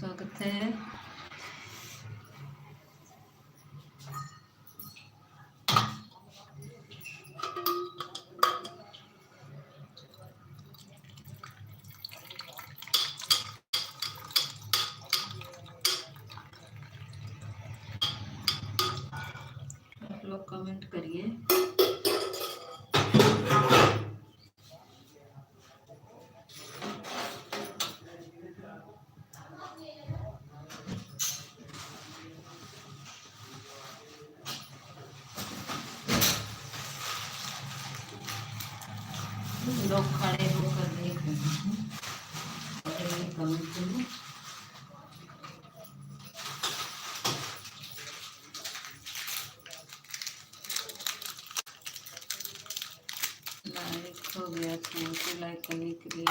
स्वागत है। आप लोग कमेंट करिए। लोग खड़े होकर देख रहे हैं, कमेंट करिए। लाइक हो गया, थैंक यू लाइक करने के लिए।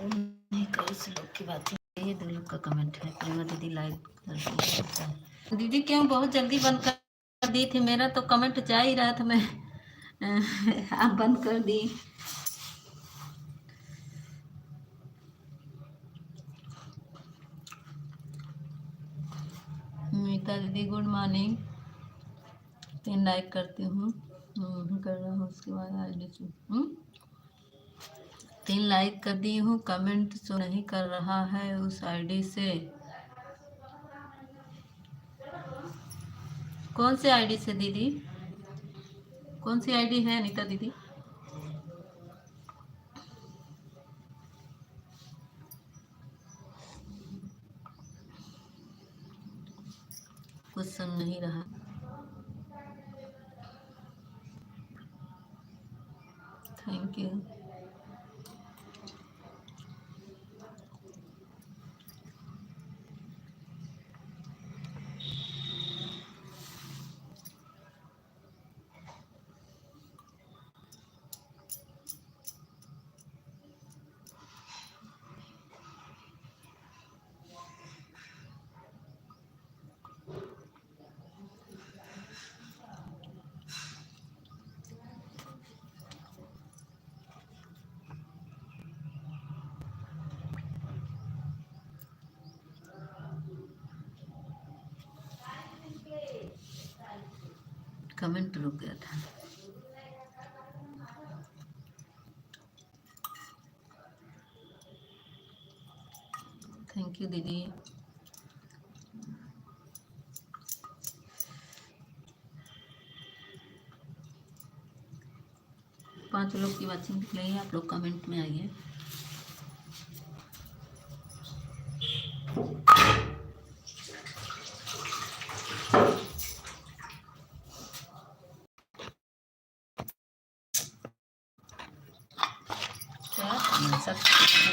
नहीं कर इस लोग की बात है, ये 2 लोग का कमेंट है। प्रेमा दीदी लाइक कर दी दीदी, क्यों बहुत जल्दी बंद कर दी थी? मेरा तो कमेंट जा ही रहा था, मैं आप बंद कर दी। मीता दीदी गुड मॉर्निंग। 3 लाइक करती हूँ, कर रहा हूँ, उसके बाद आईडी 3 लाइक कर दी हूँ। कमेंट शो नहीं कर रहा है उस आईडी से। कौन से आईडी से दीदी? कौन सी आईडी है अनीता दीदी? कुछ सुन नहीं रहा। Thank you. कमेंट रुक गया था। थैंक यू दीदी। पांच लोग की वाचिंग दिख रही है, आप लोग कमेंट में आइए।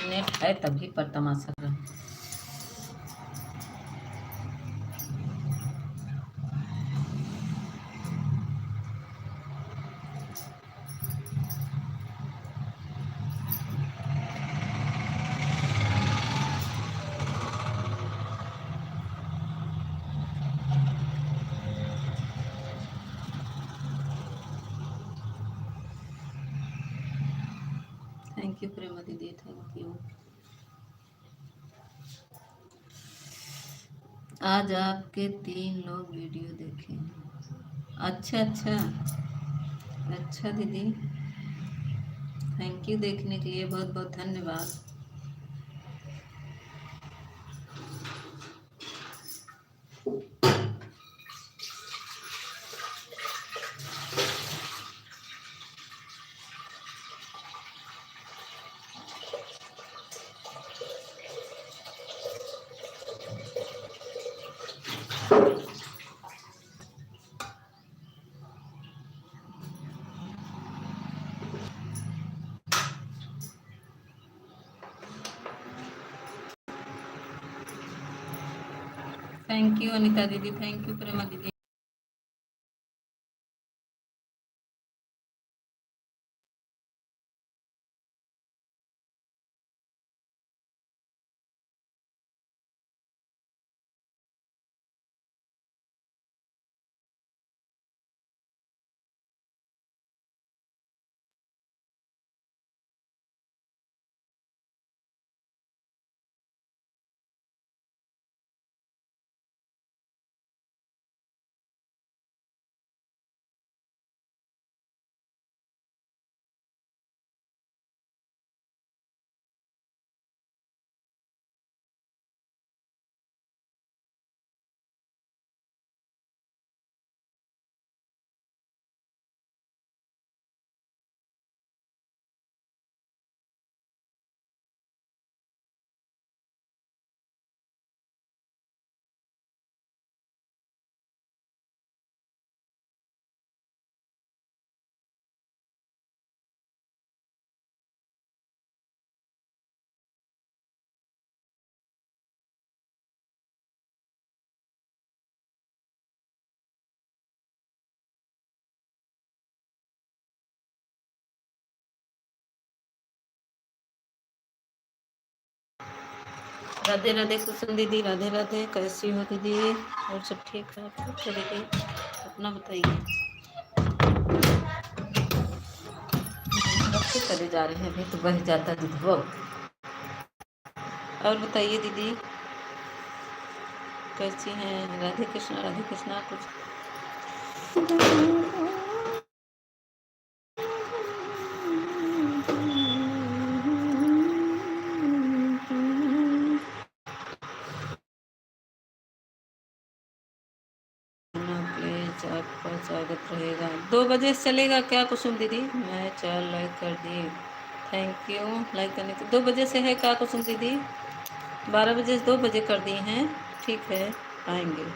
नेट है तभी पर तमाशा कर। थैंक यू प्रेमा दीदी, थैंक यू। आज आपके 3 लोग वीडियो देखे हैं। अच्छा अच्छा अच्छा दीदी, थैंक यू देखने के लिए, बहुत बहुत धन्यवाद। थैंक यू अनीता दीदी, थैंक यू प्रेमा दीदी। राधे राधे कुसुम दीदी, राधे राधे, कैसी हो दीदी? और सब ठीक है? ठीक है दीदी, अपना बताइए। बच्चे चले जा रहे हैं, अभी तो बह जाता दूध वो। और बताइए दीदी, कैसी हैं? राधे कृष्णा कुछ। प्लीज आपका स्वागत रहेगा। 2 बजे से चलेगा क्या कुसुम दीदी? मैं 4 लाइक कर दी, थैंक यू। लाइक करने के 2 बजे से है क्या कुसुम दीदी? 12 बजे से 2 बजे कर दी हैं, ठीक है आएंगे।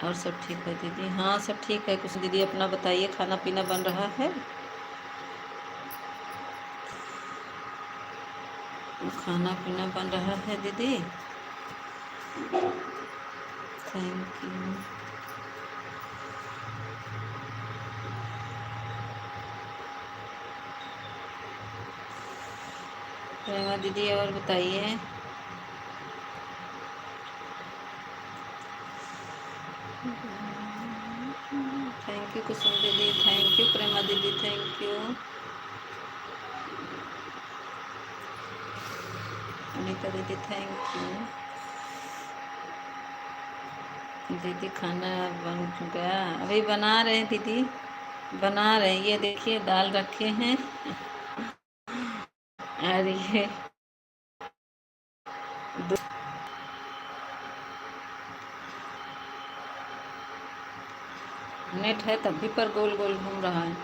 और सब ठीक है दीदी? हाँ सब ठीक है कुसुम दीदी, अपना बताइए, खाना पीना बन रहा है? खाना पीना बन रहा है दीदी, थैंक यू। प्रेमा दीदी और बताइए। थैंक यू कुसुम दीदी, थैंक यू प्रेमा दीदी, थैंक यू अनीता दीदी, थैंक यू। दीदी खाना बन गया? अभी बना रहे हैं दीदी, बना रहे हैं। ये देखिए दाल रखे हैं और ये नेट है तब भी पर गोल गोल घूम रहा है।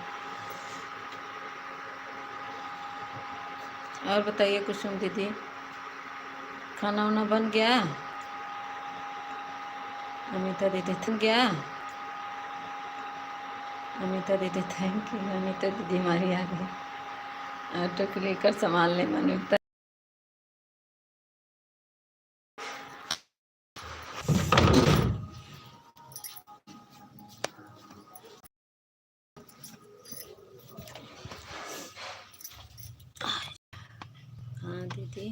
और बताइए कुसुम दीदी, खाना वाना बन गया? अनीता दीदी बन गया? अनीता दीदी थैंक यू। अनीता दीदी हमारी आ गई, ऑटो को लेकर संभालने में अनीता। हाँ दीदी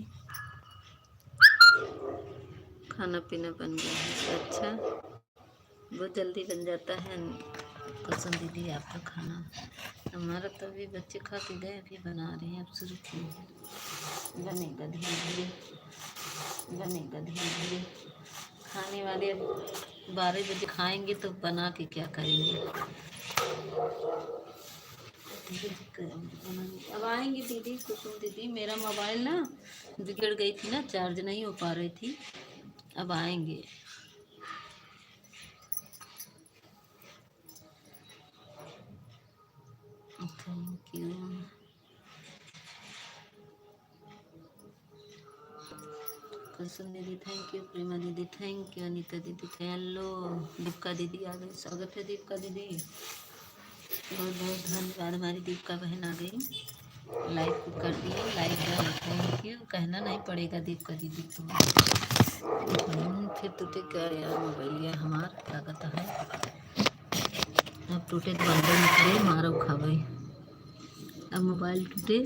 खाना पीना बन गया है। अच्छा बहुत जल्दी बन जाता है कुसुम दीदी आपका खाना। हमारा तो अभी बच्चे खा के गए, अभी बना रहे हैं, अब शुरू किए हैं। बनेगा धीरे धीरे, बनेगा धीरे धीरे। खाने वाले अब 12 बजे खाएंगे तो बना के क्या करेंगे? अब आएंगे दीदी कुसुम दीदी। मेरा मोबाइल ना बिगड़ गई थी ना, चार्ज नहीं हो पा रही थी, अब आएंगे। थैंक यू कुसुम दीदी, थैंक यू प्रेमा दीदी, थैंक यू अनीता दीदी, हेलो दीपिका दीदी आ गई, स्वागत है दीपिका दीदी, बहुत बहुत धन्यवाद। हमारी दीपिका बहन आ गई, लाइक कर दिए, लाइक डन, थैंक यू। कहना नहीं पड़ेगा दीपिका दीदी को। फिर टूटे क्या यार मोबाइल या हमार क्या कहता है, अब टूटे तो बंदर निकले मारो खावे, अब मोबाइल टूटे।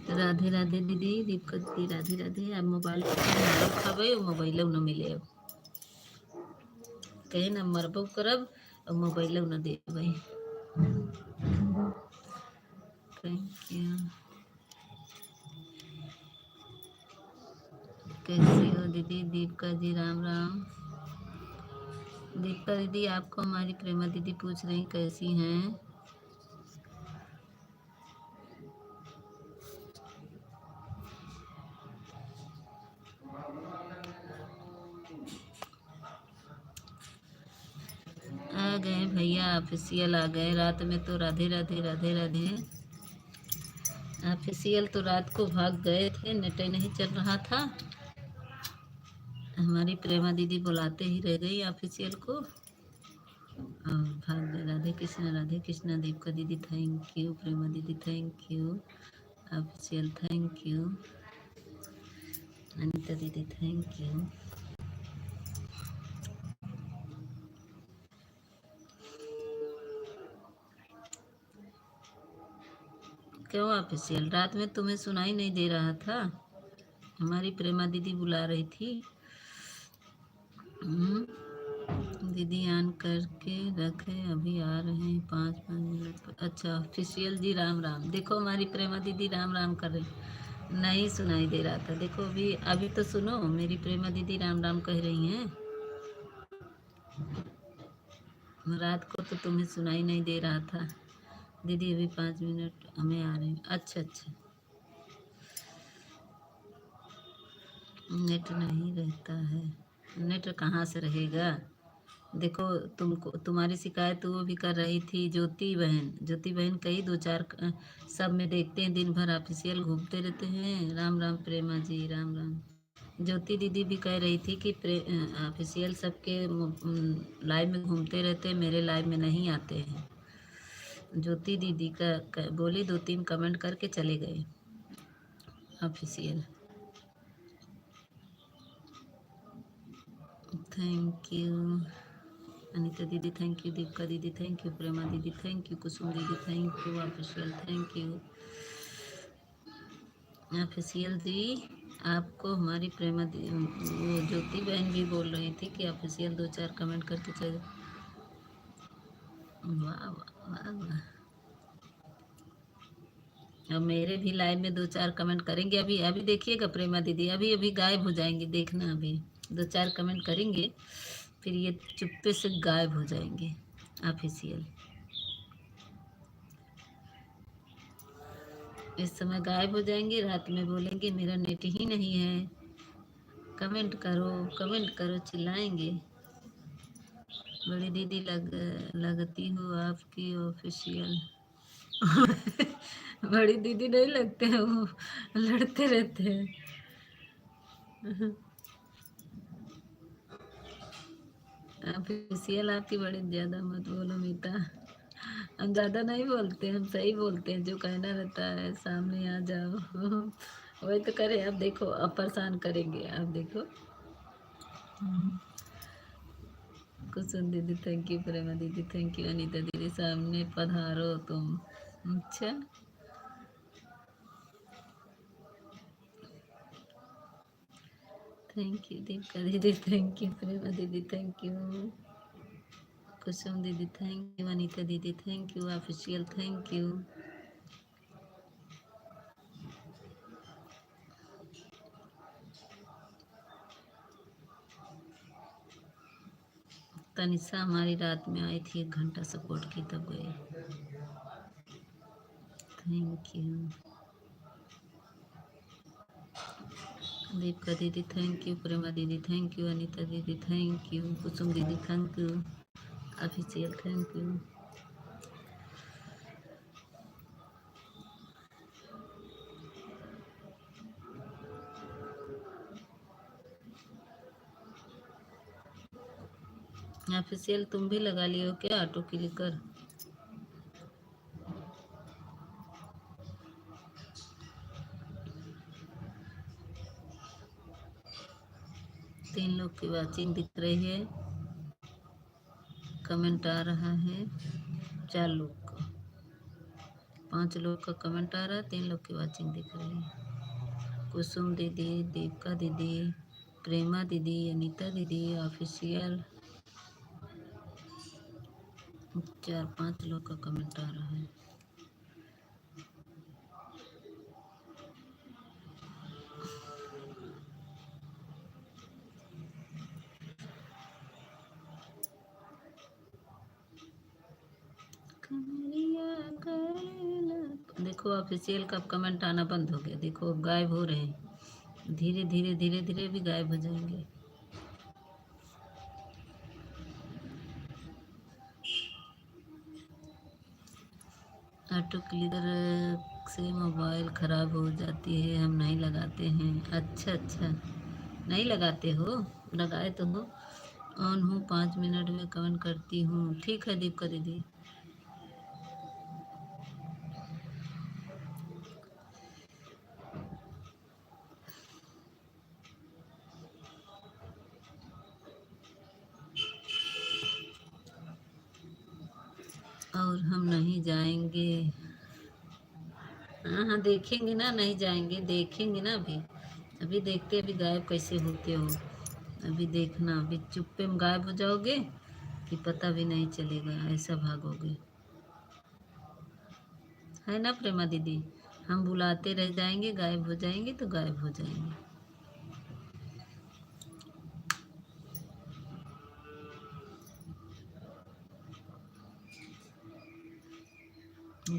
राधे राधे दीदी, दीपिका दीदी राधे राधे। अब मोबाइल टूटे मारो खावे, मोबाइल न मिले, अब कहे ना मरबो करब और मोबाइल न दे भाई। Thank you. कैसी हो दीदी? दीपिका जी राम राम। दीपिका दीदी आपको हमारी प्रेमा दीदी पूछ रही कैसी हैं? आ गए भैया, ऑफिशियल आ गए। रात में तो राधे राधे राधे राधे, ऑफिशियल तो रात को भाग गए थे, नेट नहीं चल रहा था। हमारी प्रेमा दीदी बुलाते ही रह गई ऑफिशियल को और भाग गए। राधे कृष्णा दीपिका दीदी थैंक यू, प्रेमा दीदी thank you, official thank you, Anita दीदी थैंक यू। क्यों ऑफिशियल? रात में तुम्हें सुनाई नहीं दे रहा था? हमारी प्रेमा दीदी बुला रही थी। दीदी ऑन करके रखे, अभी आ रहे हैं 5 मिनट पर। अच्छा ऑफिशियल जी राम राम। देखो हमारी प्रेमा दीदी राम राम कर रही, नहीं सुनाई दे रहा था। देखो अभी अभी तो सुनो, मेरी प्रेमा दीदी राम राम कह रही हैं। रात को तो तुम्हें सुनाई नहीं दे रहा था। दीदी अभी 5 मिनट हमें आ रहे हैं। अच्छा अच्छा, नेट नहीं रहता है। नेट कहाँ से रहेगा। देखो तुमको तुम्हारी शिकायत वो भी कर रही थी, ज्योति बहन कई 2 4 सब में देखते हैं दिन भर ऑफिशियल घूमते रहते हैं। राम राम प्रेमा जी राम राम। ज्योति दीदी भी कह रही थी कि ऑफिशियल सबके लाइव में घूमते रहते हैं, मेरे लाइव में नहीं आते हैं। ज्योति दीदी का बोली 2 3 कमेंट करके चले गए ऑफिशियल। थैंक यू अनीता दीदी, थैंक यू दीपिका दीदी, थैंक यू प्रेमा दीदी, थैंक यू कुसुम दीदी, thank you official, thank you official ji. आपको हमारी प्रेमा दी वो ज्योति बहन भी बोल रही थी कि ऑफिशियल 2 4 कमेंट करके चले। वाह वाह वाह वाह। अब मेरे भी लाइव में 2 4 कमेंट करेंगे। अभी अभी देखिएगा प्रेमा दीदी, अभी अभी गायब हो जाएंगे, देखना अभी 2 4 कमेंट करेंगे, फिर ये चुप्पे से गायब हो जाएंगे ऑफिशियल। इस समय गायब हो जाएंगे, रात में बोलेंगे मेरा नेट ही नहीं है, कमेंट करो चिल्लाएंगे। बड़ी दीदी लगती हो आपकी ऑफिशियल। बड़ी दीदी नहीं लगते हैं, वो लड़ते रहते हैं। ऑफिशियल आपकी बड़ी ज्यादा मत बोलो मीता। हम ज्यादा नहीं बोलते, हम सही बोलते हैं, जो कहना रहता है सामने आ जाओ। वही तो करे। अब देखो अब परेशान करेंगे, अब देखो। कुसुम दीदी थैंक यू, प्रेमा दीदी थैंक यू, अनीता दीदी सामने पधारो तुम। अच्छा थैंक यू दीपिका दीदी, थैंक यू प्रेमा दीदी, थैंक यू कुसुम दीदी, थैंक यू अनीता दीदी, thank you official, thank you. Tanisha हमारी रात में आई थी, 1 घंटा सपोर्ट की तब गई। थैंक यू दीपिका दीदी, थैंक यू प्रेमा दीदी, थैंक यू अनीता दीदी, थैंक यू कुसुम दीदी, thank you official, thank you. Official तुम भी लगा लियो क्या ऑटो क्लिकर। 3 लोग की वाचिंग दिख रही है, कमेंट आ रहा है 4 लोग का, 5 लोग का कमेंट आ रहा है, 3 लोग की वाचिंग दिख रही है। कुसुम दीदी, दीपिका दीदी, प्रेमा दीदी, अनीता दीदी ऑफिशियल, 4 5 लोग का कमेंट आ रहा है। देखो ऑफिशियल का कमेंट आना बंद हो गया, देखो अब गायब हो रहे हैं, धीरे धीरे धीरे धीरे भी गायब हो जाएंगे। ऑटो क्लिकर से मोबाइल ख़राब हो जाती है, हम नहीं लगाते हैं। अच्छा अच्छा, नहीं लगाते हो, लगाए तो हो। ऑन हूँ, 5 मिनट में कमेंट करती हूँ। ठीक है दीपिका दीदी। और हम नहीं जाएंगे। हाँ हाँ देखेंगे ना, नहीं जाएंगे, देखेंगे ना अभी। अभी देखते अभी गायब कैसे होते हो। अभी देखना, अभी चुप्पे में गायब हो जाओगे कि पता भी नहीं चलेगा, ऐसा भागोगे। है ना प्रेमा दीदी? हम बुलाते रह जाएंगे, गायब हो जाएंगे तो गायब हो जाएंगे।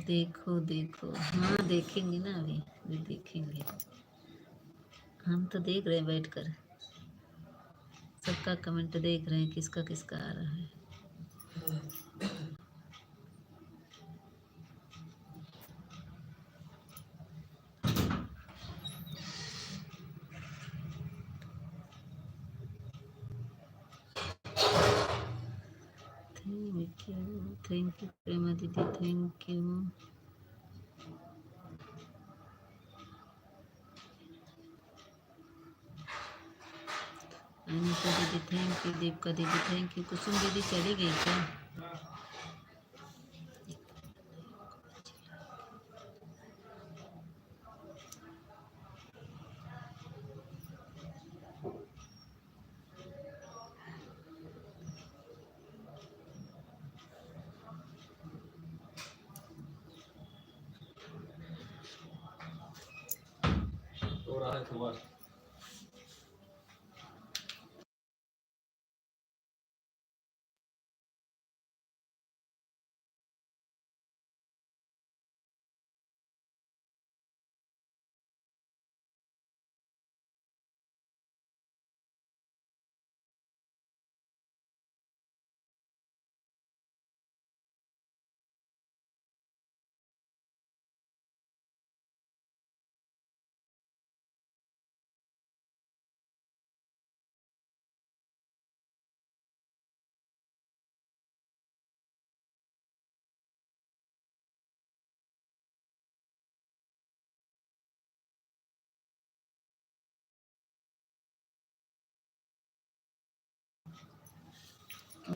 देखो देखो, हाँ देखेंगे ना, अभी देखेंगे। हम तो देख रहे हैं बैठकर, सबका कमेंट देख रहे हैं, किसका किसका आ रहा है। थैंक यू प्रेमा दीदी, थैंक यू। अनिता दीदी थैंक यू, दीपिका दीदी थैंक यू। कुसुम दीदी चली गई क्या?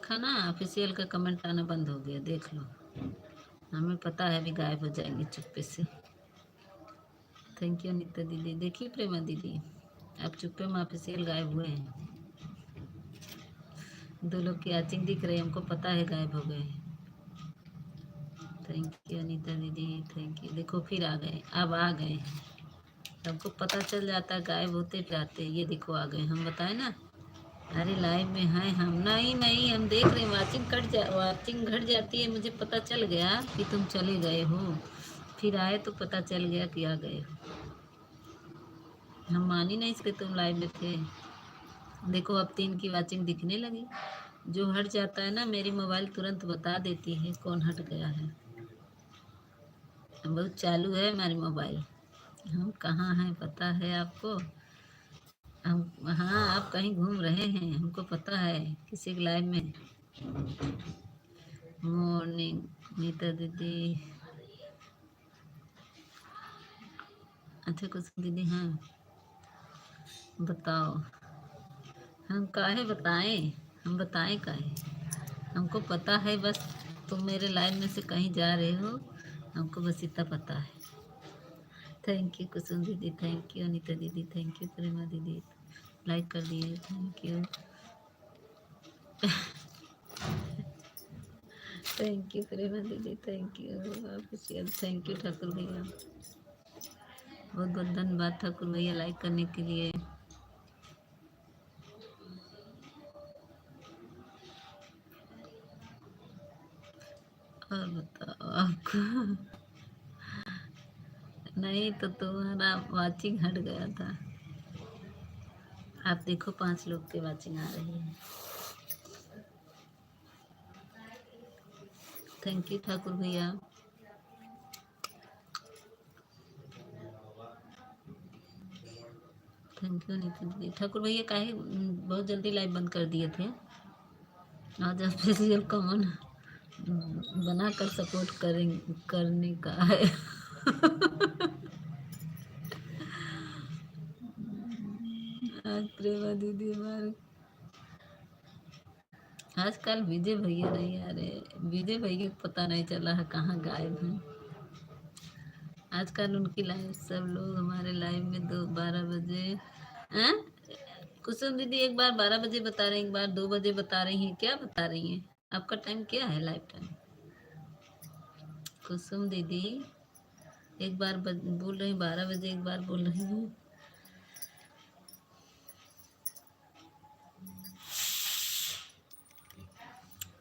खाना ऑफिशियल का कमेंट आना बंद हो गया, देख लो। हमें पता है अभी गायब हो जाएंगे चुप्पे से। थैंक यू अनिता दीदी। देखिए प्रेमा दीदी, आप चुप्पे में ऑफिशियल गायब हुए हैं। दो लोग की आचिंग दिख रही है, हमको पता है गायब हो गए। थैंक यू अनिता दीदी, थैंक यू। देखो फिर आ गए, अब आ गए। सबको पता चल जाता है गायब होते जाते। ये देखो आ गए, हम बताए ना। अरे लाइव में हैं हम। नहीं नहीं, हम देख रहे हैं, वाचिंग घट जाती है। मुझे पता चल गया कि तुम चले गए हो, फिर आए तो पता चल गया कि आ गए हो। हम मान ही नहीं इसके तुम लाइव में थे। देखो अब 3 की वाचिंग दिखने लगी। जो हट जाता है ना, मेरी मोबाइल तुरंत बता देती है कौन हट गया है। बहुत चालू है हमारी मोबाइल। हम कहाँ हैं पता है आपको? हम, हाँ आप कहीं घूम रहे हैं, हमको पता है किसी के लाइव में। मॉर्निंग नीता दीदी। अच्छा कुछ दीदी, हाँ बताओ। हम काहे बताएं, हम बताएं काहे? हमको पता है बस, तुम मेरे लाइन में से कहीं जा रहे हो, हमको बस इतना पता है। थैंक यू कुसुम दीदी, थैंक यू अनिता दीदी, थैंक यू प्रेमा दीदी, लाइक कर दिए, thank you. Thank you Prema दीदी, thank you official, thank you Thakur भैया, बहुत बहुत धन्यवाद ठाकुर भैया लाइक करने के लिए। और बताओ आपको नहीं तो तुम्हारा वाचिंग हट गया था। आप देखो 5 लोग के वाचिंग आ रही है। थैंक यू ठाकुर भैया। Thank you Nitin ji. ठाकुर भैया काहे बहुत जल्दी लाइव बंद कर दिए थे? आज ऑफिशियल कॉमन बना कर सपोर्ट करने का है। आज प्रेमा दीदी हमारे, आजकल विजय भैया नहीं आ रहे। विजय भैया को पता नहीं चला है कहाँ गायब हैं। आजकल उनकी लाइव, सब लोग हमारे लाइव में 12 बजे। हैं? कुसुम दीदी एक बार 12 बजे बता रही हैं, एक बार 2 बजे बता रही हैं, क्या बता रही हैं? आपका टाइम क्या है लाइव टाइम? कुसुम दीदी एक बार बोल रही 12 बजे, एक बार बोल रही हूँ।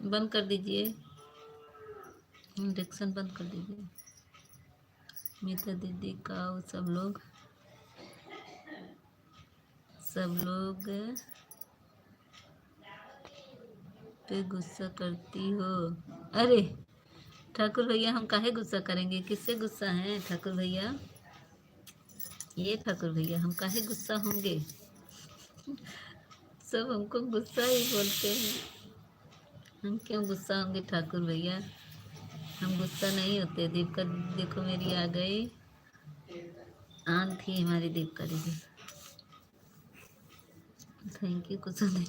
बंद कर दीजिए, इंडक्शन बंद कर दीजिए। मीता दीदी का सब लोग पे गुस्सा करती हो? अरे ठाकुर भैया, हम काहे गुस्सा करेंगे? किससे गुस्सा है ठाकुर भैया? ये ठाकुर भैया, हम काहे गुस्सा होंगे? सब हमको गुस्सा ही बोलते हैं। हम क्यों गुस्सा होंगे ठाकुर भैया? हम गुस्सा नहीं होते। दीपिका देखो मेरी आ गई, आन थी हमारी दीपिका दीदी। थैंक यू कुछ नहीं।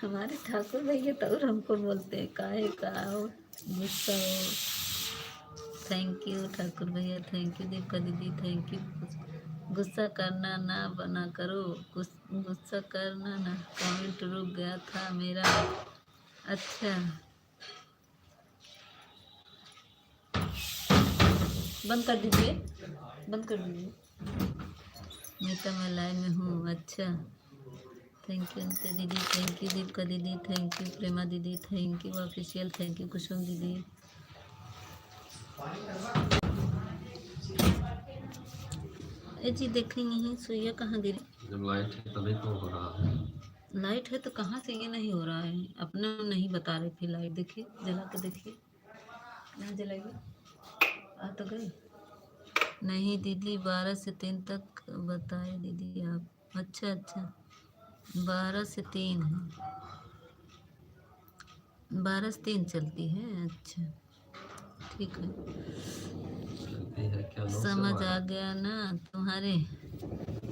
हमारे ठाकुर भैया तो और हमको बोलते हैं काहे का हो, गुस्सा हो। थैंक यू ठाकुर भैया, थैंक यू दीपिका दीदी, थैंक यू। गुस्सा करना ना बना करो, गुस्सा करना ना। कमेंट रुक गया था मेरा। अच्छा, बंद कर दीजिए, बंद कर दीजिए। मीता मैं लाइव में हूँ। अच्छा, थैंक यू अंकिता दीदी, थैंक यू दीपिका दीदी, थैंक यू प्रेमा दीदी, thank you official, thank you Kusum दीदी। ए जी देख रही नहीं, सुइया कहाँ गिरी? जब लाइट है तभी तो हो रहा है। लाइट है तो कहाँ से ये नहीं हो रहा है? अपने नहीं बता रही थी लाइट। देखिए जला के देखिए, नहीं जलाइए। आ तो गई। नहीं दीदी, 12 से 3 तक बताए दीदी आप। अच्छा अच्छा, 12 से 3 है, 12 से 3 चलती है। अच्छा ठीक है, क्या समझ आ गया ना तुम्हारे।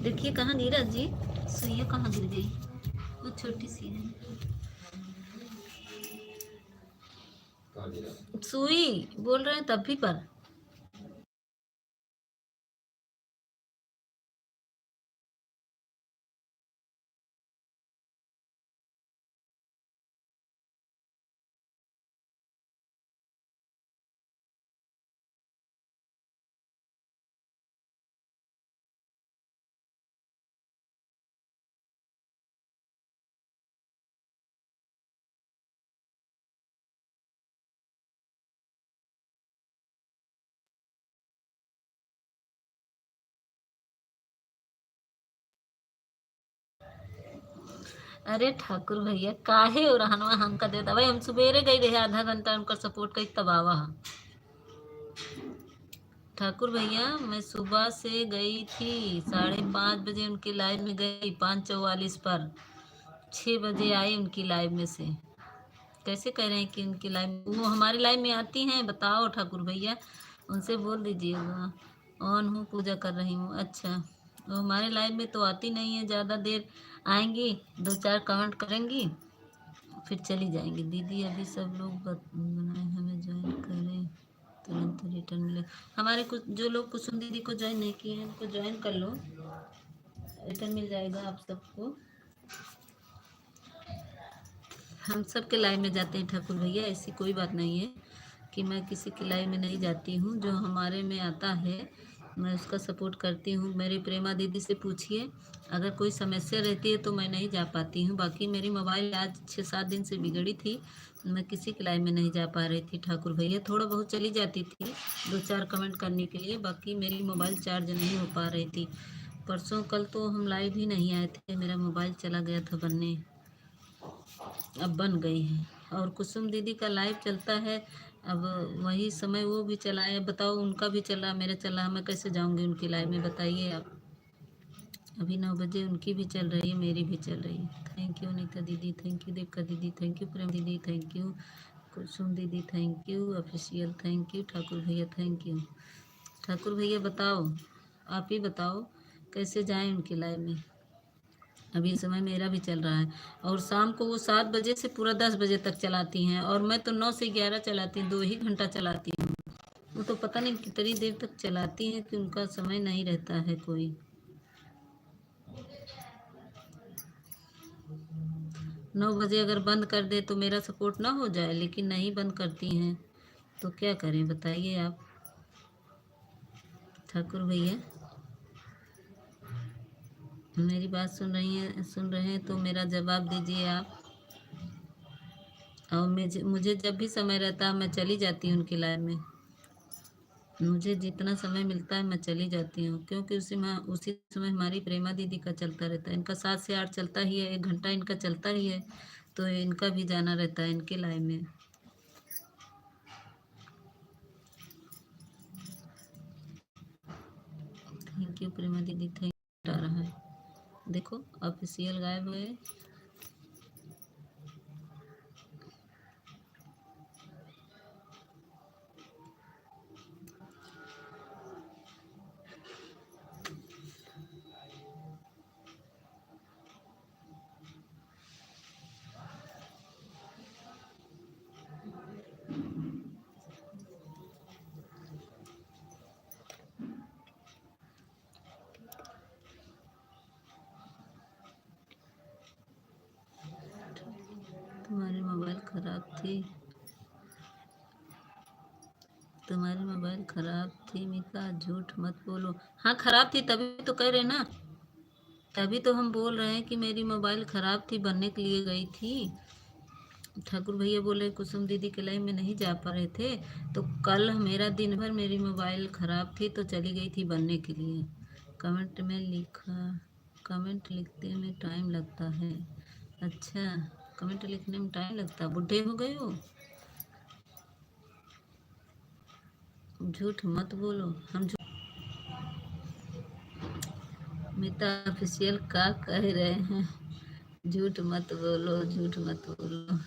देखिए कहाँ नीरज जी, सुइया कहाँ गिर गई? वो छोटी सी है सुई, बोल रहे हैं तब भी पर। अरे ठाकुर भैया काहे और रहनवा हमका देता भाई? हम सुबेरे गई रहे, आधा घंटा उनका सपोर्ट कई तब आवा। ठाकुर भैया मैं सुबह से गई थी, 5:30 बजे उनकी लाइव में गई, 5:44 पर। 6 बजे आई उनकी लाइव में से। कैसे कह रहे हैं कि उनकी लाइव, वो हमारी लाइव में आती हैं? बताओ ठाकुर भैया, उनसे बोल दीजिएगा ऑन हूँ, पूजा कर रही हूँ। अच्छा, वो हमारे लाइव में तो आती नहीं है, ज़्यादा देर आएंगी, 2-4 कमेंट करेंगी, फिर चली जाएंगी। दीदी अभी सब लोग बनाए हमें ज्वाइन करें, तुरंत रिटर्न मिले। हमारे कुछ जो लोग कुसुम दीदी को ज्वाइन नहीं किए हैं उनको ज्वाइन कर लो, रिटर्न मिल जाएगा आप सबको। हम सब के लाइव में जाते हैं ठाकुर भैया, ऐसी कोई बात नहीं है कि मैं किसी की लाइव में नहीं जाती हूँ। जो हमारे में आता है मैं उसका सपोर्ट करती हूँ। मेरी प्रेमा दीदी से पूछिए, अगर कोई समस्या रहती है तो मैं नहीं जा पाती हूँ। बाकी मेरी मोबाइल आज 6-7 दिन से बिगड़ी थी, मैं किसी की लाइव में नहीं जा पा रही थी ठाकुर भैया। थोड़ा बहुत चली जाती थी 2-4 कमेंट करने के लिए, बाकी मेरी मोबाइल चार्ज नहीं हो पा रही थी। परसों कल तो हम लाइव ही नहीं आए थे, मेरा मोबाइल चला गया था बनने, अब बन गई है। और कुसुम दीदी का लाइव चलता है, अब वही समय वो भी चलाए। बताओ उनका भी चला, मेरा चला, मैं कैसे जाऊंगी उनकी लाइव में? बताइए आप। अभी 9 बजे उनकी भी चल रही है, मेरी भी चल रही है। थैंक यू अनीता दीदी, थैंक यू दीपिका दीदी, थैंक यू प्रेम दीदी, थैंक यू कुसुम दीदी, thank you official, thank you Thakur भैया, थैंक यू। ठाकुर भैया बताओ, आप ही बताओ कैसे जाएं उनकी लाइव में? अभी इस समय मेरा भी चल रहा है, और शाम को वो 7 बजे से पूरा 10 बजे तक चलाती हैं, और मैं तो 9 से 11 चलाती हूँ, 2 ही घंटा चलाती हूँ। वो तो पता नहीं कितनी देर तक चलाती हैं कि उनका समय नहीं रहता है कोई। 9 बजे अगर बंद कर दे तो मेरा सपोर्ट ना हो जाए, लेकिन नहीं बंद करती हैं, तो क्या करें बताइए आप ठाकुर भैया। मेरी बात सुन रहे हैं तो मेरा जवाब दीजिए आप। और मुझे जब भी समय रहता है मैं चली जाती हूँ उनकी लाइन में। मुझे जितना समय मिलता है मैं चली जाती हूँ, क्योंकि उसी समय हमारी प्रेमा दीदी का चलता रहता है। इनका 7 से 8 चलता ही है, 1 घंटा इनका चलता ही है, तो इनका भी जाना रहता है इनके लाइन में। थैंक यू प्रेमा दीदी, थैंक आ रहा है। देखो ऑफिशियल गायब हुए। तुम्हारी मोबाइल खराब थी मीता, झूठ मत बोलो। हाँ खराब थी, तभी तो कह रहे ना, तभी तो हम बोल रहे हैं कि मेरी मोबाइल खराब थी, बनने के लिए गई थी। ठाकुर भैया बोले कुसुम दीदी के लाइन में नहीं जा पा रहे थे, तो कल मेरा दिन भर मेरी मोबाइल ख़राब थी तो चली गई थी बनने के लिए। कमेंट लिखते में टाइम लगता है। अच्छा, कमेंट लिखने में टाइम लगता, बुढ़े हो गए हो। झूठ मत बोलो, हम मिता ऑफिशियल का कह रहे हैं, झूठ मत बोलो, झूठ मत बोलो।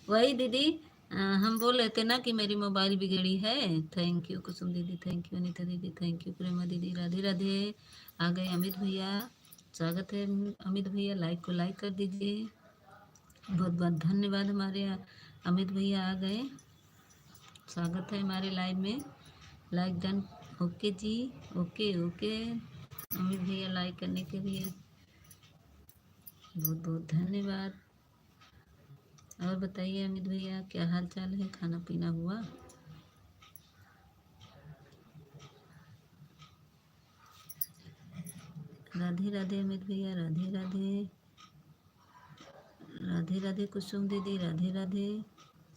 वही दीदी, हम बोल रहे थे ना कि मेरी मोबाइल बिगड़ी है। थैंक यू कुसुम दीदी, थैंक यू अनीता दीदी, थैंक यू प्रेमा दीदी, राधे राधे। आ गए अमित भैया, स्वागत है अमित भैया, लाइक को लाइक कर दीजिए। बहुत बहुत धन्यवाद, हमारे अमित भैया आ गए, स्वागत है हमारे लाइव में। लाइक डन, ओके जी, ओके ओके अमित भैया लाइक करने के लिए बहुत बहुत धन्यवाद। और बताइए अमित भैया क्या हाल चाल है, खाना पीना हुआ? राधे राधे अमित भैया, राधे राधे, राधे राधे कुसुम दीदी, राधे राधे,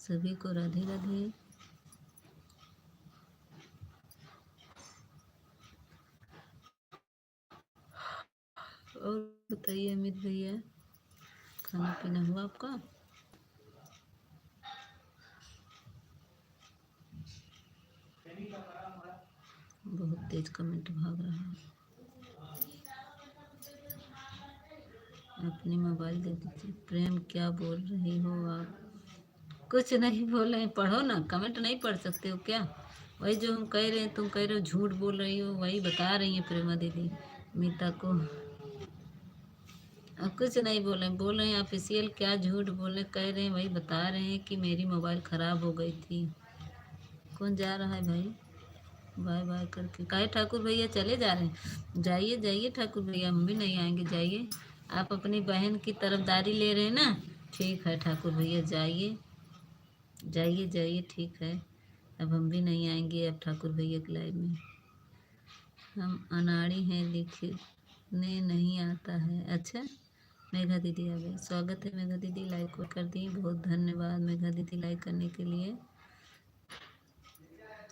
सभी को राधे राधे। और बताइए अमित भैया, खाना पीना हुआ आपका? बहुत तेज कमेंट भाग रहा है। अपनी मोबाइल दे दीजिए। प्रेम क्या बोल रही हो आप? कुछ नहीं बोल रहे, पढ़ो ना, कमेंट नहीं पढ़ सकते हो क्या? वही जो हम कह रहे हैं, तुम कह रहे हो झूठ बोल रही हो, वही बता रही है प्रेमा दीदी मीता को। और कुछ नहीं बोल रहे हैं ऑफिशियल, क्या झूठ बोले कह रहे हैं, वही बता रहे हैं कि मेरी मोबाइल ख़राब हो गई थी। कौन जा रहा है भाई? बाय बाय करके काहे ठाकुर भैया चले जा रहे हैं? जाइए जाइए ठाकुर भैया, हम भी नहीं आएंगे, जाइए। आप अपनी बहन की तरफदारी ले रहे हैं ना, ठीक है ठाकुर भैया, जाइए जाइए जाइए, ठीक है। अब हम भी नहीं आएंगे अब ठाकुर भैया के लाइव में। हम अनाड़ी हैं, लिखने नहीं आता है। अच्छा, मेघा दीदी आ गई, स्वागत है मेघा दीदी, लाइक कर दी, बहुत धन्यवाद मेघा दीदी लाइक करने के लिए,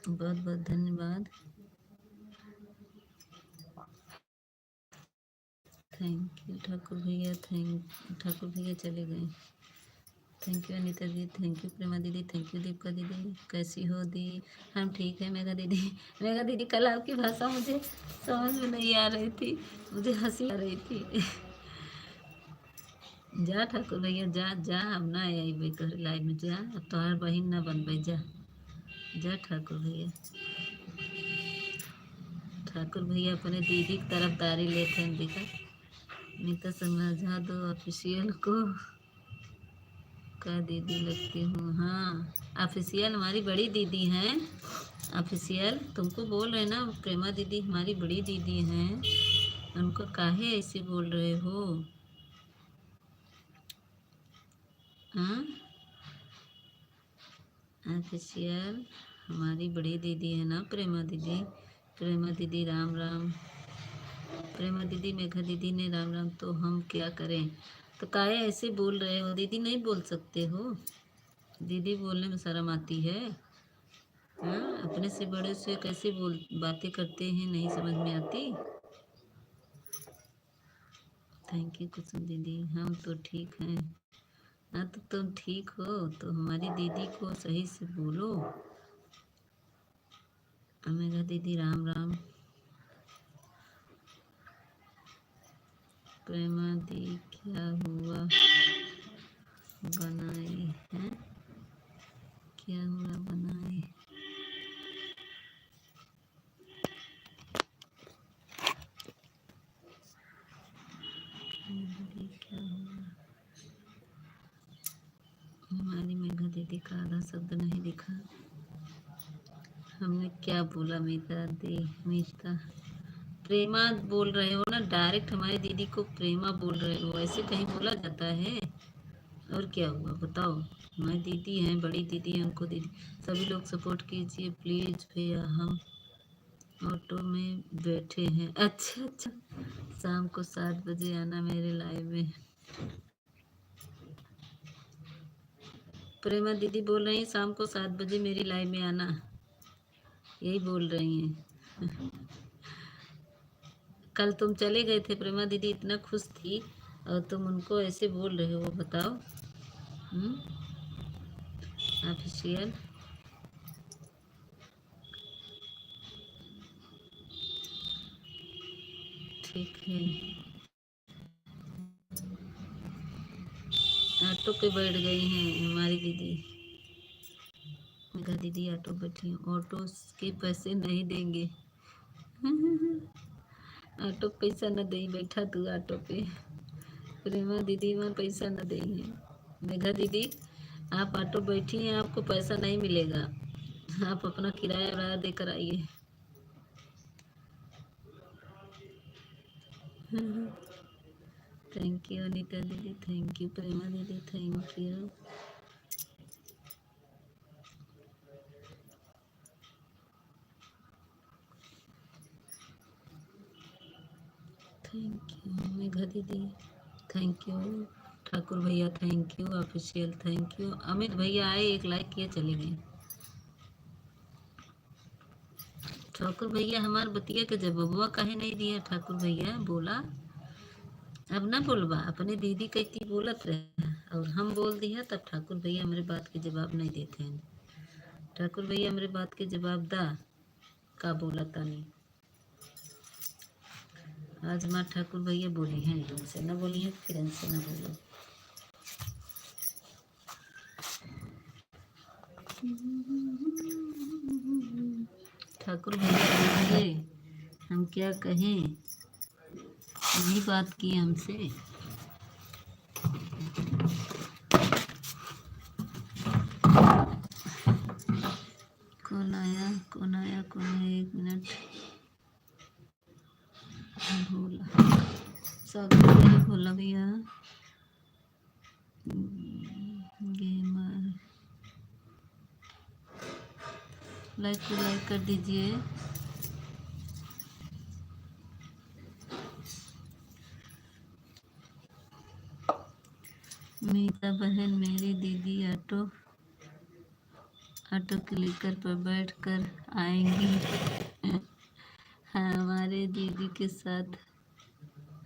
बहुत बहुत धन्यवाद, थैंक यू ठाकुर भैया, ठाकुर भैया चले गए। थैंक यू अनीता दीदी, थैंक यू प्रेमा दीदी, थैंक यू दीपिका दीदी, कैसी हो दी? हम ठीक है मेघा दीदी। मेघा दीदी कल आपकी भाषा मुझे समझ में नहीं आ रही थी, मुझे हंसी आ रही थी। जा ठाकुर भैया, जा जा, अब ना आई भाई तोहरे लाइव में, जा, अब तोहर बहन ना बन भाई, जा जा ठाकुर भैया। ठाकुर भैया अपने दीदी की तरफदारी लेते हैं, देखा नहीं तो समझा दो ऑफिशियल को, क्या दीदी लगती हूँ। हाँ ऑफिशियल हमारी बड़ी दीदी हैं, ऑफिशियल तुमको बोल रहे ना, प्रेमा दीदी हमारी बड़ी दीदी हैं, उनको काहे ऐसे बोल रहे हो? हाँ, ऑफिशियल हमारी बड़ी दीदी है ना प्रेमा दीदी। प्रेमा दीदी राम राम। प्रेमा दीदी मेघा दीदी ने राम राम, तो हम क्या करें? तो काहे ऐसे बोल रहे हो? दीदी नहीं बोल सकते हो? दीदी बोलने में शर्म आती है? हाँ, अपने से बड़े से कैसे बोल बातें करते हैं, नहीं समझ में आती? थैंक यू कुसुम दीदी, हम तो ठीक हैं। हाँ तो तुम ठीक हो तो हमारी दीदी को सही से बोलो। मेघा दीदी राम राम। प्रेमा दी क्या हुआ बनाए हैं? क्या हुआ बनाए? दीदी क्या हुआ? हमारी मेघा दीदी का आधा शब्द नहीं दिखा। हमने क्या बोला? मीता प्रेमा बोल रहे हो ना, डायरेक्ट हमारी दीदी को प्रेमा बोल रहे हो, ऐसे कहीं बोला जाता है? और क्या हुआ बताओ? हमारी दीदी हैं, बड़ी दीदी हैं, उनको दीदी। सभी लोग सपोर्ट कीजिए प्लीज भैया, हम ऑटो में बैठे हैं। अच्छा अच्छा, शाम को 7 बजे आना मेरे लाइव में। प्रेमा दीदी बोल रही हैं शाम को 7 बजे मेरी लाइव में आना, यही बोल रही हैं। कल तुम चले गए थे, प्रेमा दीदी इतना खुश थी और तुम उनको ऐसे बोल रहे हो, बताओ। ऑफिशियल ठीक है। ऑटो पे बैठ गई हैं हमारी दीदी। मेघा दीदी ऑटो बैठी हैं, ऑटो के पैसे नहीं देंगे। ऑटो पैसा न दे, बैठा तू ऑटो पे। प्रेमा दीदी में पैसा न दे हैं। मेघा दीदी आप ऑटो बैठी हैं, आपको पैसा नहीं मिलेगा, आप अपना किराया उराया देकर आइए। थैंक यू अनीता दीदी, थैंक यू प्रेमा दीदी, thank you. Thank you Megha दीदी, थैंक यू। ठाकुर भैया thank you, official thank you. Amit भैया आए, एक लाइक किए चले गए। ठाकुर भैया हमार बतिया के जवाबुआ काहे नहीं दिया? ठाकुर भैया बोला, अब ना बोलबा, अपने दीदी कहती बोलत रहे और हम बोल दिया, तब ठाकुर भैया हमारे बात के जवाब नहीं देते हैं। ठाकुर भैया हमारे बात के जवाब दा, का बोला तानी? आज माँ ठाकुर भैया बोली हैं, तुमसे ना बोली है, फिर इनसे ना बोलो। ठाकुर भैया बोलिए, हम क्या कहें? यही बात की हमसे। कौन आया कौन आया कौन है? 1 मिनट भोला सागर भैया, भोला भैया गेमर, लाइक को लाइक कर दीजिए। मीता बहन मेरी दीदी ऑटो क्लिकर पर बैठ कर आएंगी। हाँ, हमारे दीदी के साथ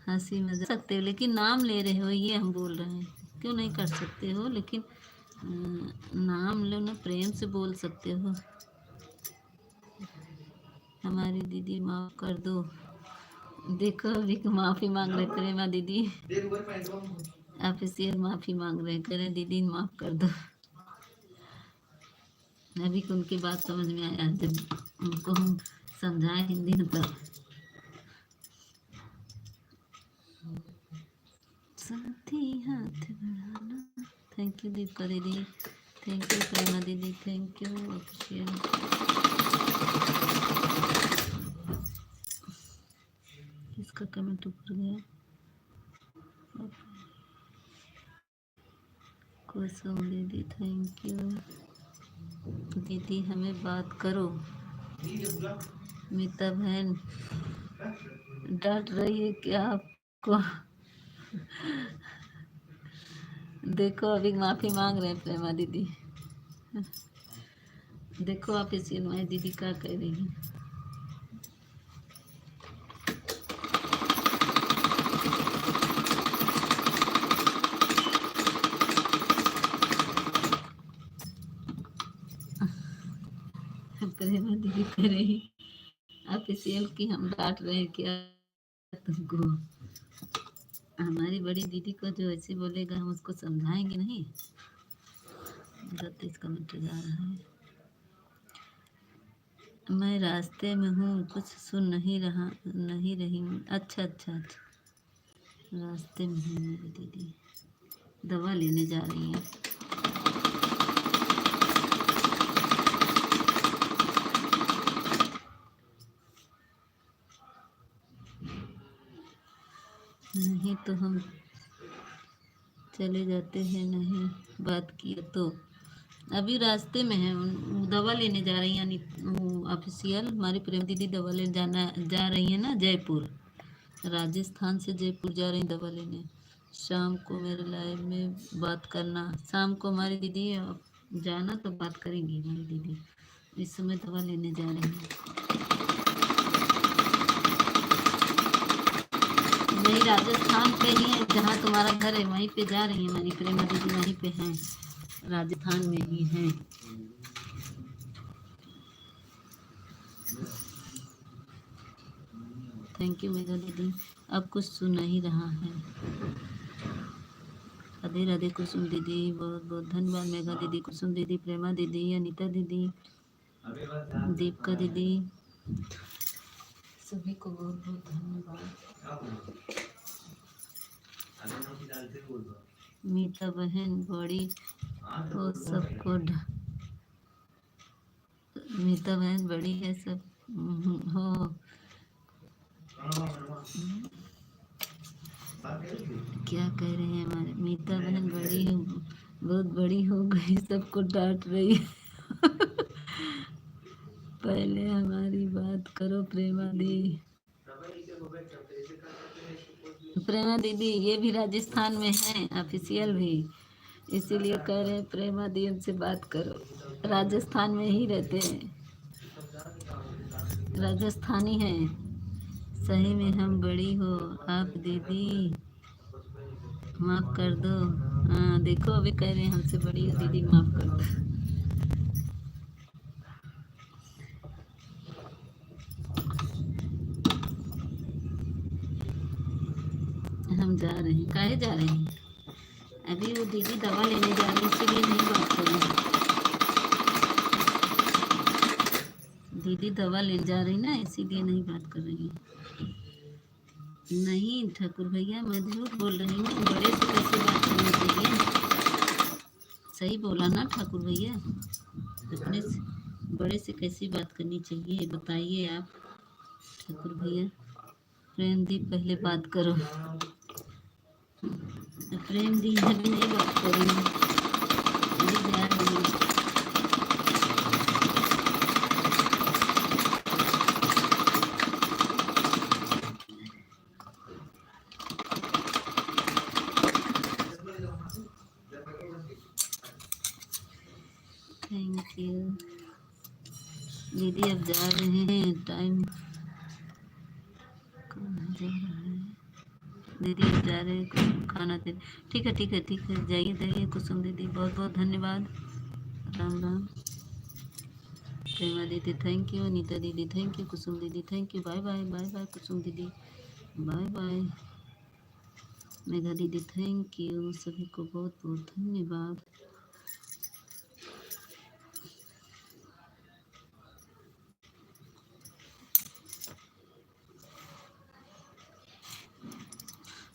हंसी मजाक सकते हो, लेकिन नाम ले रहे हो, ये हम बोल रहे हैं। क्यों नहीं कर सकते हो? लेकिन नाम लो ना, प्रेम से बोल सकते हो। हमारी दीदी माफ़ कर दो। देखो अभी माफ़ी मांग रहे प्रेमा दीदी, ऑफिशियल माफ़ी मांग रहे, कह रहे दीदी माफ़ कर दो। अभी उनकी बात समझ में आया, जब उनको हम समझाए हिंदी में तब। साथी हाथ बढ़ाना। थैंक यू दीपका दीदी, थैंक यू प्रेमा दीदी, थैंक यू ऑफिशियल। इसका कमेंट ऊपर गया। कुसुम दीदी थैंक यू। दीदी हमें बात करो। मीता बहन डांट रही है क्या आपको? देखो अभी माफी मांग रहे हैं प्रेमा दीदी। देखो आप इस माई दीदी क्या कह रही है। प्रेमा दीदी कह रही ऑफिशियल की हम डांट रहे हैं क्या तुमको? हमारी बड़ी दीदी को जो ऐसे बोलेगा हम उसको समझाएंगे नहीं। 30 कमेंट जा रहा है। मैं रास्ते में हूँ, कुछ सुन नहीं रही हूँ। अच्छा अच्छा अच्छा, रास्ते में हूँ मेरी दीदी, दवा लेने जा रही हैं। नहीं तो हम चले जाते हैं, नहीं बात किया तो। अभी रास्ते में है, दवा लेने जा रही हैं। ऑफिशियल हमारी प्रेम दीदी दवा लेने जा रही है ना, जयपुर, राजस्थान से जयपुर जा रही दवा लेने। शाम को मेरे लाइव में बात करना। शाम को हमारी दीदी जाना तो बात करेंगी हमारी दीदी। इस समय दवा लेने जा रही हैं। नहीं, राजस्थान पे ही है जहाँ तुम्हारा घर है, वहीं पे जा रही है हमारी प्रेमा दीदी, वहीं पे हैं, राजस्थान में ही हैं। थैंक यू मेगा दीदी। अब कुछ सुन नहीं रहा है। राधे राधे कुसुम दीदी, बहुत बहुत धन्यवाद मेगा दीदी, कुसुम दीदी, प्रेमा दीदी, अनीता दीदी, दीपिका दीदी, सभी को बहुत बहुत धन्यवाद। मीता बहन बड़ी वो सबको मीता बहन बड़ी है सब हो। क्या कह रहे हैं हमारे मीता बहन बड़ी हो, बहुत बड़ी हो गई, सबको डांट रही है। पहले हमारी बात करो प्रेमा दी। प्रेमा दीदी ये भी राजस्थान में है, ऑफिशियल भी, इसीलिए कह रहे हैं प्रेमा दी हमसे बात करो। राजस्थान में ही रहते हैं, राजस्थानी हैं। सही में हम बड़ी हो आप दीदी, माफ कर दो। हाँ देखो अभी कह रहे हैं हमसे बड़ी हो दीदी, माफ कर दो। हम जा रहे हैं, काहे जा रहे हैं? अभी वो दीदी दवा लेने जा रही है, इसीलिए नहीं बात कर रही। दीदी दवा ले जा रही ना, इसीलिए नहीं बात कर रही है। नहीं ठाकुर भैया, मैं झूठ बोल रही हूँ, बड़े से कैसे बात करनी चाहिए? सही बोला ना ठाकुर भैया, अपने से बड़े से कैसी बात करनी चाहिए बताइए आप ठाकुर भैया। प्रेम दी पहले बात करो। प्रेम दी अभी नहीं बात करेंगे, अभी जा रही है। थैंक यू दीदी, अब जा रहे हैं, टाइम कहाँ जा रहा है दीदी, अब जा रहे हैं, कुछ खाना दे। ठीक है ठीक है ठीक है, जाइए जाइए कुसुम दीदी, बहुत बहुत धन्यवाद। राम राम। प्रेमा दीदी थैंक यू, अनीता दीदी थैंक यू, कुसुम दीदी thank you, bye bye bye bye Kusum दीदी, बाय बाय। मेघा दीदी थैंक यू, सभी को बहुत बहुत धन्यवाद।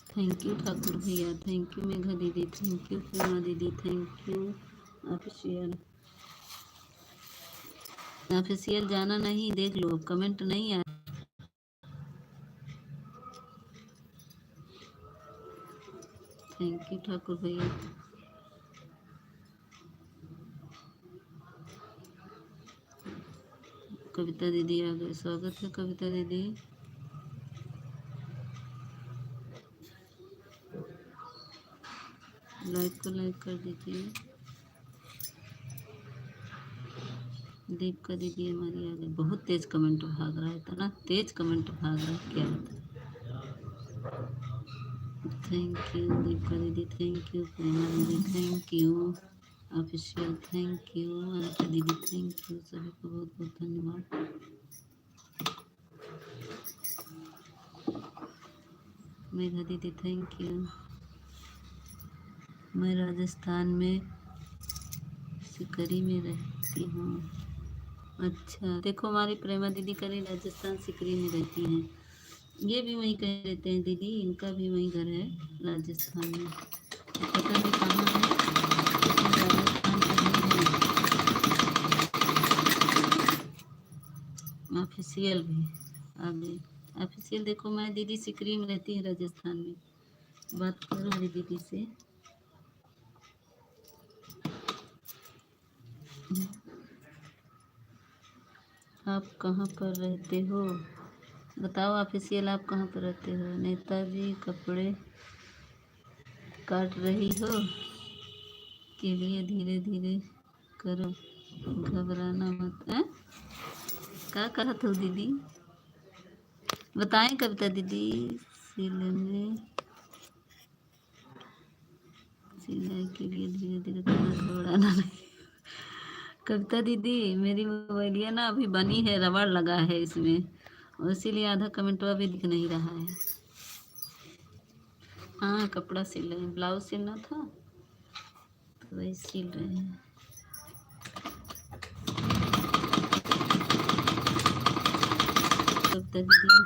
थैंक यू ठाकुर भैया, थैंक यू मेघा दीदी, थैंक यू प्रेमा दीदी, थैंक यू। ऑफिशियल ऑफिशियल जाना नहीं, देख लो कमेंट नहीं आया। थैंक यू ठाकुर भैया। कविता दीदी आ गए, स्वागत है कविता दीदी। लाइक को लाइक कर दीजिए। दीपिका दीदी हमारी आ गई। बहुत तेज कमेंट भाग रहा है, इतना तेज कमेंट भाग रहा है क्या बता। थैंक यू दीपिका दीदी, थैंक यू प्रेमा दीदी, thank you official, thank you Anita दीदी, थैंक यू सभी को बहुत बहुत धन्यवाद। मेघा दीदी थैंक यू। मैं राजस्थान में सिकरी में रहती हूँ। अच्छा, देखो हमारी प्रेमा दीदी करी राजस्थान सिकरी में रहती हैं। ये भी वहीं कह रहते हैं दीदी, इनका भी वहीं घर है राजस्थान में। पता नहीं कहाँ है, राजस्थान में ऑफिशियल भी अभी ऑफिशियल। देखो मैं दीदी सिकरी में रहती है राजस्थान में। बात करो हमारी दीदी से। आप कहाँ पर रहते हो बताओ ऑफिशियल, आप कहाँ पर रहते हो। नेताजी कपड़े काट रही हो के लिए धीरे धीरे करो, घबराना मत है। क्या कहा तो दीदी बताएं कविता दीदी। सिलाई के लिए धीरे धीरे करना, घबराना नहीं। कविता दीदी मेरी मोबाइलिया ना अभी बनी है, रबड़ लगा है इसमें, और इसीलिए आधा कमेंट अभी दिख नहीं रहा है। हाँ कपड़ा सिल रहे हैं, ब्लाउज सिलना था तो वही सिल रहे हैं। कविता दीदी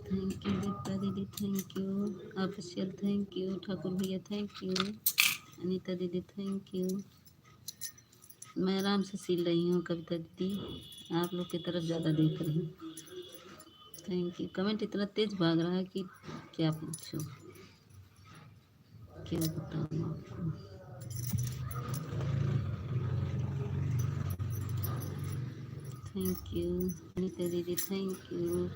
थैंक यू, दीपिका दीदी thank you official, thank you Thakur भैया, थैंक यू अनीता दीदी, थैंक यू। मैं आराम से सिल रही हूँ कविता दीदी, आप लोग की तरफ ज़्यादा देख रही हूँ। Thank you. कमेंट इतना तेज भाग रहा है कि क्या पूछो, क्या बताऊँ आपको। थैंक यू अनीता दीदी, थैंक यू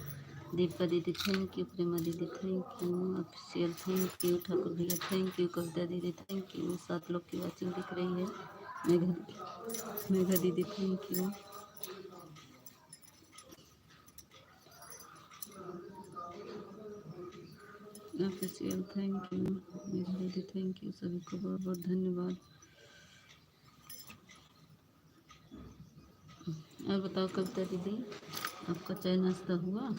दीपिका दीदी, थैंक यू प्रेमा दीदी, thank you official, thank you Thakur भैया, थैंक यू कविता दीदी, थैंक यू। 7 लोग की वॉचिंग दिख रही है। मेघा दीदी thank you. Official thank you Megha दीदी, थैंक यू सभी को बहुत बहुत धन्यवाद। और बताओ कविता दीदी आपका चाय नाश्ता हुआ।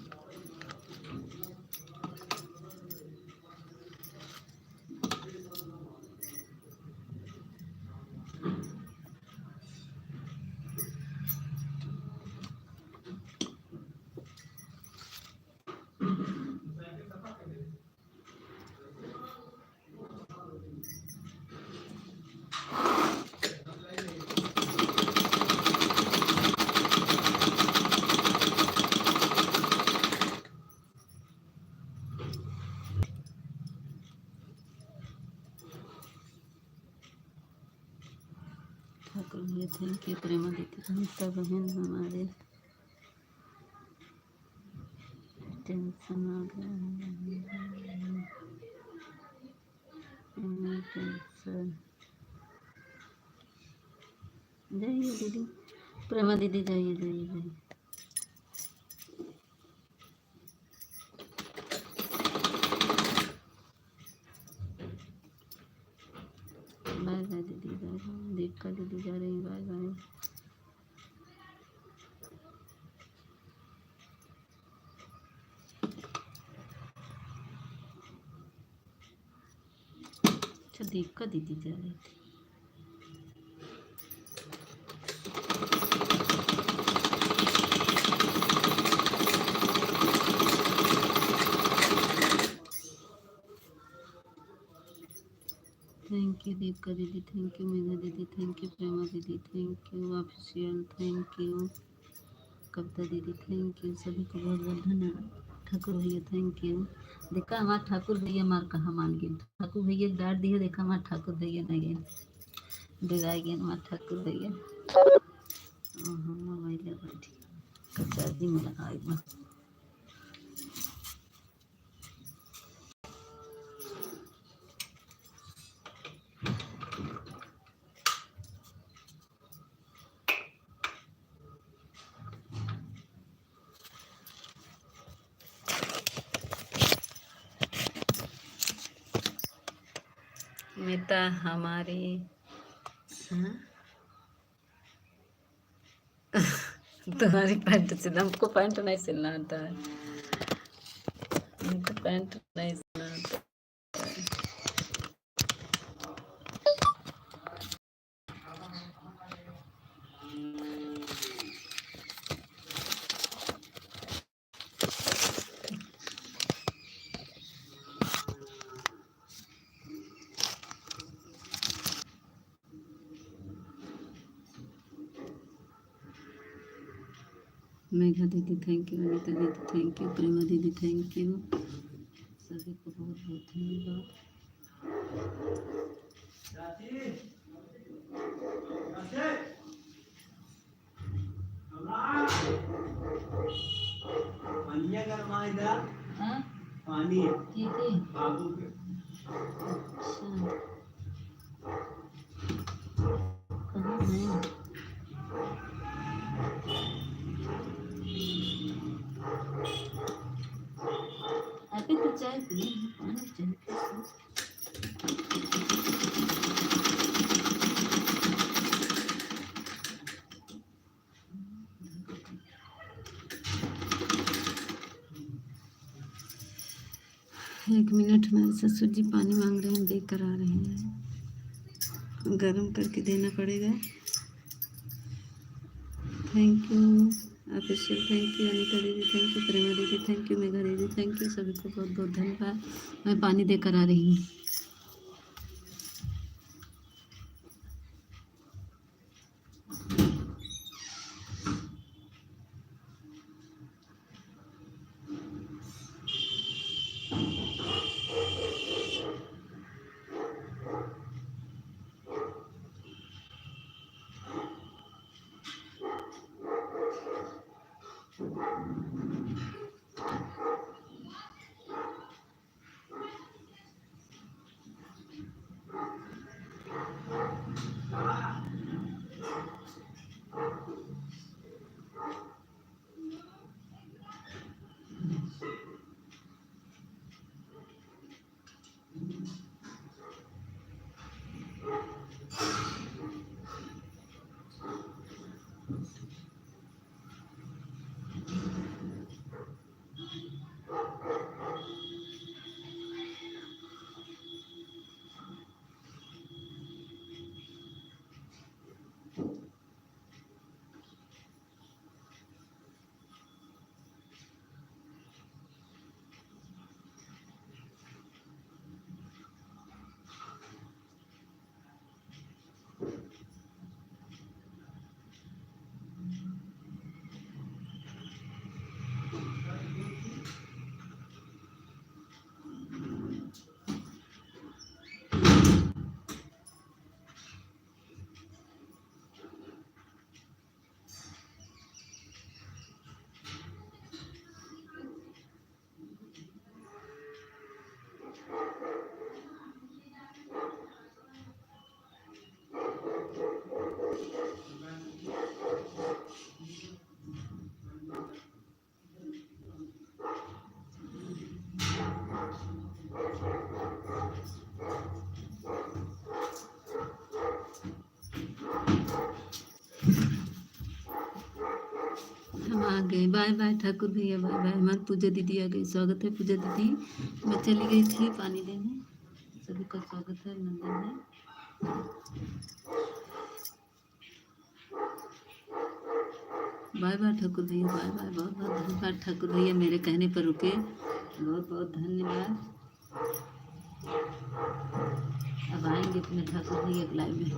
ठाकुर भैया थैंक यू प्रेमा दीदी, अनिता बहन हमारे टेंशन आ गया टेंशन। जाइए दीदी प्रेमा दीदी, जाइए जाइए जाइए। बाय बाय दीदी, बाय बाय। दीपिका दीदी जा रही, बाय बाय। अच्छा दीपिका दीदी जा रही थी। थैंक यू दीपिका दीदी, थैंक यू मेघा दीदी, थैंक यू प्रेमा दीदी, thank you official, thank you Kavita दीदी, थैंक यू सभी को बहुत बहुत धन्यवाद। ठाकुर भैया थैंक यू देखा हमारे ठाकुर भैया मार कहाँ मान गए, ठाकुर भैया डांट दिया, देखा हमारे ठाकुर भैया नहीं गए, डिगाई गए हमारे ठाकुर भैया। मोबाइल बैठी चार्जिंग में लगा एक बार। नेता हमारे, हाँ? तुम्हारी पैंट से, हमको पैंट नहीं सिलना आता है, हमको पैंट नहीं सिलना आता है। मेघा दीदी थैंक यू, अनिता दीदी थैंक यू, प्रेमा दीदी थैंक यू, सभी को बहुत बहुत धन्यवाद। हाँ? पानी ठीक है। अच्छा कहाँ है? अभी तो चाय पी, पानी चाहिए। एक मिनट, मेरे ससुर जी पानी मांग रहे हैं, देख कर आ रहे हैं, गर्म करके देना पड़ेगा। Thank you official, thank you Anita दीदी, थैंक यू प्रेमा दीदी, थैंक यू मेघा दीदी, थैंक यू, सभी को बहुत बहुत धन्यवाद। मैं पानी देकर आ रही हूँ। हम आ गए, बाय बाय ठाकुर भैया, बाय बाय। हमारी पूजा दीदी आ गई, स्वागत है पूजा दीदी। मैं चली गई थी पानी देने, सभी का स्वागत है मंदिर में। बाय बाय ठाकुर भैया, बाय बाय, बहुत बहुत धन्यवाद ठाकुर भैया, मेरे कहने पर रुके, बहुत बहुत धन्यवाद। अब आएंगे तुम्हें ठाकुर भैया लाइव में।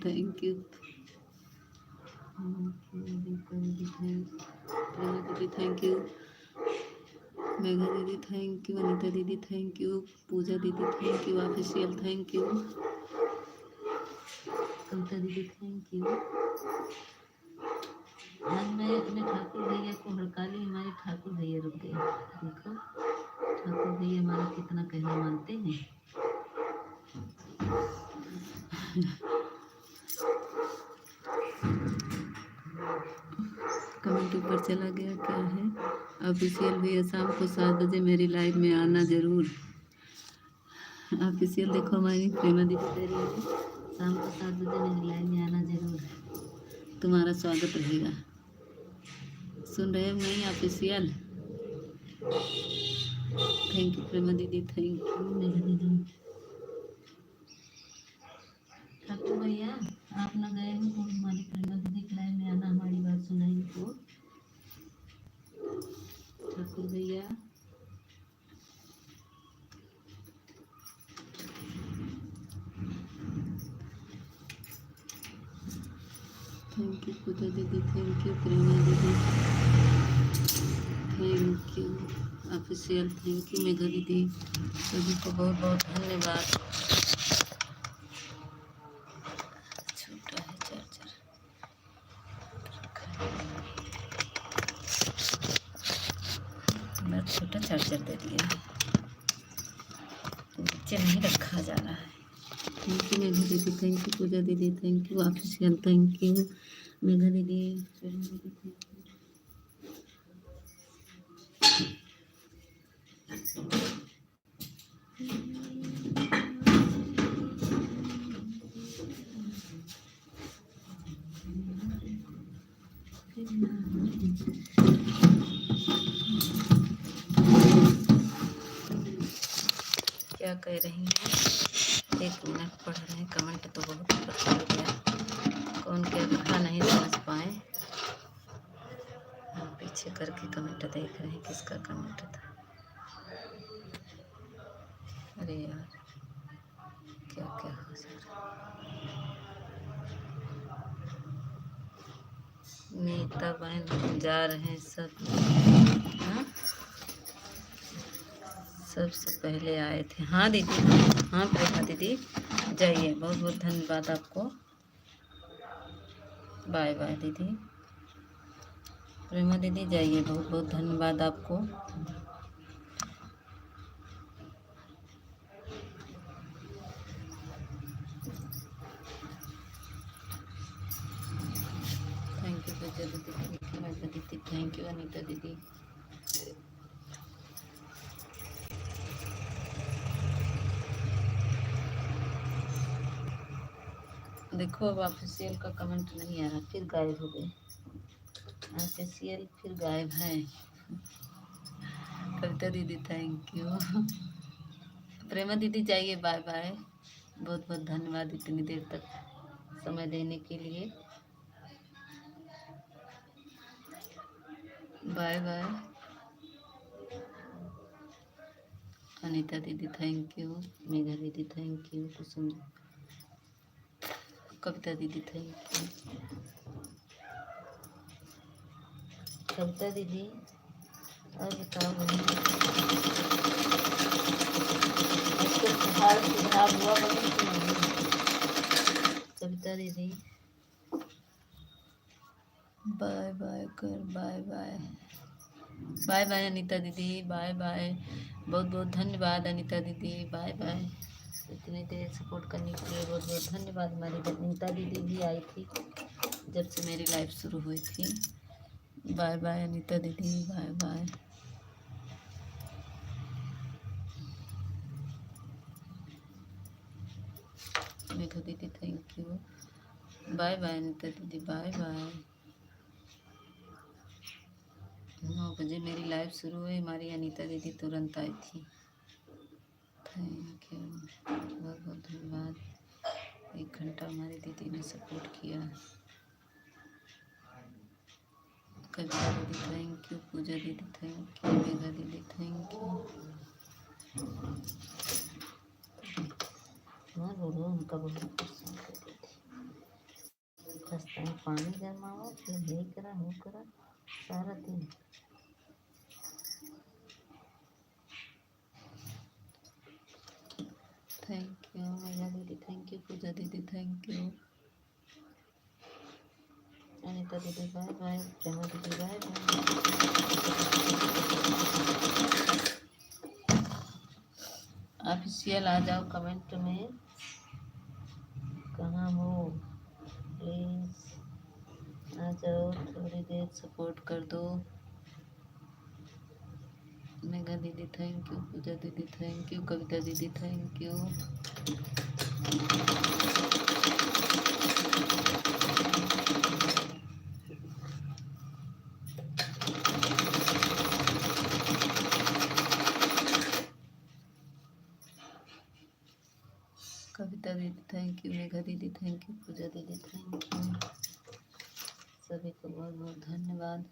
Thank you. प्रेमा दीदी थैंक यू, मेघा दीदी थैंक यू, अनीता दीदी थैंक यू, पूजा दीदी thank you, official thank you, Kavita दीदी थैंक यू। आज मैं अपने ठाकुर भैया को हड़का ली, हमारे ठाकुर भैया रुक गए। देखो ठाकुर भैया हमारा कितना कहना मानते हैं। कमेंट ऊपर चला गया, क्या है? ऑफिशियल भैया शाम को 7 बजे मेरी लाइव में आना जरूर। ऑफिशियल देखो हमारी प्रेमा दीदी कह रही है शाम को 7 बजे मेरी लाइव में आना जरूर, तुम्हारा स्वागत रहेगा। सुन रहे हो नहीं ऑफिशियल? थैंक यू प्रेमा दीदी, थैंक यू मेघा दीदी। ठाकुर भैया आप ना गए हो तो हमारी प्रेमा दीदी की लाइव में आना, हमारी बात सुनाएंगे तो। ठाकुर भैया थैंक यू पूजा दीदी, थैंक यू प्रेमा दीदी, thank you official, thank you Megha दीदी, सभी को बहुत बहुत धन्यवाद। छोटा है चार्जर, मैं छोटा चार्जर दे दिया, नीचे नहीं रखा जा रहा है। थैंक यू मेघा दीदी, थैंक यू पूजा दीदी, thank you official, thank you Megha दीदी, प्रेमा दीदी थैंक यू। क्या कह रही हैं? 1 मिनट पढ़ रहे हैं, कमेंट तो बहुत ऊपर चल गया, कौन क्या कहा नहीं समझ पाए। हम पीछे करके कमेंट देख रहे हैं किसका कमेंट था। अरे यार क्या क्या हो जा रहा। नीता बहन जा रहे हैं सब, हाँ सबसे पहले आए थे। हाँ दीदी, हाँ प्रेमा दीदी जाइए, बहुत बहुत धन्यवाद आपको, बाय बाय दीदी। प्रेमा दीदी जाइए, बहुत बहुत धन्यवाद आपको। थैंक यू पूजा दीदी, थैंक यू मेघा दीदी, थैंक यू अनीता दीदी। देखो अब ऑफिशियल का कमेंट नहीं आ रहा, फिर गायब हो गए। ऑफिशियल फिर गायब है। कविता दीदी थैंक यू, प्रेमा दीदी जाइए, बाय बाय, बहुत बहुत धन्यवाद इतनी देर तक समय देने के लिए, बाय बाय। अनीता दीदी थैंक यू, मेघा दीदी थैंक यू, कुसुम, कविता दीदी थैंक यू। कविता दीदी और बताओ सुधार हुआ बनी कि नहीं? कविता दीदी बाय बाय कर, bye bye, bye bye Anita दीदी, बाय बाय, बहुत बहुत धन्यवाद अनीता दीदी, बाय बाय। इतनी देर सपोर्ट करने के लिए बहुत बहुत धन्यवाद। हमारी अनीता दीदी भी आई थी जब से मेरी लाइफ शुरू हुई थी। बाय बाय अनीता दीदी, बाय बाय। मेघा दीदी thank you, bye bye Anita दीदी, बाय बाय। 9 बजे मेरी लाइव शुरू हुई, हमारी अनीता दीदी तुरंत आई थी। थैंक यू, बहुत बहुत धन्यवाद। 1 घंटा हमारी दीदी ने सपोर्ट किया। कविता दीदी थैंक यू, पूजा दीदी थैंक यू, मेघा दीदी थैंक यू। हाँ रो उनका बहुत परेशान कर दी थी। रास्ता में पानी जमाओ, फिर ये करा वो करा सारा दिन। थैंक यू मेघा दीदी, थैंक यू पूजा दीदी, थैंक यू अनिता दीदी, बाय बाय, प्रेमा दीदी बाय बाय। ऑफिशियल आ जाओ कमेंट में, कहाँ हो प्लीज आ जाओ, थोड़ी देर सपोर्ट कर दो। मेघा दीदी थैंक यू, पूजा दीदी थैंक यू, कविता दीदी थैंक यू। कविता दीदी थैंक यू, मेघा दीदी थैंक यू, पूजा दीदी थैंक यू, सभी को बहुत बहुत धन्यवाद।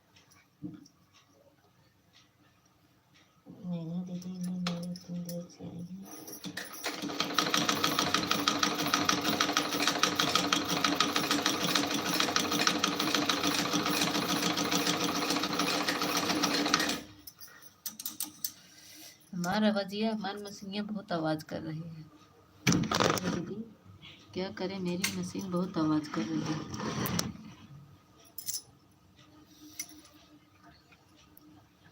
मेघा दीदी ने मेरे संदेश से हमारा आवाजिया, हमारी मशीनियाँ बहुत आवाज़ कर रही है दीदी, क्या करें, मेरी मशीन बहुत आवाज़ कर रही है।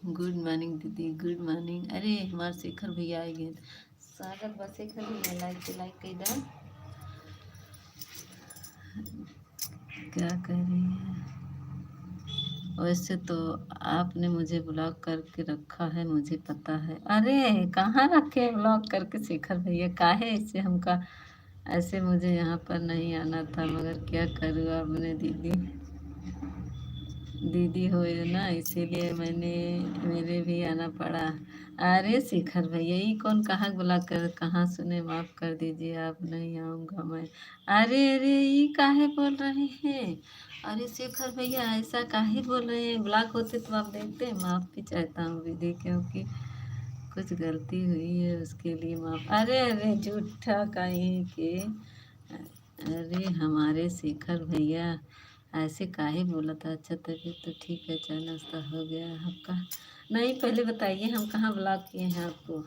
गुड मॉर्निंग दीदी, गुड मॉर्निंग। अरे हमारे शेखर भैया आए गए, स्वागत बस शेखर भैया, लाइक कर दो। क्या कर रही है? वैसे तो आपने मुझे ब्लॉक करके रखा है, मुझे पता है। अरे कहाँ रखे ब्लॉक करके शेखर भैया, काहे ऐसे हमका, ऐसे मुझे यहाँ पर नहीं आना था, मगर क्या करूँ आपने दीदी, दीदी हो ना, इसीलिए मैंने, मेरे भी आना पड़ा। अरे शेखर भैया ये कौन, कहाँ ब्लॉक कर, कहाँ सुने, माफ़ कर दीजिए आप, नहीं आऊँगा मैं। अरे अरे ये काहे बोल रहे हैं? अरे शेखर भैया ऐसा काहे बोल रहे हैं? ब्लॉक होते तो आप देखते, माफ़ भी चाहता हूँ दीदी, क्योंकि कुछ गलती हुई है उसके लिए माफ़। अरे अरे झूठा कहीं के, अरे हमारे शेखर भैया ऐसे काहे बोला था? अच्छा तबीयत तो ठीक है, चाय नाश्ता हो गया आपका? नहीं पहले बताइए, हम कहाँ ब्लॉक किए हैं आपको?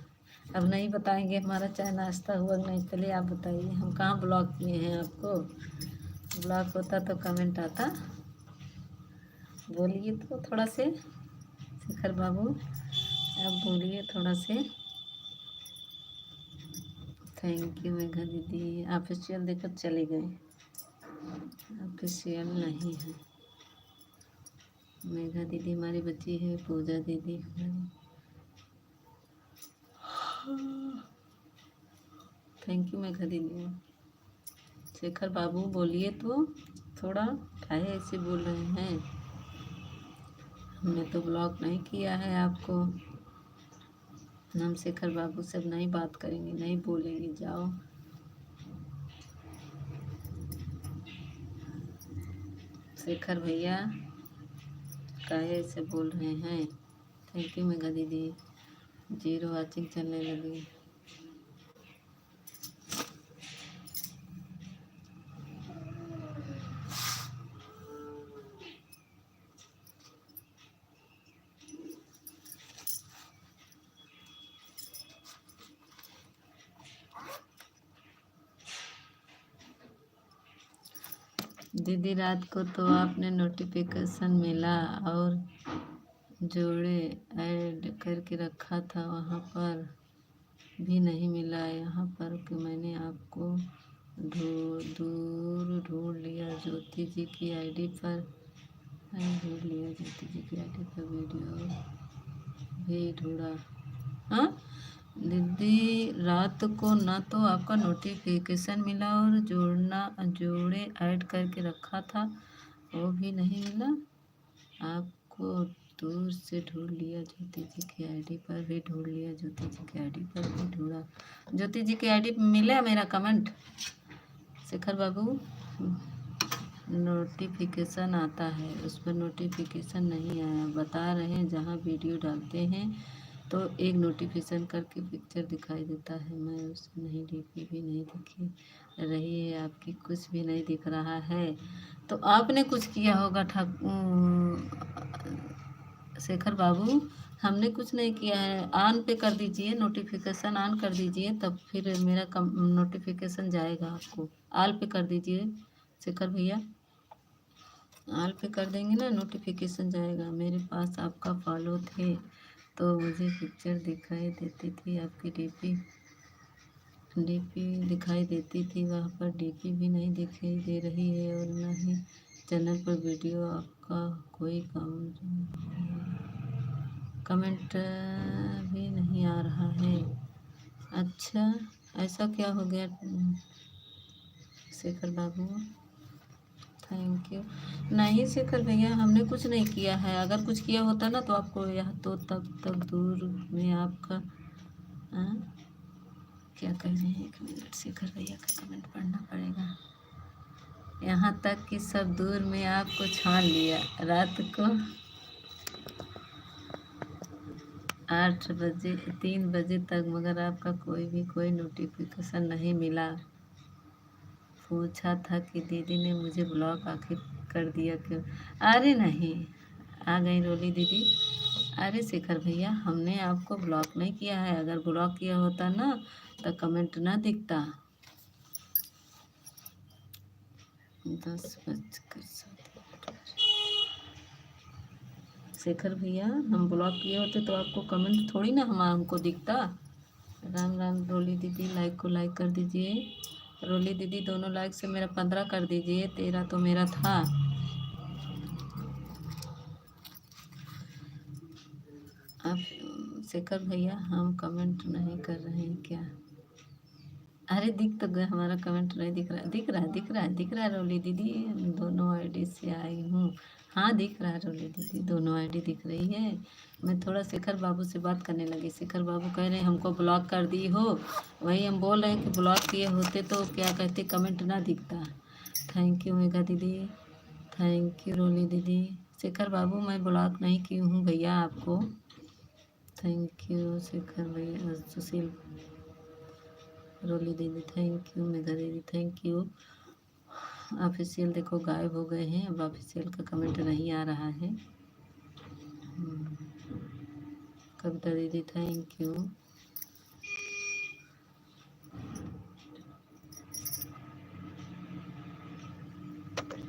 अब नहीं बताएंगे हमारा चाय नाश्ता हुआ नहीं, पहले आप बताइए हम कहाँ ब्लॉक किए हैं आपको? ब्लॉक होता तो कमेंट आता, बोलिए तो थोड़ा से शेखर बाबू, आप बोलिए थोड़ा से। थैंक यू मेघा दीदी, ऑफिशियल देखो चले गए, ऑफिशियल नहीं है। मेघा दीदी हमारी बच्ची है, पूजा दीदी हमारी, थैंक यू मेघा दीदी। शेखर बाबू बोलिए तो थोड़ा, काहे ऐसे बोल रहे हैं? हमने तो ब्लॉक नहीं किया है आपको, हम शेखर बाबू से अब नहीं बात करेंगे, नहीं बोलेंगे, जाओ। शेखर भैया काहे ऐसे बोल रहे हैं? थैंक यू मेघा दीदी, 0 वाचिंग चलने लगी। दीदी रात को तो आपने नोटिफिकेशन मिला और जोड़े ऐड करके रखा था, वहाँ पर भी नहीं मिला, यहाँ पर कि मैंने आपको ढूंढ लिया, ज्योति जी की आईडी पर ढूंढ लिया, ज्योति जी की आईडी पर वीडियो भी ढूंढा। हाँ दीदी रात को ना तो आपका नोटिफिकेशन मिला और जोड़े ऐड करके रखा था, वो भी नहीं मिला, आपको दूर से ढूंढ लिया, ज्योति जी की आईडी पर भी ढूंढ लिया, ज्योति जी की आईडी पर भी ढूंढा। ज्योति जी की आईडी पर मिला मेरा कमेंट? शेखर बाबू नोटिफिकेशन आता है, उस पर नोटिफिकेशन नहीं आया, बता रहे हैं जहाँ वीडियो डालते हैं तो एक नोटिफिकेशन करके पिक्चर दिखाई देता है, मैं उसे नहीं, डीपी भी नहीं दिखी रही है आपकी, कुछ भी नहीं दिख रहा है। तो आपने कुछ किया होगा शेखर बाबू, हमने कुछ नहीं किया है। ऑन पे कर दीजिए, नोटिफिकेशन ऑन कर दीजिए, तब फिर मेरा नोटिफिकेशन जाएगा आपको। ऑल पे कर दीजिए शेखर भैया, ऑल पे कर देंगे ना, नोटिफिकेशन जाएगा। मेरे पास आपका फॉलो थे तो मुझे पिक्चर दिखाई देती थी आपकी, डीपी दिखाई देती थी, वहाँ पर डीपी भी नहीं दिखाई दे रही है, और न ही चैनल पर वीडियो आपका कोई कमेंट भी नहीं आ रहा है। अच्छा, ऐसा क्या हो गया शेखर बाबू? Thank you. नहीं शेखर भैया, हमने कुछ नहीं किया है। अगर कुछ किया होता ना तो आपको यह तो तब तक दूर में आपका क्या कह रहे हैं, 1 मिनट, शेखर भैया का कमेंट पढ़ना पड़ेगा। यहाँ तक कि सब दूर में आपको छान लिया रात को 8 बजे 3 बजे तक, मगर आपका कोई नोटिफिकेशन नहीं मिला। पूछा था कि दीदी ने मुझे ब्लॉक आखिर कर दिया क्यों? अरे नहीं, आ गई रोली दीदी। अरे शेखर भैया, हमने आपको ब्लॉक नहीं किया है। अगर ब्लॉक किया होता ना तो कमेंट ना दिखता। 10:07। शेखर भैया, हम ब्लॉक किए होते तो आपको कमेंट थोड़ी ना हमको दिखता। राम राम रोली दीदी, लाइक को लाइक कर दीजिए। रोली दीदी, दोनों लाइक से मेरा 15 कर दीजिए, 13 तो मेरा था। आप शेखर भैया, हम कमेंट नहीं कर रहे हैं क्या? अरे दिख तो गया, हमारा कमेंट नहीं दिख रहा। दिख रहा है रोली दीदी, दोनों आईडी से आई हूँ। हाँ दिख रहा है रोली दीदी, दोनों आईडी दिख रही है। मैं थोड़ा शेखर बाबू से बात करने लगी। शेखर बाबू कह रहे हैं हमको ब्लॉक कर दी हो, वही हम बोल रहे हैं कि ब्लॉक किए होते तो क्या कहते, कमेंट ना दिखता। थैंक यू मेघा दीदी, थैंक यू रोली दीदी। शेखर बाबू, मैं ब्लॉक नहीं की हूँ भैया आपको। थैंक यू शेखर भैया, सुशील, रोली दीदी थैंक यू, मेघा दीदी थैंक यू। ऑफिशियल देखो गायब हो गए हैं, अब ऑफिशियल का कमेंट नहीं आ रहा है। कविता दीदी थैंक यू।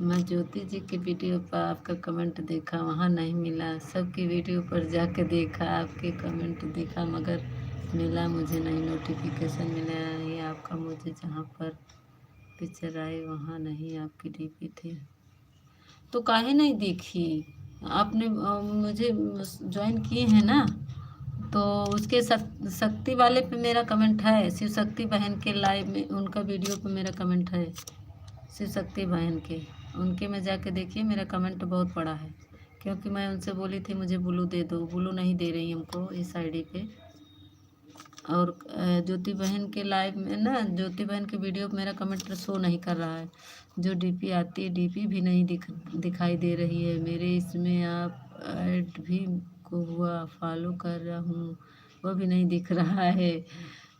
मैं ज्योति जी की वीडियो पर आपका कमेंट देखा, वहाँ नहीं मिला। सबकी वीडियो पर जाके देखा, आपके कमेंट देखा, मगर मिला मुझे नहीं। नोटिफिकेशन मिला ये आपका, मुझे जहाँ पर पिक्चर आई वहाँ नहीं, आपकी डीपी थी। तो काहे नहीं देखी आपने? मुझे ज्वाइन किए हैं ना, तो उसके शक्ति वाले पे मेरा कमेंट है। शिव शक्ति बहन के लाइव में उनका वीडियो पे मेरा कमेंट है। शिव शक्ति बहन के, उनके में जाके देखिए, मेरा कमेंट बहुत बड़ा है। क्योंकि मैं उनसे बोली थी मुझे ब्लू दे दो, ब्लू नहीं दे रही हमको इस आईडी पे। और ज्योति बहन के लाइव में ना, ज्योति बहन के वीडियो पे मेरा कमेंट शो नहीं कर रहा है। जो डीपी आती है, डीपी भी नहीं दिखाई दे रही है मेरे इसमें। आप ऐड भी को हुआ फॉलो कर रहा हूँ, वो भी नहीं दिख रहा है।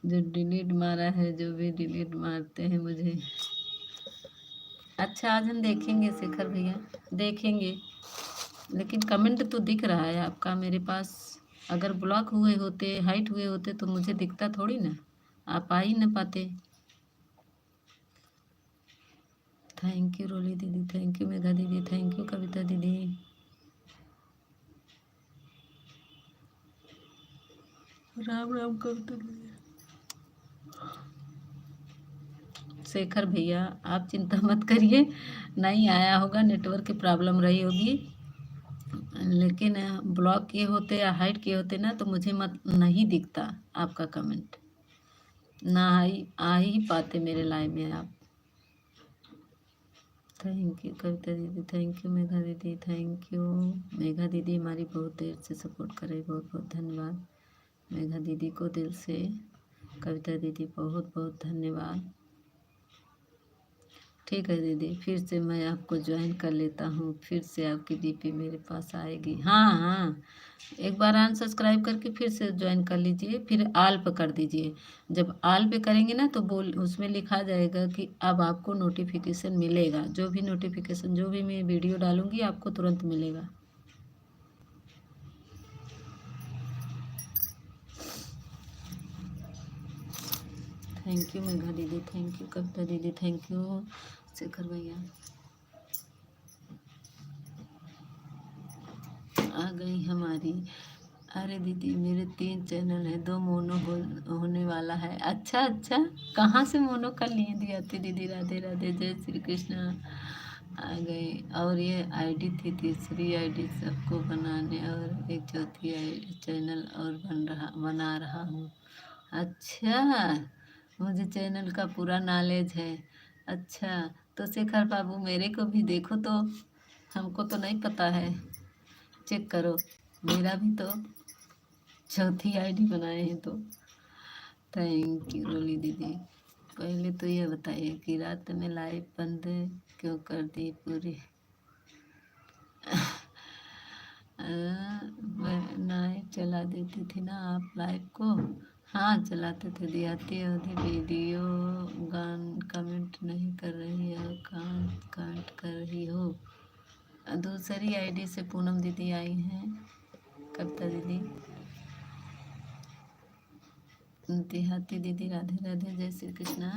जो डिलीट मारा है, जो भी डिलीट मारते हैं मुझे। अच्छा, आज हम देखेंगे शेखर भैया, देखेंगे, लेकिन कमेंट तो दिख रहा है आपका मेरे पास। अगर ब्लॉक हुए होते, हाइट हुए होते तो मुझे दिखता थोड़ी ना, आप आ ही ना पाते। थैंक यू रोली दीदी, थैंक यू मेघा दीदी, थैंक यू कविता दीदी। राम राम कविता दीदी। शेखर भैया, आप चिंता मत करिए, नहीं आया होगा, नेटवर्क की प्रॉब्लम रही होगी। लेकिन ब्लॉक किए होते या हाइड किए होते ना तो मुझे मत नहीं दिखता आपका कमेंट, ना आ ही पाते मेरे लाइव में आप। थैंक यू कविता दीदी, थैंक यू मेघा दीदी, थैंक यू। मेघा दीदी हमारी बहुत देर से सपोर्ट कर रही, बहुत बहुत धन्यवाद मेघा दीदी को दिल से। कविता दीदी बहुत बहुत धन्यवाद। ठीक है दीदी, फिर से मैं आपको ज्वाइन कर लेता हूँ, फिर से आपकी डीपी मेरे पास आएगी। हाँ हाँ, एक बार अनसब्सक्राइब करके फिर से ज्वाइन कर लीजिए, फिर आल पे कर दीजिए। जब आल पे करेंगे ना तो बोल उसमें लिखा जाएगा कि अब आपको नोटिफिकेशन मिलेगा, जो भी नोटिफिकेशन जो भी मैं वीडियो डालूंगी आपको तुरंत मिलेगा। थैंक यू मेघा दीदी, थैंक यू कविता दीदी, थैंक यू शेखर भैया। आ गई हमारी। अरे दीदी मेरे 3 चैनल है, 2 मोनो होने वाला है। अच्छा अच्छा, कहाँ से मोनो कर लिए दियाती दीदी? राधे राधे, जय श्री कृष्णा। आ गई। और ये आईडी थी, तीसरी आईडी सबको बनाने, और एक चौथी चैनल और बना रहा हूँ। अच्छा, मुझे चैनल का पूरा नॉलेज है। अच्छा, तो शेखर बाबू मेरे को भी देखो तो, हमको तो नहीं पता है। चेक करो, मेरा भी तो चौथी आईडी बनाए हैं तो। थैंक यू रोली दीदी। पहले तो ये बताइए कि रात में लाइव बंद क्यों कर दी पूरी? मैं नाइट चला देती थी ना आप लाइव को। हाँ चलाते थे, दियाती अवधि वीडियो गान कमेंट नहीं कर रही और कांट कर रही हो। दूसरी आईडी से पूनम दीदी आई हैं, कविता दीदी, देहाती दीदी, राधे राधे, जय श्री कृष्णा।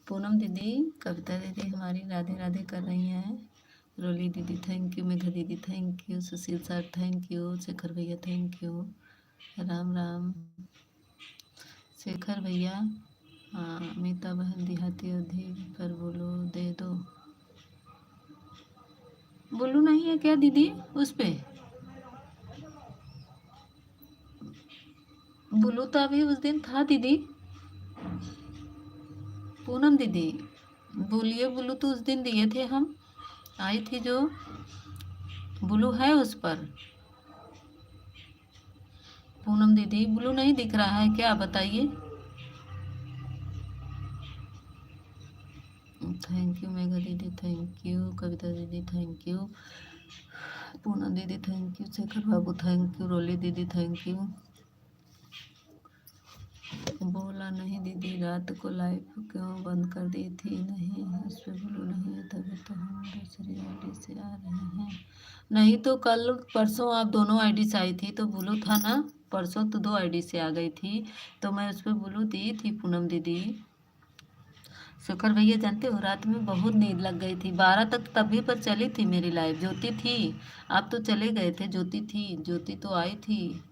पूनम दीदी, कविता दीदी हमारी राधे राधे कर रही हैं। रोली दीदी थैंक यू, मेघा दीदी thank you, Sushil sir thank you, Shekhar भैया थैंक यू, राम राम शेखर भैया। हाँ अमिता बहन देहाती अवधि पर बोलो दे दो। बोलू नहीं है क्या दीदी उस पे? बोलू तो अभी उस दिन था दीदी। पूनम दीदी बोलिए, बोलू तो उस दिन दिए थे हम, आई थी जो ब्लू है उस पर। पूनम दीदी ब्लू नहीं दिख रहा है क्या, बताइए। थैंक यू मेघा दीदी, थैंक यू कविता दीदी, थैंक यू पूनम दीदी, थैंक यू शेखर बाबू, थैंक यू रोली दीदी, थैंक यू। बोला नहीं दीदी, रात को लाइव क्यों बंद कर दी थी? नहीं उस पर ब्लू नहीं है, तभी तो हम दूसरी आईडी से आ रहे हैं। नहीं तो कल परसों आप दोनों आईडी से आई थी तो ब्लू था ना, परसों तो 2 आईडी से आ गई थी तो मैं उस पर ब्लू दी थी पूनम दीदी। शेखर भैया जानते हो रात में बहुत नींद लग गई थी, 12 तक तभी पर चली थी मेरी लाइव। ज्योति थी, आप तो चले गए थे। ज्योति थी, ज्योति तो आई थी,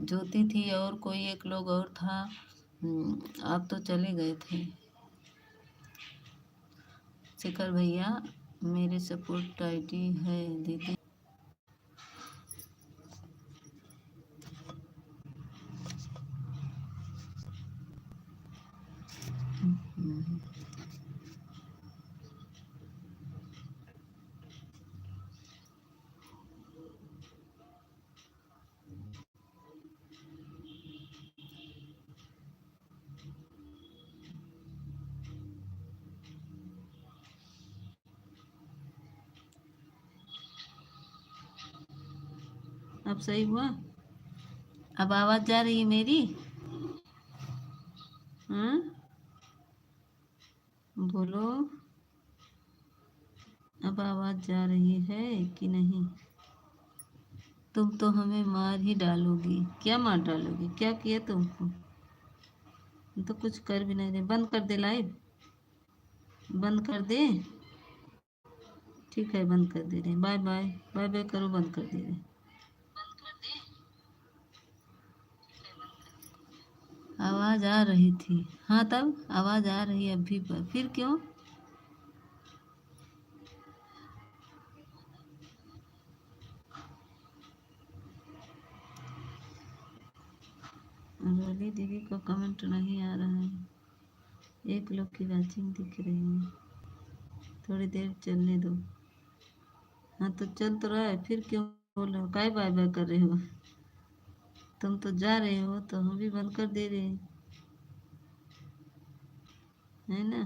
ज्योति थी और कोई एक लोग और था। आप तो चले गए थे। शेखर भैया मेरे सपोर्ट आईडी है दीदी। अब सही हुआ? अब आवाज जा रही है मेरी? हाँ बोलो, अब आवाज जा रही है कि नहीं? तुम तो हमें मार ही डालोगी। क्या मार डालोगी, क्या किया तुमको? तुम तो कुछ कर भी नहीं रहे। बंद कर दे लाइव, बंद कर दे। ठीक है बंद कर दे रहे, बाय बाय, बाय बाय करो, बंद कर दे रहे। आवाज आ रही थी, हाँ तब आवाज आ रही है अभी पर, फिर क्यों? रोली दीदी को कमेंट नहीं आ रहा है, एक लोग की वॉचिंग दिख रही है। थोड़ी देर चलने दो। हाँ तो चल तो रहा है, फिर क्यों बोल रहे हो? काय बाय बाय कर रहे हो? तुम तो जा रहे हो तो हम भी बंद कर दे रहे हैं, है ना?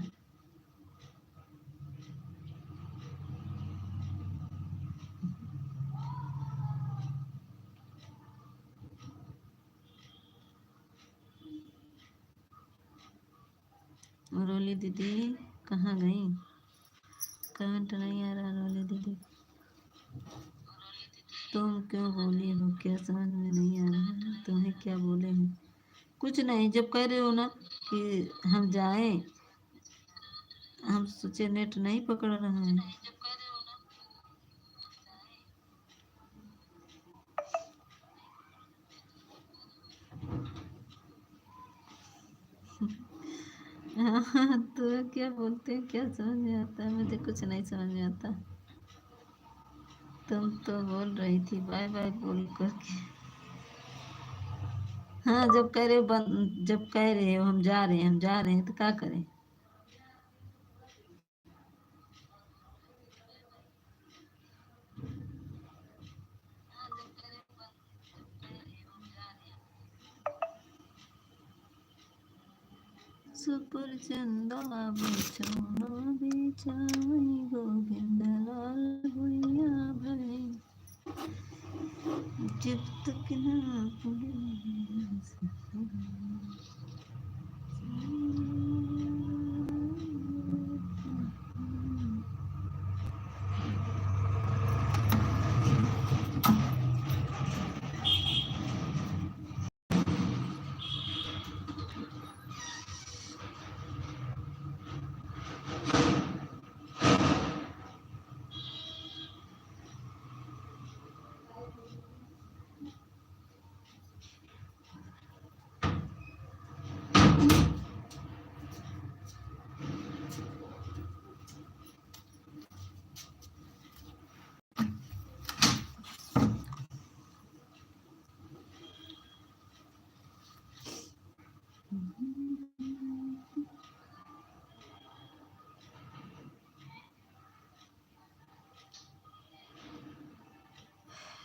रोली दीदी कहाँ गई? कमेंट नहीं आ रहा रोली दीदी। तुम क्यों बोली हो? क्या समझ में नहीं आ रहा है? तुम्हें क्या बोले हैं? कुछ नहीं, जब कह रहे हो ना कि हम जाएं, हम सोचे नेट नहीं पकड़ रहा है। हाँ, तो क्या बोलते हैं, क्या समझ में आता है? मुझे कुछ नहीं समझ में आता। तुम तो बोल रही थी बाय बाय बोल करके। हाँ, जब कह रहे हो हम जा रहे हैं, हम जा रहे हैं, तो क्या करें? सुपुरचंदा बेचौना बेचाई गोविंद लाल भुइया भई। जब तक ना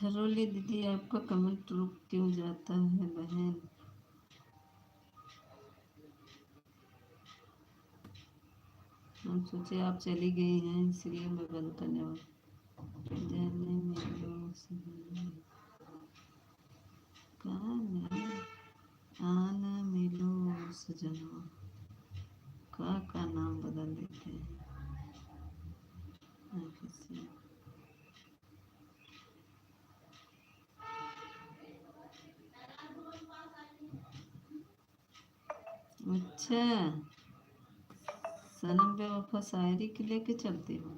रोली दीदी आपका कमेंट रुक क्यों जाता है बहन? हम सोचे आप चली गई हैं, इसलिए मैं बंद करने वाली। जाने मिलो सजना, कान आना मिलो सजना, का नाम बदल देते हैं किसी। अच्छा, सनम बेवफा शायरी की लेके चलती हो?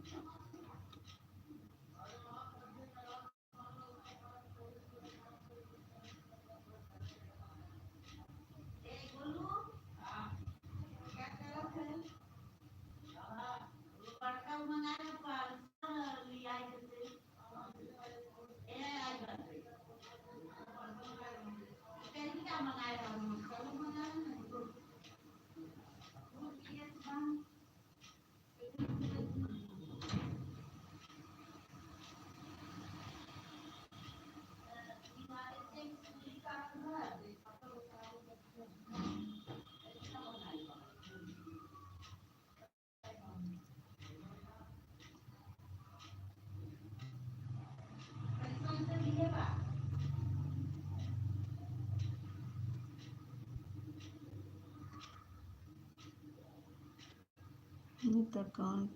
नहीं तो कौन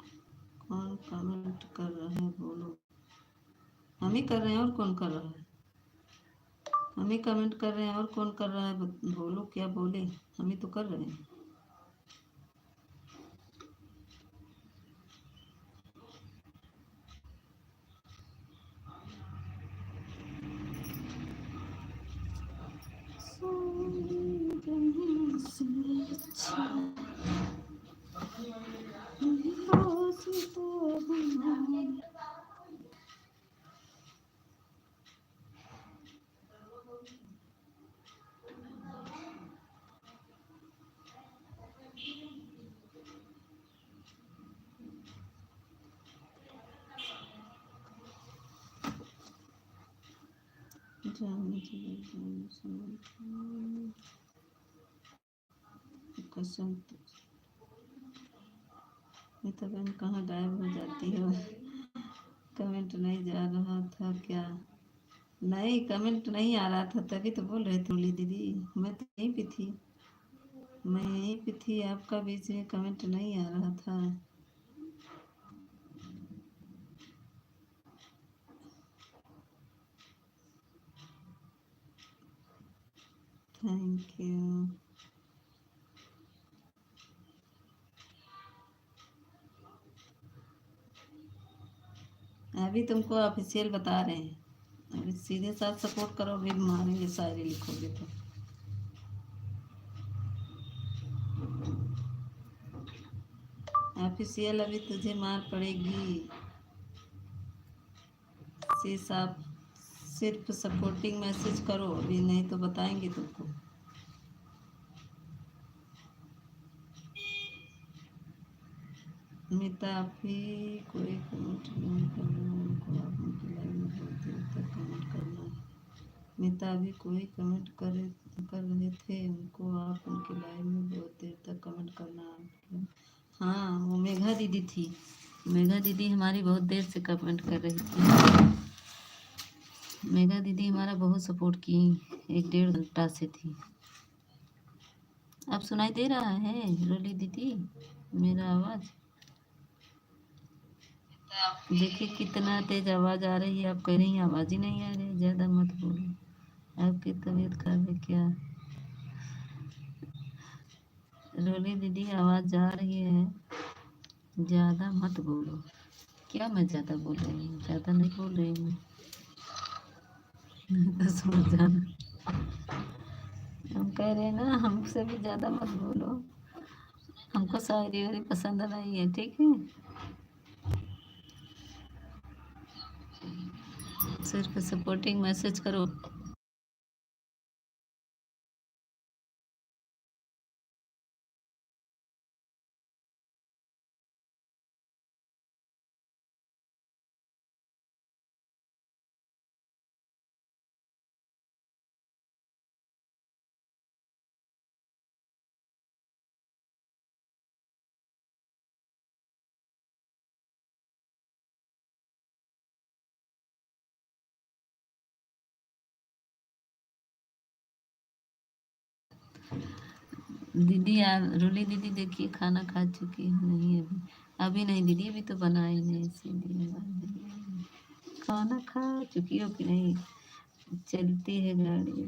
कौन कमेंट कर रहा है बोलो? हम ही कर रहे हैं और कौन कर रहा है? हम ही कमेंट कर रहे हैं और कौन कर रहा है? बोलो क्या बोले? हम ही तो कर रहे हैं। कसम, नीता बहन कहाँ गायब हो जाती हो? कमेंट नहीं जा रहा था क्या? नहीं, कमेंट नहीं आ रहा था तभी तो बोल रही थी दीदी, मैं तो यहीं पे थी। मैं यहीं पे थी, आपका बीच में कमेंट नहीं आ रहा था। Thank you. अभी तुमको ऑफिशियल बता रहे हैं, अभी सीधे साथ सपोर्ट करो, अभी मारेंगे शायरी लिखोगे तो। ऑफिशियल अभी तुझे मार पड़ेगी। शीश आप सिर्फ सपोर्टिंग मैसेज करो अभी, नहीं तो बताएंगे तुमको। मिता आप ही कोई कमेंट नहीं करना, उनको आप उनकी लाइव में बहुत देर तक कमेंट करना है। मिता अभी कोई कमेंट कर रहे थे, उनको आप उनके लाइव में बहुत देर तक कमेंट करना है। हाँ, वो मेघा दीदी थी। मेघा दीदी हमारी बहुत देर से कमेंट कर रही थी। मेघा दीदी हमारा बहुत सपोर्ट की, 1 डेढ़ घंटा से थी। अब सुनाई दे रहा है रोली दीदी मेरा आवाज़? देखिए कितना तेज आवाज़ आ रही है, आप कह रही हैं आवाज़ ही नहीं आ रही। ज़्यादा मत बोलो, आपकी तबीयत खराब है क्या? रोली दीदी आवाज़ जा रही है, ज़्यादा मत बोलो। क्या मैं ज़्यादा बोल रही हूँ? ज़्यादा नहीं बोल रही हूँ। तो समझ जाना, हम कह रहे हैं ना हमसे भी ज़्यादा मत बोलो। हमको शायरी वायरी पसंद नहीं है, ठीक है? सिर्फ सपोर्टिंग मैसेज करो। दीदी रोली दीदी देखिए खाना खा चुकी है? नहीं अभी, अभी नहीं दीदी, अभी तो बनाए नहीं, इसीलिए खाना खा चुकी हो कि नहीं? चलती है गाड़ी,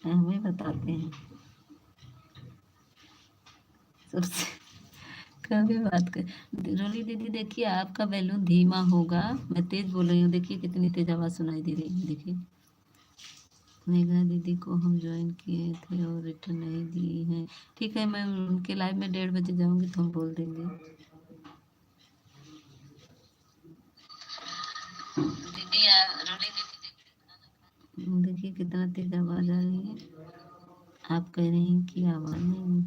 हमें बताते हैं सबसे। कभी बात कर रोली दीदी, देखिए आपका बैलून धीमा होगा, मैं तेज बोल रही हूँ, देखिए कितनी तेज आवाज़ सुनाई दे रही है। देखिए मेघा दीदी को हम ज्वाइन किए थे और रिटर्न नहीं दी हैं। ठीक है, मैं उनके लाइव में 1:30 बजे जाऊंगी तो हम बोल देंगे। दीदी रोली दीदी देखिए कितना तेज आवाज़ आ रही है। आप कह रही हैं कि आवाज़ नहीं,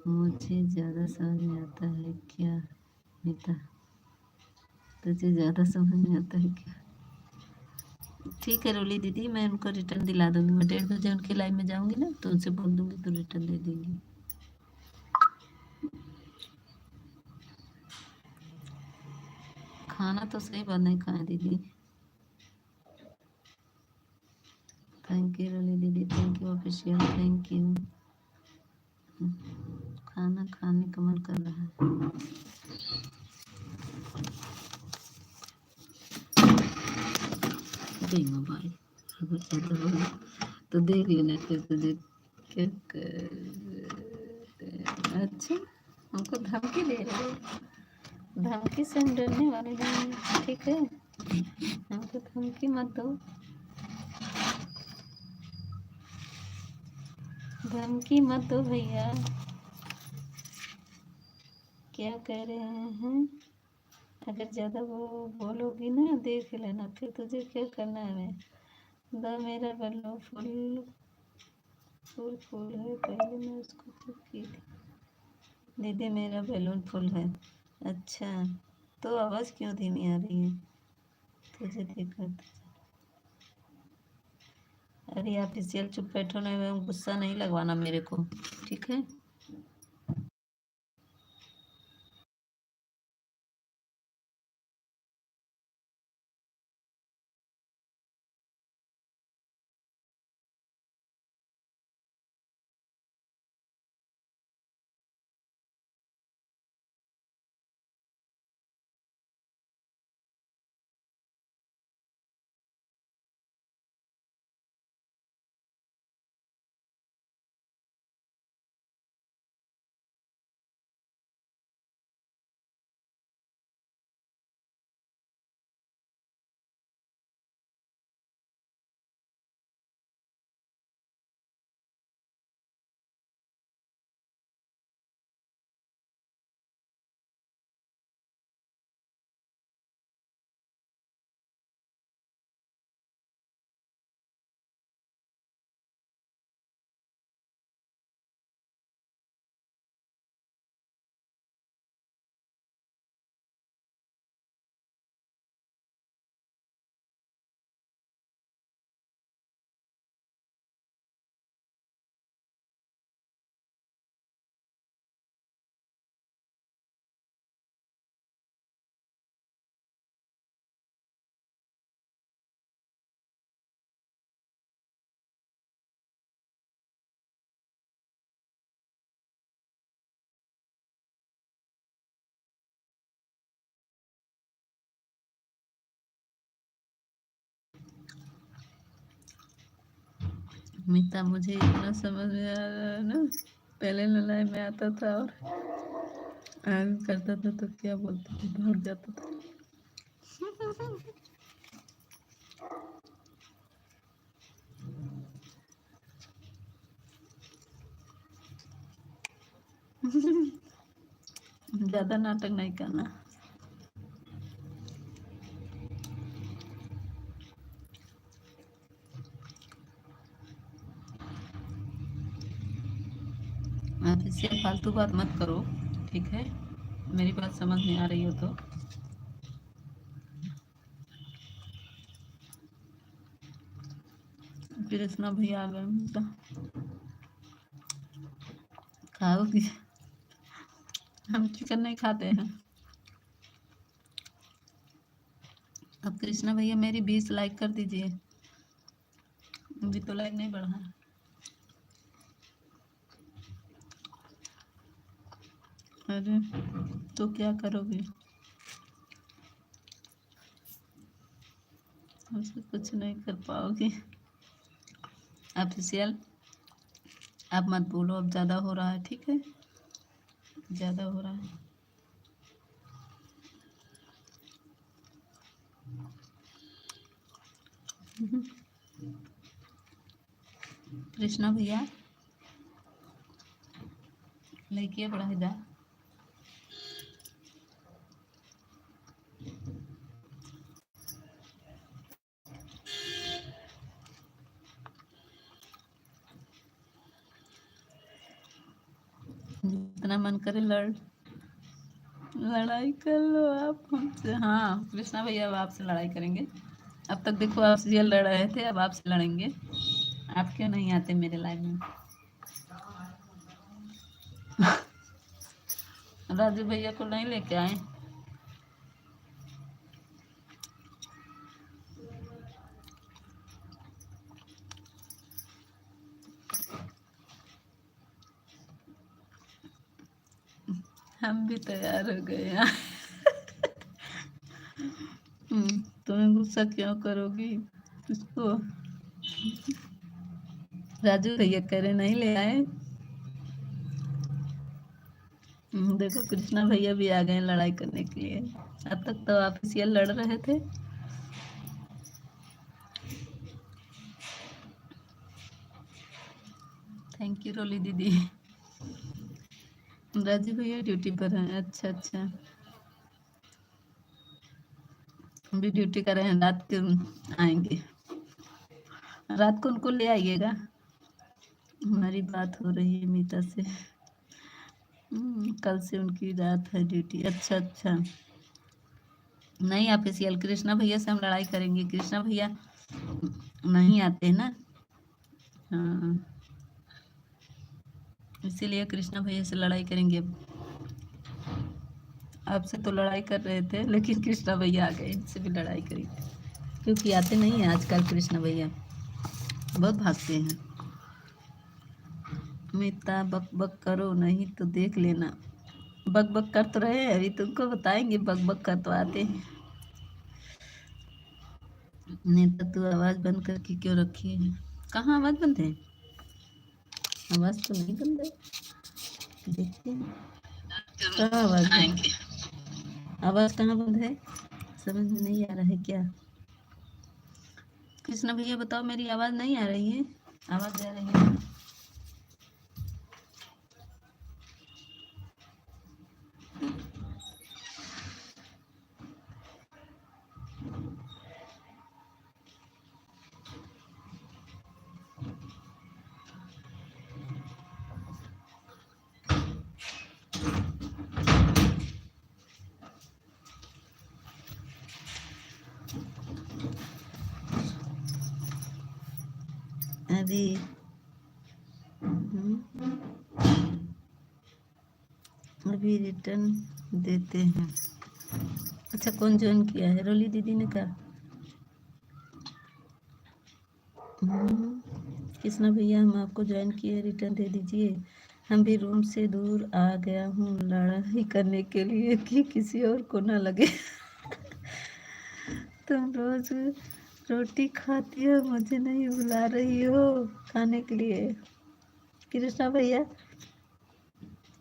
मुझे ज़्यादा समझ में आता है क्या? मीता तुझे ज़्यादा समझ में आता है क्या? ठीक है रोली दीदी, मैं उनको रिटर्न दिला दूंगी। मैं 1:30 बजे उनके लाइव में जाऊंगी ना, तो उनसे बोल दूंगी तो रिटर्न दे देंगी। खाना तो सही बात नहीं खाए दीदी। थैंक यू रोली दीदी, thank you official, thank you. खाना खाने का मन कर रहा है। दे मोबाइल, अगर ज़्यादा बोलो तो देख लेना, फिर तुझे क्या कर। अच्छा, हमको धमकी दे रहे हो? धमकी से हम डरने वाले नहीं हैं, ठीक है? हमको धमकी मत दो, धमकी मत दो भैया। क्या कह रहे हैं? अगर ज़्यादा वो बोलोगी ना, देख लेना फिर तुझे क्या करना है। द मेरा बल्लू फुल फुल फुल है, पहले मैं उसको चेक की थी। दीदी मेरा बैलून फुल है। अच्छा, तो आवाज़ क्यों धीमी आ रही है? तुझे देखा था। अरे आप ऑफिशियल चुप बैठो ना, गुस्सा नहीं लगवाना मेरे को, ठीक है? मीता मुझे इतना समझ में आ रहा है ना, पहले लड़ाई में आता था और आगे करता था तो क्या बोलते थे, भाग जाता था। ज्यादा नाटक नहीं करना। आप इससे फालतू बात मत करो, ठीक है? मेरी बात समझ में आ रही हो तो। कृष्णा भैया आ गए तो खाओगी? हम चिकन नहीं खाते हैं। अब कृष्णा भैया मेरी 20 लाइक कर दीजिए, अभी तो लाइक नहीं बढ़ा। अरे तो क्या करोगे, हमसे कुछ नहीं कर पाओगे। ऑफिशियल आप मत बोलो, अब ज़्यादा हो रहा है, ठीक है? ज़्यादा हो रहा है। कृष्णा भैया लेके बड़ा हिदा जितना मन करे लड़ाई कर लो आप हमसे। हाँ कृष्णा भैया अब आपसे लड़ाई करेंगे। अब तक देखो आपसे ये लड़ रहे थे, अब आपसे लड़ेंगे। आप क्यों नहीं आते मेरे लाइव में? राजू भैया को नहीं लेके आए? हम भी तैयार हो गए यहाँ। तुम्हें गुस्सा क्यों करोगी इसको? राजू भैया कह रहे नहीं ले आए। देखो कृष्णा भैया भी आ गए लड़ाई करने के लिए। अब तक तो ऑफिशियल लड़ रहे थे। थैंक यू रोली दीदी। राजू भैया ड्यूटी पर हैं, अच्छा अच्छा। हम भी ड्यूटी कर रहे हैं, रात के आएंगे। रात को उनको ले आइएगा। हमारी बात हो रही है मीता से। कल से उनकी रात है ड्यूटी, अच्छा अच्छा। नहीं ऑफिशियल कृष्णा भैया से हम लड़ाई करेंगे, कृष्णा भैया नहीं आते ना। हाँ इसीलिए कृष्णा भैया से लड़ाई करेंगे। आपसे तो लड़ाई कर रहे थे, लेकिन कृष्णा भैया आ गए, इनसे भी लड़ाई करेंगे। क्योंकि आते नहीं है आजकल कृष्णा भैया, बहुत भागते हैं। मीता बक बक करो नहीं तो देख लेना। बक बक कर तो रहे हैं, अभी तुमको बताएंगे बक बक कर तो आते हैं। नेता तू आवाज बंद करके क्यों रखी है? कहाँ आवाज बंद है? आवाज तो नहीं बंद है, देखते हैं कहाँ आवाज बंद है। आवाज कहाँ बंद है, समझ में नहीं आ रहा है क्या? कृष्णा भैया बताओ मेरी आवाज नहीं आ रही है? आवाज जा रही है? अभी अभी रिटर्न देते हैं। अच्छा कौन ज्वाइन किया है? रोली दीदी ने कहा। कृष्णा भैया हम आपको ज्वाइन किए, रिटर्न दे दीजिए। हम भी रूम से दूर आ गया हूँ लड़ाई करने के लिए कि किसी और को ना लगे। तुम रोज रोटी खाती हो, मुझे नहीं बुला रही हो खाने के लिए। कृष्णा भैया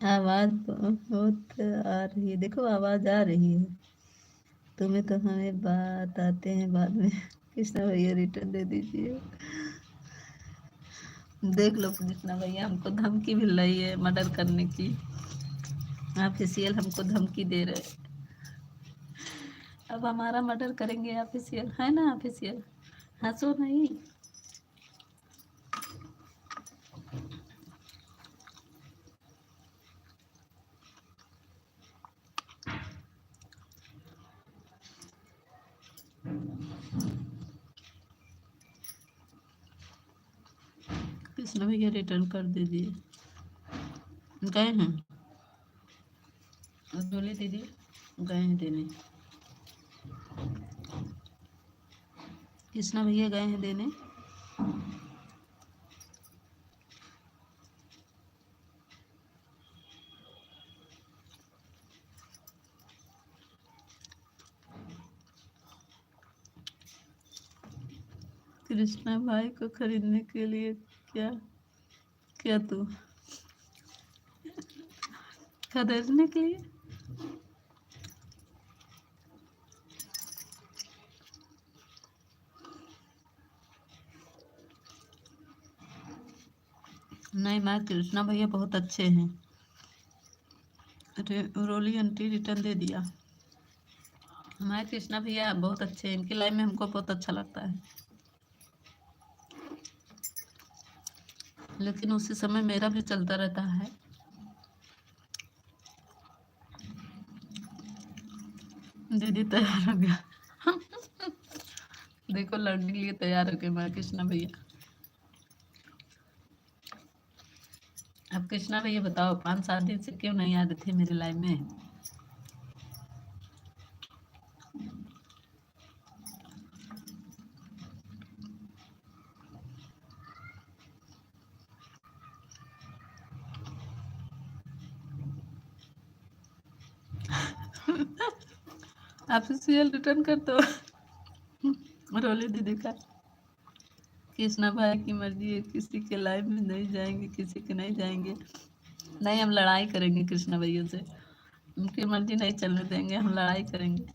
आवाज बहुत आ रही है, देखो आवाज आ रही है तुम्हें, तो हमें बात आते हैं बाद में। कृष्णा भैया रिटर्न दे दीजिए। देख लो कृष्णा भैया, हमको धमकी मिल रही है मर्डर करने की। ऑफिशियल हमको धमकी दे रहे, अब हमारा मर्डर करेंगे ऑफिशियल, है ना ऑफिशियल? हंसो नहीं। कृष्णा भैया रिटर्न कर दीजिए, गए हैं बोले दीदी, गए हैं देने। कृष्णा भैया गए हैं देने। कृष्णा भाई को खरीदने के लिए क्या क्या तू खरीदने के लिए? नहीं मैं, कृष्णा भैया बहुत अच्छे हैं। रोली आंटी रिटर्न दे दिया। हमारे कृष्णा भैया बहुत अच्छे हैं, इनकी लाइफ में हमको बहुत अच्छा लगता है, लेकिन उसी समय मेरा भी चलता रहता है। दीदी तैयार हो गया। देखो लड़ने के लिए तैयार हो गए मैं कृष्णा भैया। अब कृष्णा भैया बताओ 5-7 दिन से क्यों नहीं आ रहे थे मेरे लाइफ में? ऑफिशियल रिटर्न कर दो। रोली दीदी का, कृष्णा भाई की मर्जी है, किसी के लाइफ में नहीं जाएंगे, किसी के नहीं जाएंगे। नहीं, हम लड़ाई करेंगे कृष्णा भैया से, उनकी मर्जी नहीं चलने देंगे, हम लड़ाई करेंगे।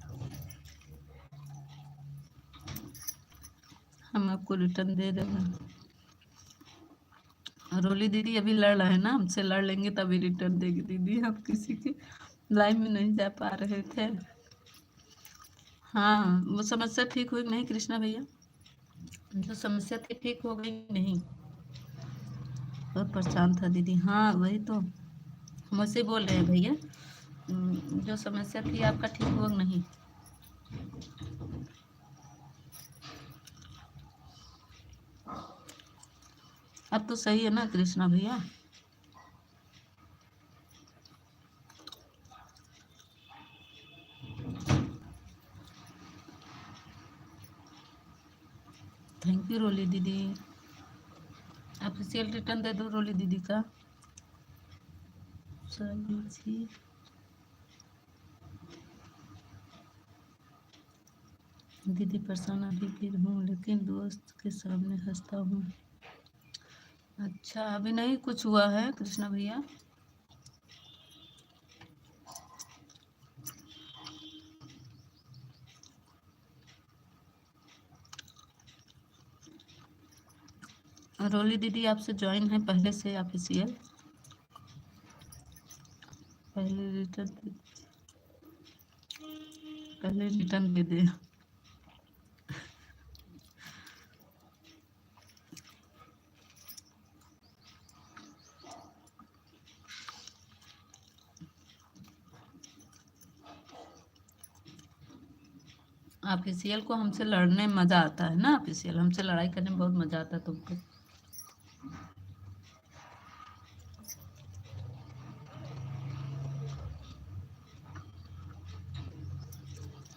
हम आपको रिटर्न दे रहे हैं। रोली दीदी अभी लड़ रहे हैं ना हमसे, लड़ लेंगे तभी रिटर्न देगी दीदी, हम किसी के लाइफ में नहीं जा पा रहे थे। हाँ वो समस्या ठीक हुई नहीं कृष्णा भैया? जो समस्या थी ठीक हो गई नहीं? बहुत परेशान था दीदी। हाँ वही तो मुझसे बोल रहे हैं भैया, जो समस्या थी आपका ठीक हुआ नहीं? अब तो सही है ना कृष्णा भैया? थैंक यू रोली दीदी। ऑफिशियल रिटर्न दे दो रोली दीदी का। चलिए जी, दीदी परेशान अभी फिर हूँ, लेकिन दोस्त के सामने हंसता हूँ। अच्छा अभी नहीं कुछ हुआ है कृष्णा भैया? रोली दीदी आपसे ज्वाइन है पहले से ऑफिशियल, पहले रिटर्न, पहले रिटर्न दे दे। ऑफिशियल को हमसे लड़ने में मजा आता है ना, ऑफिशियल हमसे लड़ाई करने में बहुत मजा आता है तुमको।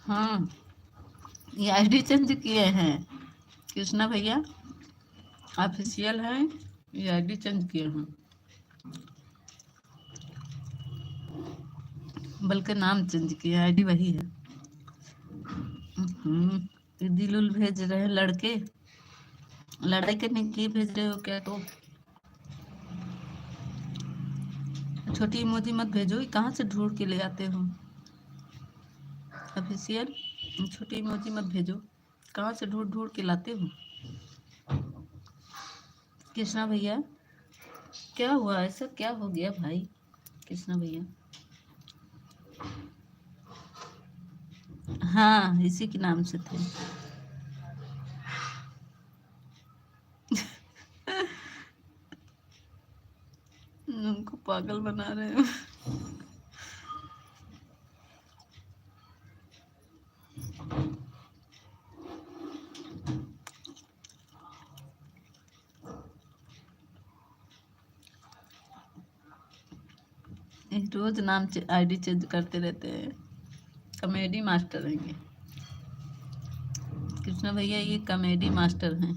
हाँ ये आईडी चेंज किए हैं कृष्णा भैया, ऑफिशियल है, ये आईडी चेंज किए हैं, बल्कि नाम चेंज किया, आईडी वही है। हम्म, दिल उल भेज रहे हैं लड़के, लड़ाई करने के लिए भेज रहे हो क्या? तो छोटी इमोजी मत भेजो, ये कहाँ से ढूंढ के ले आते हो ऑफिशियल? छोटी इमोजी मत भेजो, कहाँ से ढूंढ ढूंढ के लाते हो? कृष्णा भैया क्या हुआ, ऐसा क्या हो गया भाई? कृष्णा भैया हाँ इसी के नाम से थे। उनको पागल बना रहे हो। रोज नाम आईडी चेंज करते रहते हैं, कॉमेडी मास्टर हैं ये। कृष्णा भैया ये कॉमेडी मास्टर हैं।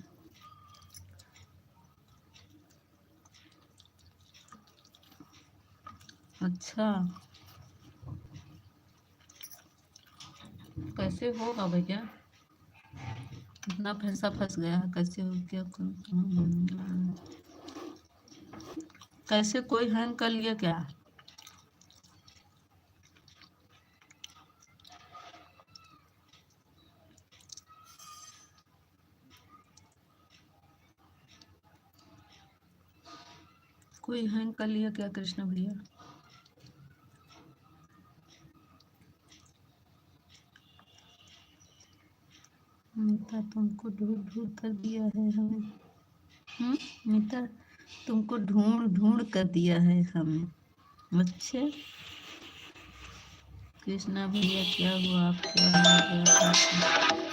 अच्छा कैसे होगा भैया, इतना पैसा फंस गया है, कैसे हो गया? कैसे कोई हैंग कर लिया क्या? कोई हैंग कर लिया क्या कृष्णा भैया? मीता तुमको ढूंढ ढूंढ कर दिया है हमें। मीता तुमको ढूंढ ढूंढ कर दिया है हमें। अच्छा कृष्णा भैया क्या हुआ, आप क्या हो गया?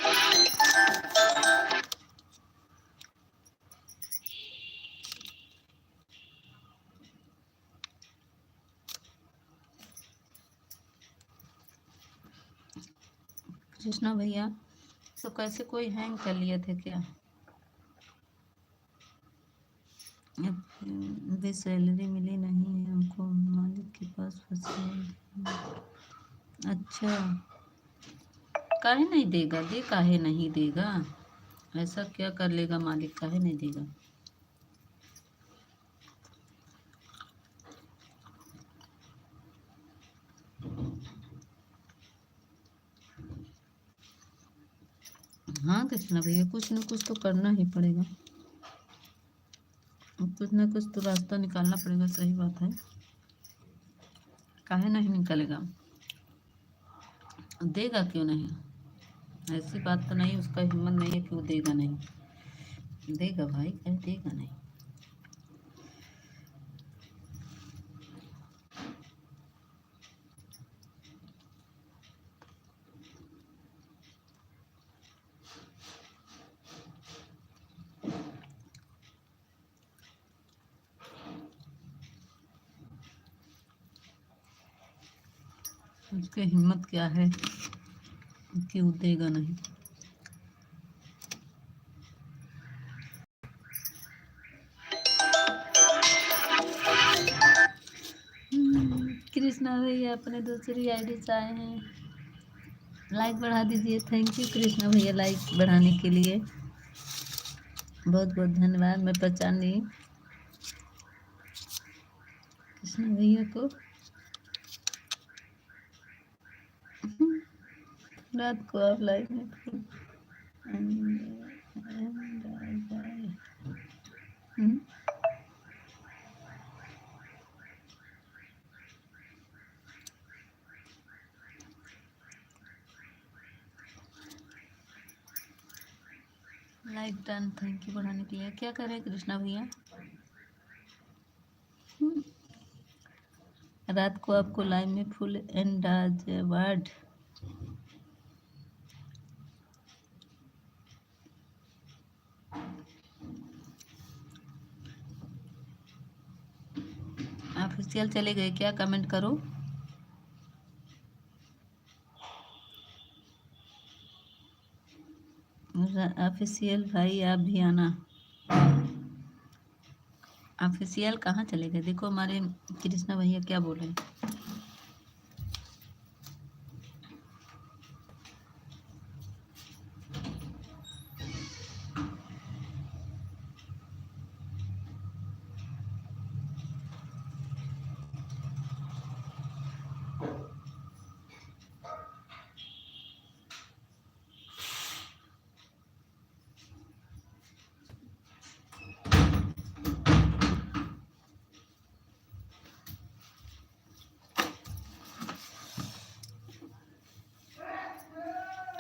कृष्णा भैया तो कैसे कोई हैंग कर लिए थे क्या? अभी सैलरी मिली नहीं है हमको, मालिक के पास फंसे। अच्छा काहे नहीं देगा, दे काहे नहीं देगा? ऐसा क्या कर लेगा मालिक, काहे नहीं देगा? हाँ कृष्णा भैया कुछ न कुछ तो करना ही पड़ेगा, कुछ न कुछ तो रास्ता निकालना पड़ेगा। सही बात है, काहे नहीं निकलेगा? देगा क्यों नहीं? ऐसी बात तो नहीं, उसका हिम्मत नहीं है कि वो देगा नहीं, देगा भाई, कहीं देगा नहीं। उसकी हिम्मत क्या है कि वो देगा नहीं? कृष्णा भैया अपने दूसरी आईडी से आए हैं, लाइक बढ़ा दीजिए। थैंक यू कृष्णा भैया लाइक बढ़ाने के लिए, बहुत बहुत धन्यवाद। मैं पहचान ली कृष्णा भैया को। रात को आप लाइव में लाइक डन, थैंक यू बढ़ाने के लिए। क्या करें कृष्णा भैया? रात को आपको लाइव में फुल एंड वर्ड ऑफिशियल चले गए क्या? कमेंट करो। ऑफिशियल भाई आप भी आना। ऑफिशियल कहाँ चले गए? देखो हमारे कृष्णा भैया क्या बोल रहे हैं।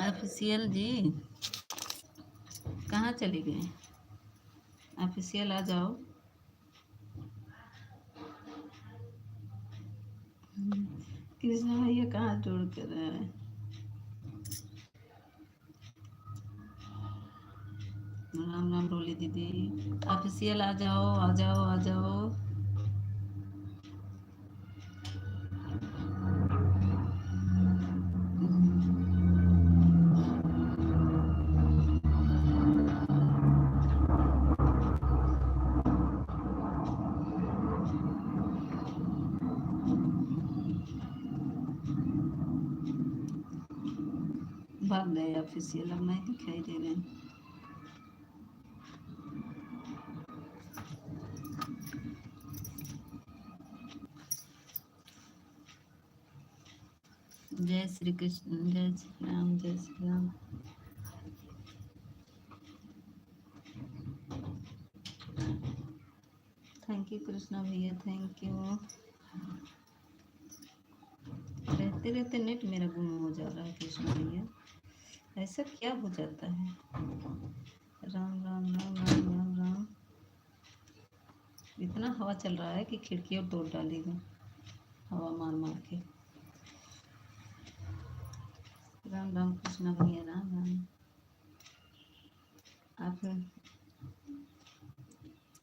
ऑफिशियल जी कहाँ चले गए? ऑफिशियल आ जाओ। कृष्णा भैया कहाँ जोड़ कर रहे हैं? राम राम रोली दीदी, ऑफिशियल आ जाओ आ जाओ आ जाओ। भाग गए ऑफिशियल, अब नहीं दिखाई दे रहे हैं। जय श्री कृष्ण, जय श्री राम, जय श्री राम। थैंक यू कृष्णा भैया, थैंक यू। रहते रहते नेट मेरा गुम हो जा रहा है कृष्णा भैया, ऐसा क्या हो जाता है? राम राम राम राम राम राम। इतना हवा चल रहा है कि खिड़की और तोड़ डालेगा, हवा मार मार के। राम राम कृष्णा भैया, राम राम। आप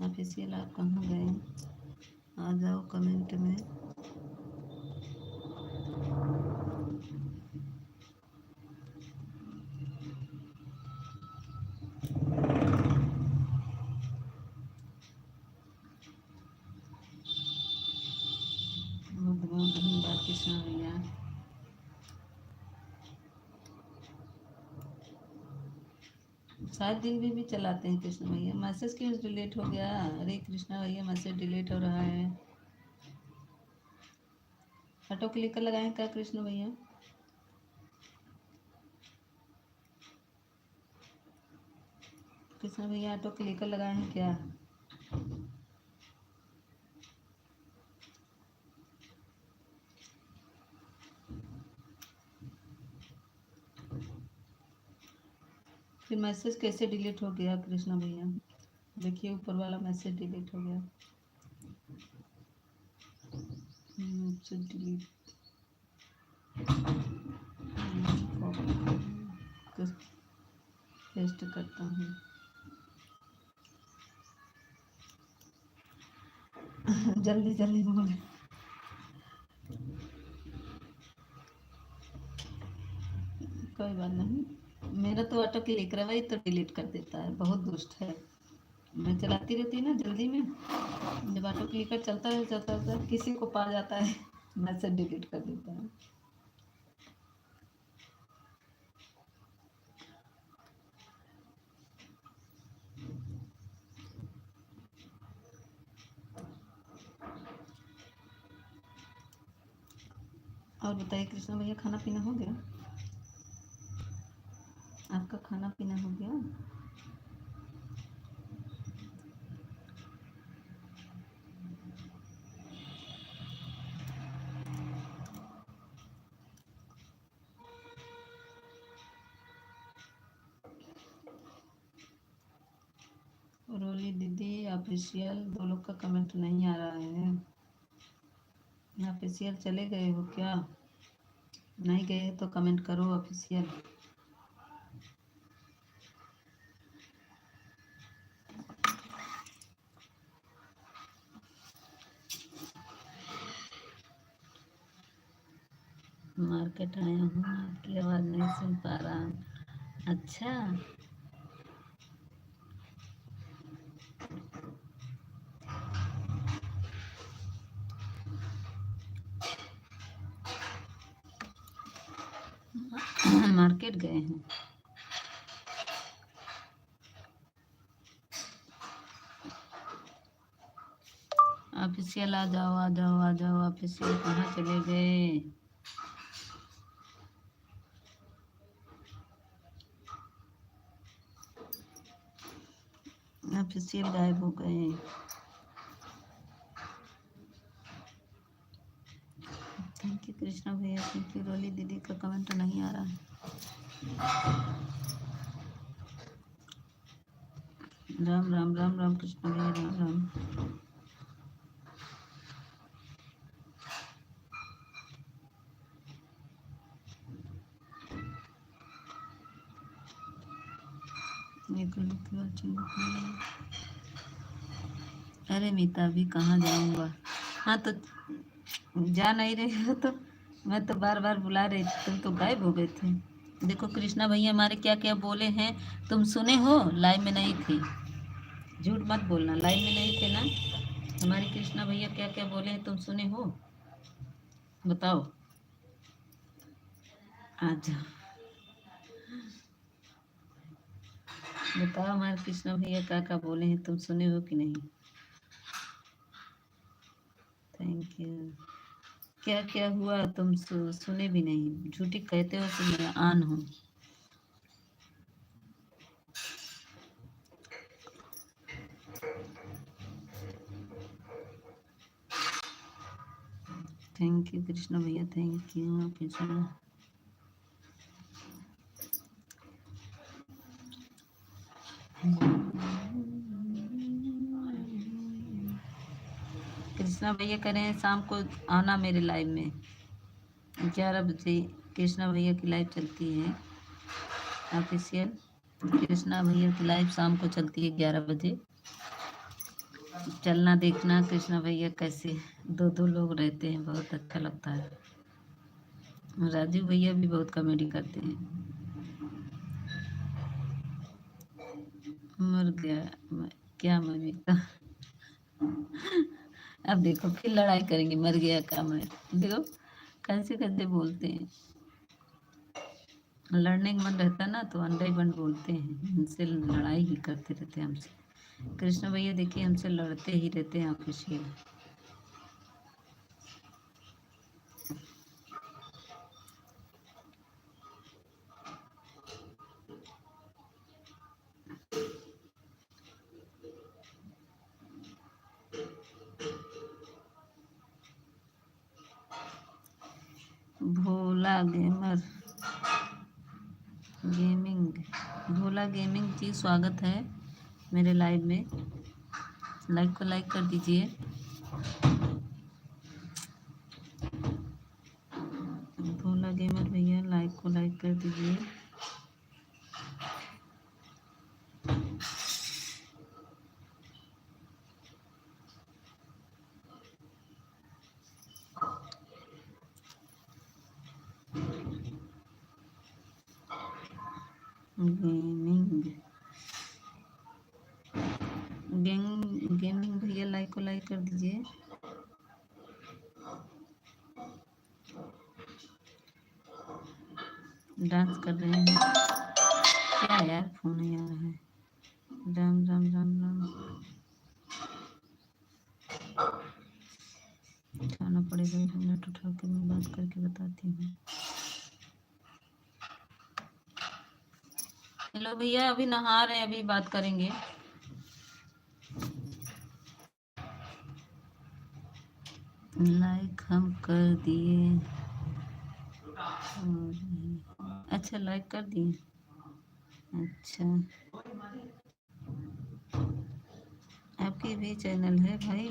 ऑफिशियल आप कहाँ गए? आ जाओ कमेंट में। बहुत बहुत धन्यवाद कृष्णा भैया। शायद दिन में भी चलाते हैं कृष्ण भैया। मैसेज क्यों डिलीट हो गया? अरे कृष्णा भैया मैसेज डिलीट हो रहा है। ऑटो क्लिकर लगाए क्या कृष्ण भैया? कृष्ण भैया ऑटो क्लिकर लगाए हैं क्या? फिर मैसेज कैसे डिलीट हो गया कृष्णा भैया? देखिए ऊपर वाला मैसेज डिलीट हो गया। डिलीट पेस्ट करता हूँ। जल्दी जल्दी बोले। कोई बात नहीं, मेरा तो ऑटो क्लिक रहा, वही तो डिलीट कर देता है, बहुत दुष्ट है। मैं चलाती रहती है ना जल्दी में, जब ऑटो क्लिकर चलता है किसी को पा जाता है, मैसेज डिलीट कर देता है। और बताइए कृष्णा भैया, खाना पीना हो गया? आपका खाना पीना हो गया? रोली दीदी ऑफिशियल, दो लोग का कमेंट नहीं आ रहा है। ऑफिशियल चले गए हो क्या? नहीं गए तो कमेंट करो ऑफिशियल। मार्केट आया हूँ, आपकी आवाज़ नहीं सुन पा रहा। अच्छा, मार्केट गए हैं। ऑफिशियल आ जाओ आ जाओ आ जाओ। ऑफिशियल कहाँ चले गए? ऑफिशियल गायब हो गए। थैंक यू कृष्णा भैया, थैंक यू। रोली दीदी का कमेंट नहीं आ रहा है। राम राम राम राम कृष्ण भैया राम राम। अरे मीता अभी कहाँ जाऊंगा। हाँ तो जा नहीं रहे हो तो मैं तो बार बार बुला रही थी, तुम तो गायब हो गए थे। देखो कृष्णा भैया हमारे क्या क्या बोले हैं, तुम सुने हो? लाइव में नहीं थे, झूठ मत बोलना, लाइव में नहीं थे ना। हमारे कृष्णा भैया क्या क्या बोले हैं तुम सुने हो? बताओ। अच्छा बताओ हमारे कृष्णा भैया क्या क्या बोले हैं, तुम सुने हो कि नहीं? Thank you. क्या क्या हुआ तुम सुने भी नहीं, झूठी कहते हो कि मैं आन हूँ। थैंक यू कृष्णा भैया, थैंक यू कृष्णा। कृष्णा भैया कह रहे हैं शाम को आना मेरे लाइव में 11 बजे। कृष्णा भैया की लाइव चलती है ऑफिशियल। कृष्णा भैया की लाइव शाम को चलती है 11 बजे। चलना देखना कृष्णा भैया कैसे दो दो लोग रहते हैं, बहुत अच्छा लगता है। राजू भैया भी बहुत कॉमेडी करते हैं। मर गया क्या मम्मी का? अब देखो फिर लड़ाई करेंगे, मर गया क्या मैं? देखो कैसे कैसे बोलते हैं। लड़ने का मन रहता ना तो अंडा ही बंद बोलते हैं, इनसे लड़ाई ही करते रहते हैं हमसे। कृष्ण भैया देखिए हमसे लड़ते ही रहते हैं ऑफिशियल। भोला गेमर गेमिंग, भोला गेमिंग जी स्वागत है मेरे लाइव में। लाइक को लाइक कर दीजिए। भोला गेमर भैया लाइक को लाइक कर दीजिए। गेमिंग गेमिंग भैया लाइक को लाइक कर दीजिए। डांस कर रहे हैं क्या यार, फोन नहीं आ रहा है। राम राम राम राम। उठाना पड़ेगा, 1 मिनट उठा के मैं बात करके बताती हूँ। हेलो भैया अभी नहा रहे हैं, अभी बात करेंगे। लाइक हम कर दिए। अच्छा लाइक कर दिए। अच्छा आपकी भी चैनल है भाई?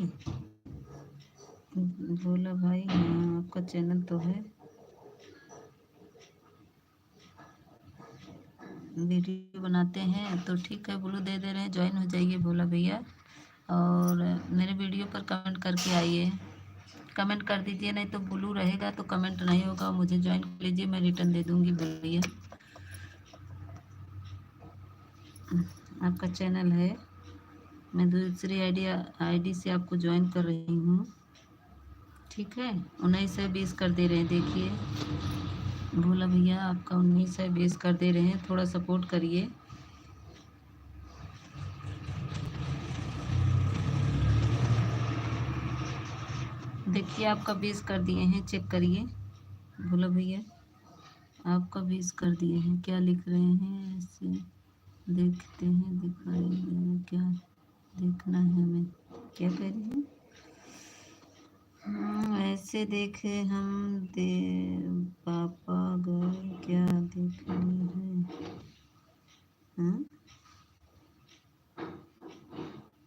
बोला भाई हाँ आपका चैनल तो है। वीडियो बनाते हैं तो ठीक है, ब्लू दे दे रहे हैं, ज्वाइन हो जाइए भोला भैया। और मेरे वीडियो पर कमेंट करके आइए, कमेंट कर दीजिए, नहीं तो ब्लू रहेगा तो कमेंट नहीं होगा। मुझे ज्वाइन कर लीजिए, मैं रिटर्न दे दूंगी भैया। आपका चैनल है, मैं दूसरी आईडी से आपको ज्वाइन कर रही हूँ, ठीक है। 19 से 20 कर दे रहे हैं, देखिए भोला भैया आपका 19 से 20 कर दे रहे हैं, थोड़ा सपोर्ट करिए। देखिए आपका 20 कर दिए हैं, चेक करिए भोला भैया, आपका 20 कर दिए हैं। क्या लिख रहे हैं ऐसे? देखते हैं, दिखाई दे क्या देखना है हमें, क्या कह रही हैं? ऐसे देखे हम दे पापा गए क्या देखने हैं। हाँ?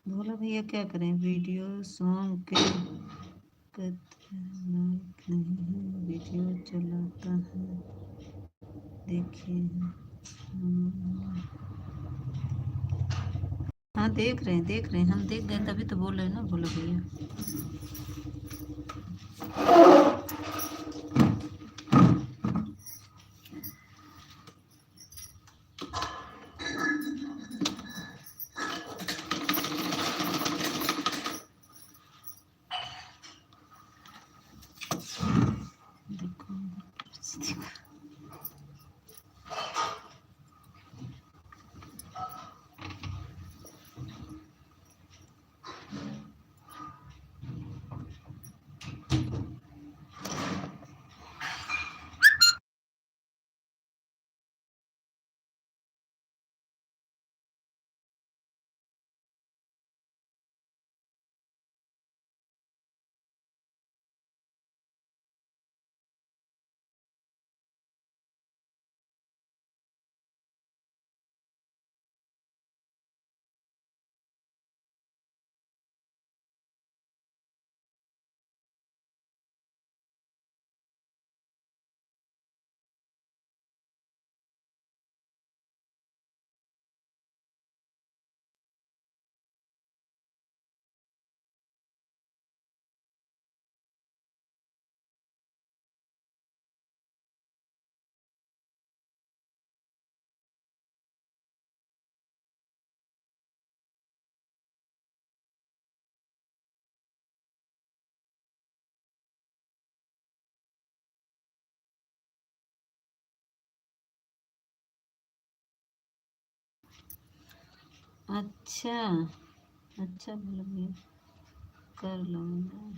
बोला भैया क्या करें, वीडियो सॉन्ग के लाइक नहीं है, वीडियो चलाता है देखिए। हाँ देख रहे हैं, हम देख गए तभी तो बोल रहे हैं ना, बोलो भैया। देखो अच्छा अच्छा बोलो भैया, कर लूँगा।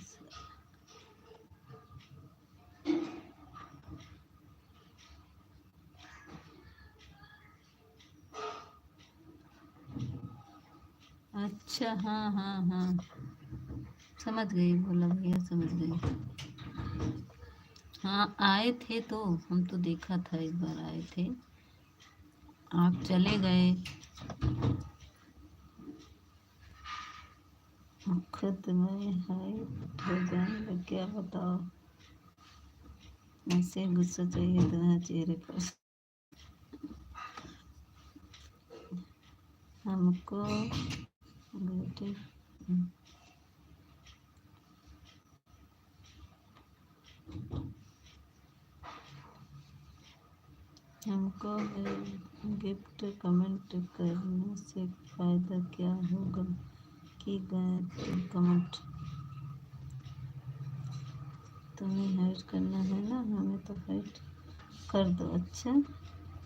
अच्छा हाँ हाँ हाँ, समझ गई, बोला भैया समझ गई। हाँ आए थे तो हम तो देखा था, एक बार आए थे, आप चले गए। खुद में हाइट हो जाने लग गया, बताओ। ऐसे गुस्सा चाहिए था चेहरे पर। हमको बेटे हमको गिफ्ट कमेंट करने से फ़ायदा क्या होगा, कि गए कमेंट तुम्हें हाइड करना है ना, हमें तो हाइड कर दो। अच्छा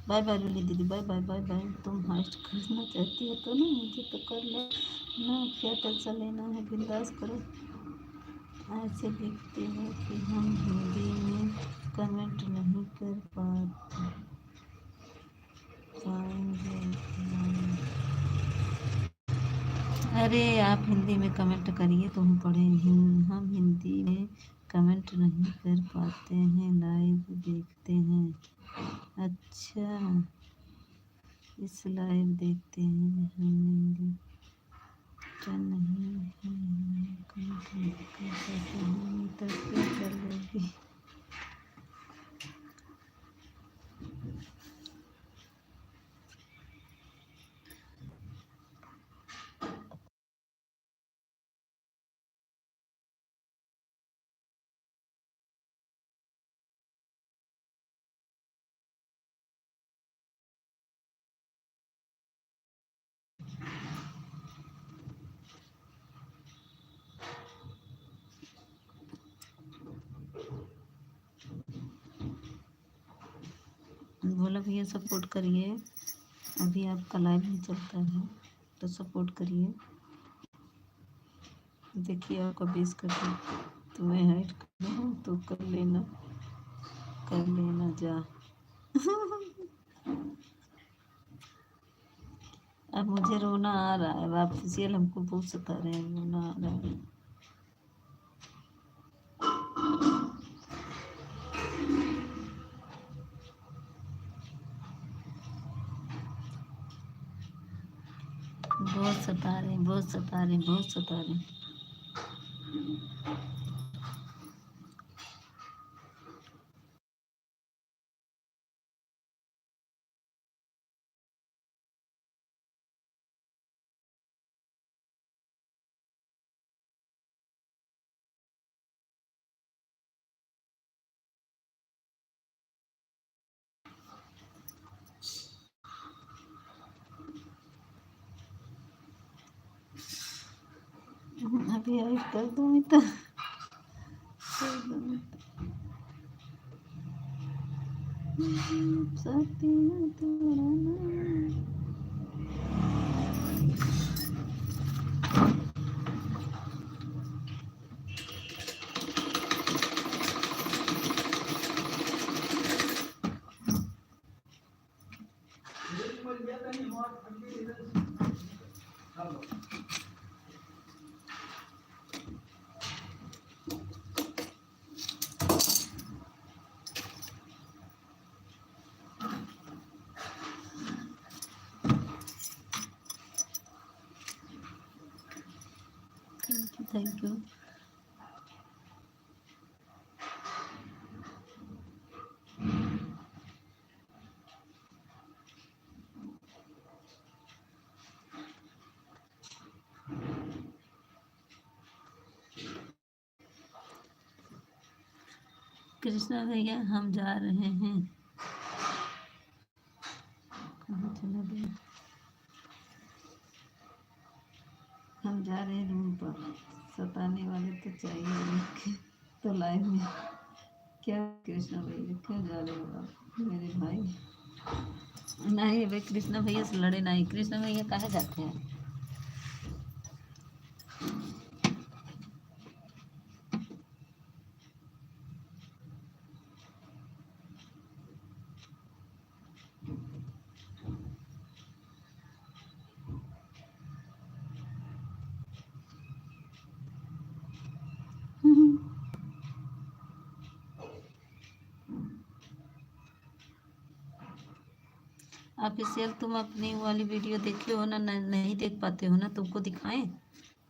बाय बाय लुली दीदी, बाय बाय बाय बाय। तुम हाइड करना चाहती हो तो ना मुझे तो कर लो ना, क्या टेंशन लेना है, बिंदास करो। ऐसे देखते हो कि हम हिंदी में कमेंट नहीं कर पाएंगे। अरे आप हिंदी में कमेंट करिए तो हम पढ़ें। हम हिंदी में कमेंट नहीं कर पाते हैं, लाइव देखते हैं। अच्छा इस लाइव देखते हैं, हम हिंदी तो नहीं है, कमेंट नहीं कर पाते हैं तो क्या कर लोगी। बोला भैया सपोर्ट करिए, अभी आपका लाइव नहीं चलता है तो सपोर्ट करिए। देखिए आपका 20 कर दिया, तुम्हें हाइड करना हो तो कर लेना जा। अब मुझे रोना आ रहा है, आप ऑफिशियल हमको बहुत सता रहे हैं, रोना आ रहा है। बहुत सता रहे, बहुत सता रहे, बहुत सता रहे। अभी आई कर दूँ तो साथी तोड़ना। Thank you. कृष्णा भैया हम जा रहे हैं। कहाँ चला गया? हम जा रहे हैं रूम पर। सताने वाले तो चाहिए तो लाइव में। क्या कृष्णा भैया क्यों जा रहे हो आप मेरे भाई? नहीं वे कृष्णा भैया से लड़े नहीं। कृष्णा भैया कहाँ जाते हैं? ऑफिशियल तुम अपनी वाली वीडियो देखे हो ना? नहीं देख पाते हो ना? तुमको दिखाएं?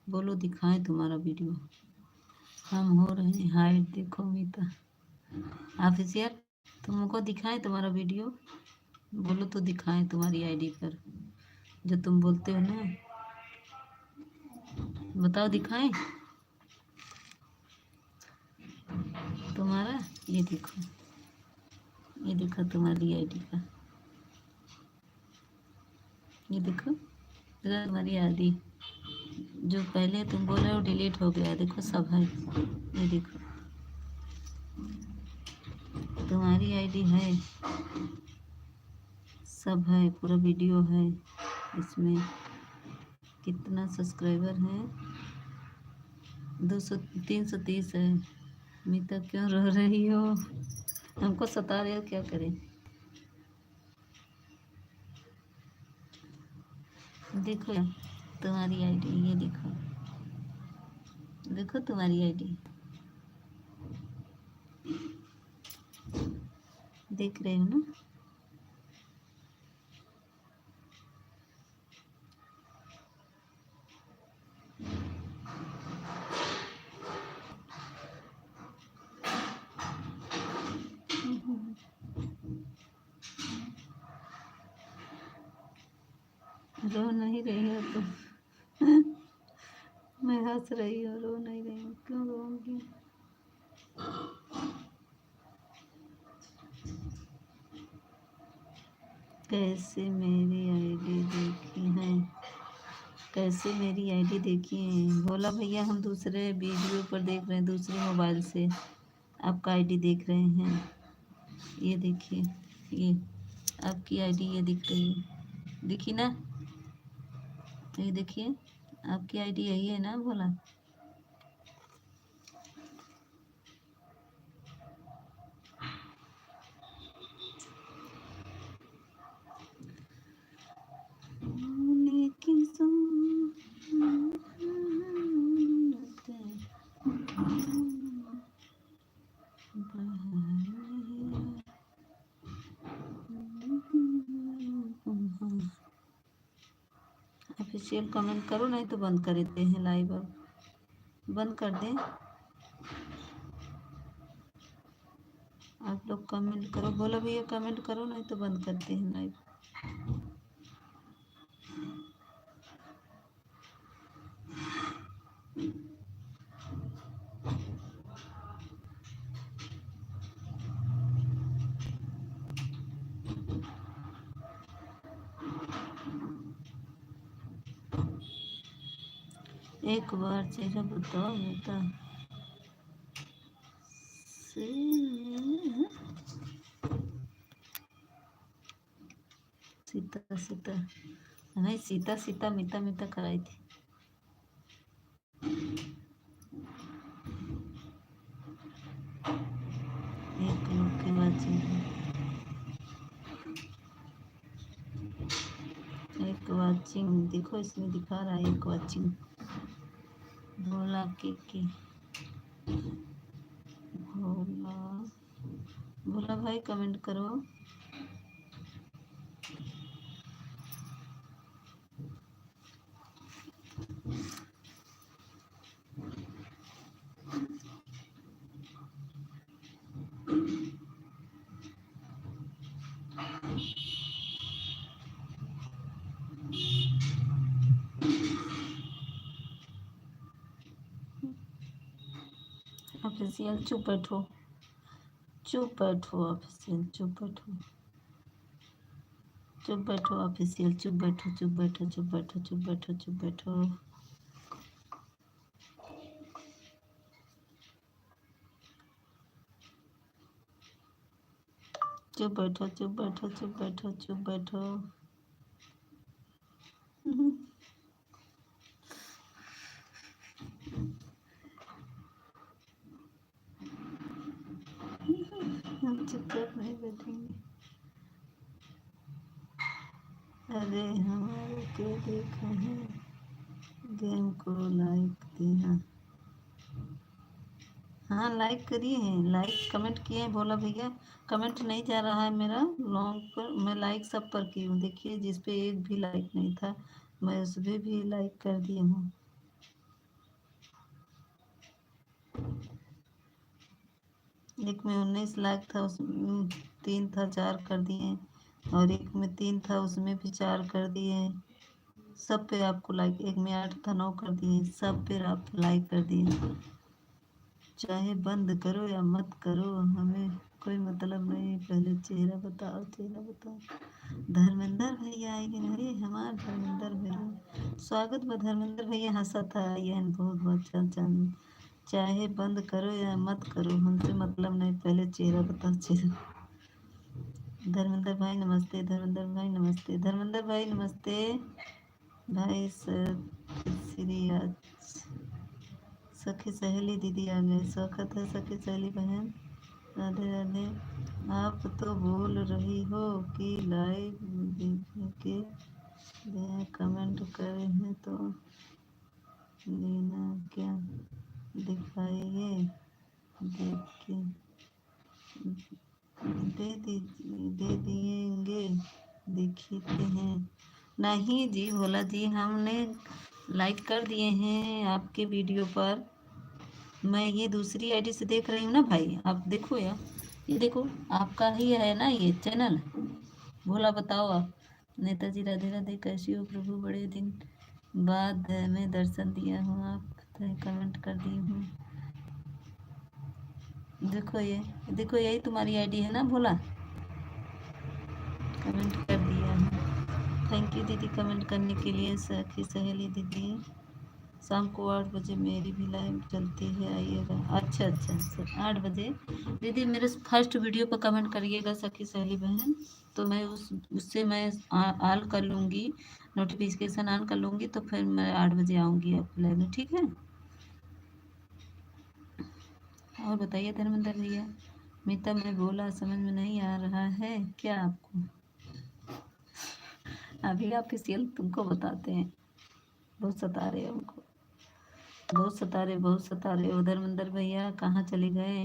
बोलो दिखाएं तुम्हारा वीडियो। हम हो रहे हैं हाइड। देखो मीता ऑफिशियल तुमको दिखाएं तुम्हारा वीडियो? बोलो तो दिखाएं तुम्हारी आईडी पर जो तुम बोलते हो ना। बताओ दिखाएं तुम्हारा। ये देखो तुम्हारी आईडी का। ये देखो तुम्हारी आईडी जो पहले तुम बोल रहे हो डिलीट हो गया। देखो सब है। ये देखो तुम्हारी आईडी है, सब है, पूरा वीडियो है इसमें। कितना सब्सक्राइबर है? 200 330 है। मीता क्यों रो रही हो? हमको सता रहे हो, क्या करें? देखो तुम्हारी आईडी, ये देखो, देखो तुम्हारी आईडी देख रहे हो ना? रो नहीं रही हो तुम? मैं हंस रही हूँ, रो नहीं रही हूँ। क्यों रोऊंगी? कैसे मेरी आईडी देखी है? कैसे मेरी आईडी देखी है? बोला भैया हम दूसरे वीडियो पर देख रहे हैं, दूसरे मोबाइल से आपका आईडी देख रहे हैं। ये देखिए, ये आपकी आईडी ये दिख रही है, दिखी ना? ये देखिए आपकी आईडी यही है ना? बोला लेकिन ऑफिशियल कमेंट करो, नहीं तो बंद कर देते हैं लाइव। अब बंद कर दें। आप लोग कमेंट करो, बोला भैया कमेंट करो, नहीं तो बंद करते हैं लाइव। एक बार चेहरा बताओ बेटा। सीता सीता नहीं, सीता सीता मीता मीता कराई थी। एक लोग के बाद एक वाचिंग देखो, इसमें दिखा रहा है एक वाचिंग। भोला के भोला भोला भाई कमेंट करो। ऑफिशियल चुप बैठो, चुप बैठो ऑफिशियल, चुप बैठो, चुप बैठो ऑफिशियल, चुप बैठो, चुप बैठो, चुप बैठो, चुप बैठो, चुप बैठो। चुप बैठो, चुप बैठो, चुप बैठो, चुप बैठो। हम चुपचाप नहीं बैठेंगे। अरे हमारे के देखा है, गेम को लाइक दिया। हाँ लाइक करिए हैं, लाइक कमेंट किए हैं। भोला भैया कमेंट नहीं जा रहा है मेरा लॉन्ग पर। मैं लाइक सब पर की हूँ, देखिए जिस पे एक भी लाइक नहीं था मैं उस पर भी लाइक कर दी हूँ। एक में 19 लाइक था, उसमें 3 था 4 कर दिए, और एक में 3 था उसमें भी 4 कर दिए। सब पे आपको लाइक, एक में 8 था 9 कर दिए, सब पे आप लाइक कर दिए। चाहे बंद करो या मत करो, हमें कोई मतलब नहीं, पहले चेहरा बताओ, चेहरा बताओ। धर्मेंद्र भैया आएंगे नहीं, हमारे धर्मेंद्र भैया स्वागत बा। धर्मेंद्र भैया हंसा था, यह बहुत बहुत चल। चाहे बंद करो या मत करो, हमसे मतलब नहीं, पहले चेहरा बताओ, चेहरा। धर्मेंद्र भाई नमस्ते, धर्मेंद्र भाई नमस्ते, धर्मेंद्र भाई नमस्ते। भाई श्री आज सखी सहेली दीदी आ गए, स्वागत है सखी सहेली बहन। राधे राधे। आप तो बोल रही हो कि लाइव देखने के लिए कमेंट करे हैं, तो लेना क्या, दिखाइए, देख के दे दिएंगे, दिखते हैं। नहीं जी भोला जी, हमने लाइक कर दिए हैं आपके वीडियो पर। मैं ये दूसरी आईडी से देख रही हूँ ना भाई, आप देखो यार, ये देखो आपका ही है ना ये चैनल। भोला बताओ आप। नेताजी राधे राधे, कैसी हो प्रभु, बड़े दिन बाद मैं दर्शन दिया हूँ, आप कमेंट कर दी हूँ। देखो ये, देखो यही तुम्हारी आईडी है ना भोला, कमेंट कर दिया है। थैंक यू दीदी कमेंट करने के लिए। सखी सहेली दीदी, शाम को 8 बजे मेरी भी लाइव चलती है, आइएगा। अच्छा अच्छा सर 8 बजे दीदी मेरे फर्स्ट वीडियो पर कमेंट करिएगा सखी सहेली बहन, तो मैं उससे मैं ऑल कर लूँगी, नोटिफिकेशन ऑन कर लूँगी, तो फिर मैं 8 बजे आऊँगी आपके लाइव में, ठीक है। और बताइए धर्मेंद्र भैया। मीता मैं बोला समझ में नहीं आ रहा है क्या आपको? अभी ऑफिशियल तुमको बताते हैं, बहुत सता रहे हो हमको, बहुत सता रहे, बहुत सता रहे हो। धर्मेंद्र भैया कहाँ चले गए?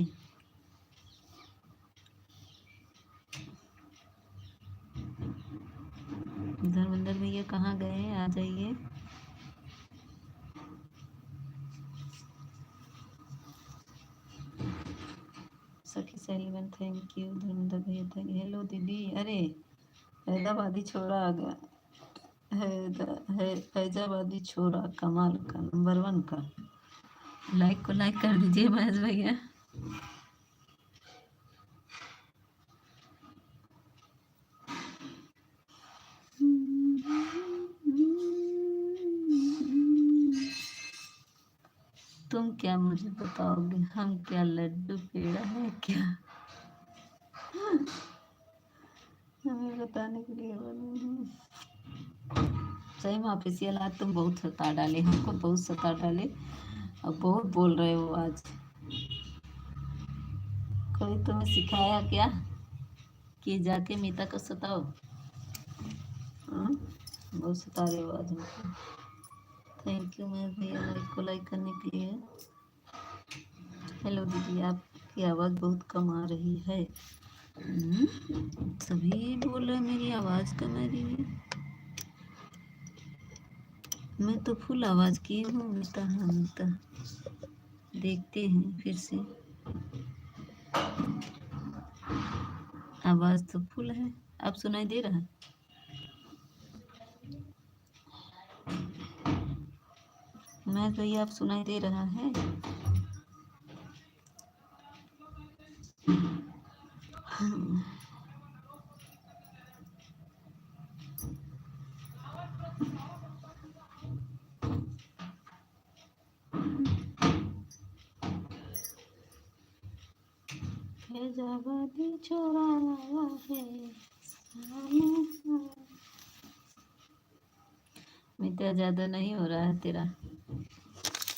धर्मेंद्र भैया भैया कहाँ गए, आ जाइए। सखी सहेलीवन थैंक यू, धर्मेंद्र भैया थैंक यू। हेलो दीदी, अरे हैदराबादी छोरा आ गया। फैजाबादी छोरा कमाल का, नंबर 1 का। लाइक को लाइक कर दीजिए महेश भैया। तुम क्या मुझे बताओगे, हम क्या लड्डू पेड़ा है क्या हमें बताने के लिए बने हैं। सही में ऑफिशियल, आज तुम बहुत सता डाले, हमको बहुत सता डाले और बहुत बोल रहे हो आज। कोई तुम्हें सिखाया क्या कि जाके मीता को सताओ? बहुत सता रहे हो आज हमको। थैंक यू मैं भैया लाइक को लाइक करने के लिए। हेलो दीदी, आपकी आवाज़ बहुत कम आ रही है। सभी बोल रहे मेरी आवाज़ कम आ रही है। मैं तो फुल आवाज़ की हूँ मीता। हाँ मीता, देखते हैं फिर से। आवाज़ तो फुल है। अब सुनाई दे रहा है? मैं भैया आप सुनाई दे रहा है? फैजाबादी छोरा आया है मीता, ज़्यादा नहीं हो रहा है तेरा,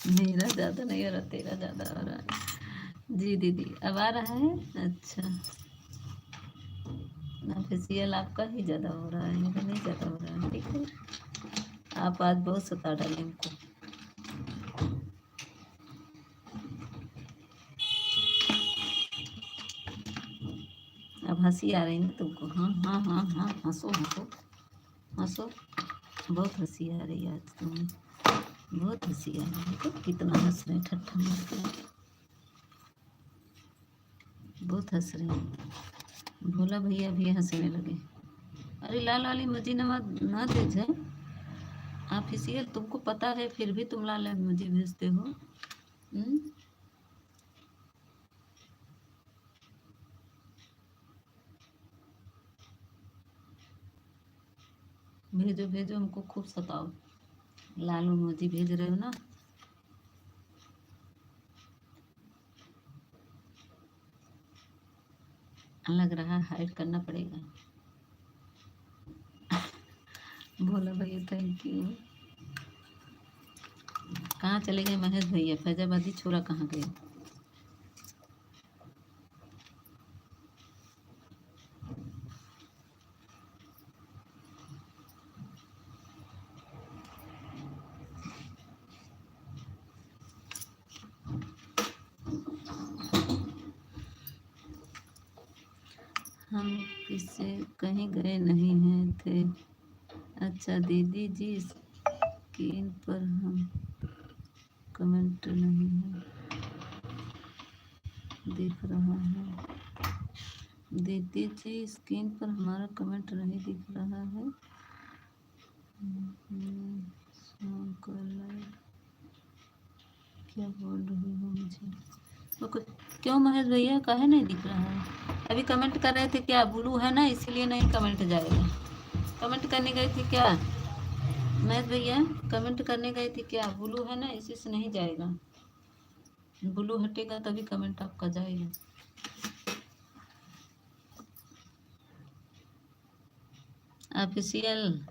मेरा ज़्यादा नहीं हो रहा, तेरा ज़्यादा हो रहा है। जी दीदी, अब आ रहा है? अच्छा, ऑफिशियल आपका ही ज़्यादा हो रहा है, मेरा नहीं ज़्यादा हो रहा है। ठीक है, आप आज बहुत सता डाले हमको। अब हंसी आ रही है तुमको? हाँ हाँ हाँ हाँ, हंसो हंसो हंसो। बहुत हंसी आ रही है आज तुम्हें, बहुत हंसी आ रही है। तो कितना हंस रहे, ठट्ठा मार रहे, बहुत हंस रहे हैं। भोला भैया भी हंसने लगे। अरे लाल वाली मुझे नमक ना दे जाए ऑफिशियल, तुमको पता है फिर भी तुम लाल मुझे भेजते हो। भेजो भेजो, हमको खूब सताओ। लाल मोजी भेज रहे हो ना? लग रहा हाइड करना पड़ेगा। भोला भैया थैंक यू। कहाँ चले गए महेश भैया? फैजाबादी छोरा कहाँ गए? हम किससे कहीं गए नहीं हैं थे। अच्छा दीदी जी, स्क्रीन पर हम कमेंट नहीं है दिख रहा है। दीदी जी, स्क्रीन पर हमारा कमेंट नहीं दिख रहा है। क्या बोल रही हो मुझे? तो क्यों महेश भैया, काहे नहीं दिख रहा है? अभी कमेंट कर रहे थे क्या? ब्लू है ना, इसीलिए नहीं कमेंट जाएगा। कमेंट करने गए थे क्या महेश भैया? कमेंट करने गए थे क्या? ब्लू है ना, इसी से नहीं जाएगा। ब्लू हटेगा तभी कमेंट आपका जाएगा। ऑफिशियल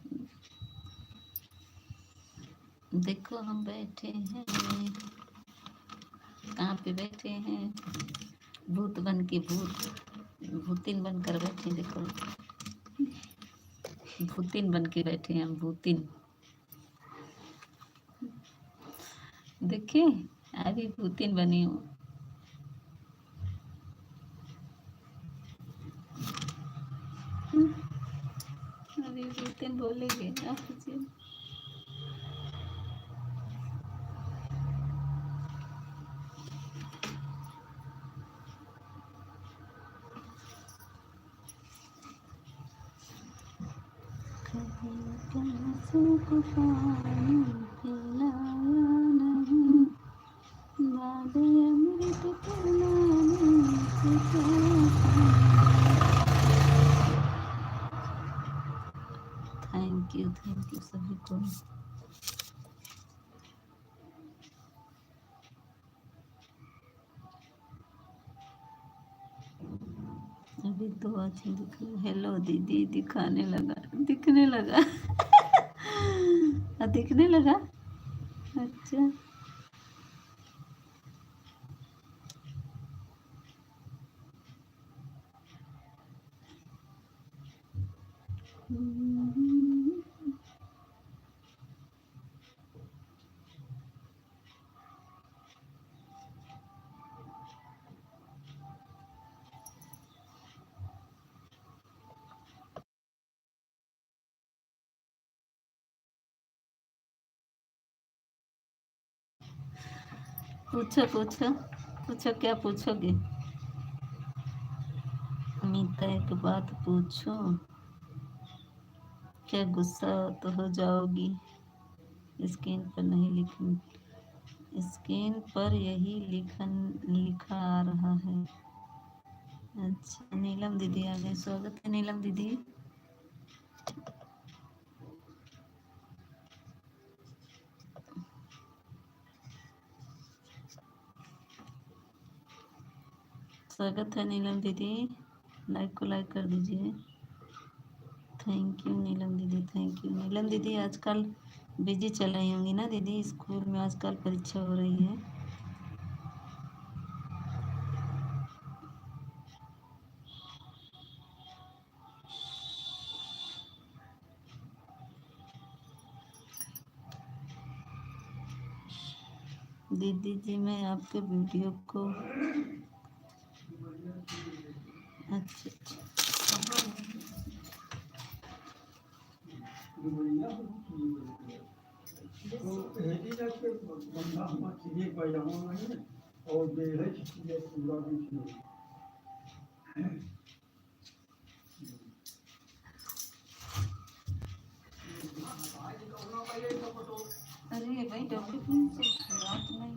देखो, हम बैठे हैं, कहाँ पे बैठे हैं? भूत बन के, भूतिन बन कर बैठे। देखो, भूतिन बन के बैठे हैं हम, भूतिन। देखिए, अभी भूतिन बनी हूँ। अभी 2-3 बोलेंगे आप पूछिए। को पानी पिलाया नहीं, बाबे अमृत पिलाने से थैंक यू सभी को। अभी तो अच्छी दिख रही। हेलो दीदी दिखने लगा दिखने लगा। अच्छा पूछो क्या पूछोगे? मीता एक बात पूछो, क्या गुस्सा तो हो जाओगी? स्क्रीन पर नहीं लिखी, स्क्रीन पर यही लिखा आ रहा है। अच्छा नीलम दीदी आ गए, स्वागत है नीलम दीदी। स्वागत है नीलम दीदी, लाइक को लाइक कर दीजिए। थैंक यू नीलम दीदी, थैंक यू नीलम दीदी। आजकल बिजी चल रही होंगी ना दीदी, स्कूल में आजकल परीक्षा हो रही है। दीदी जी मैं आपके वीडियो को अच्छा अरे भाई डब्ल्यू से रात नहीं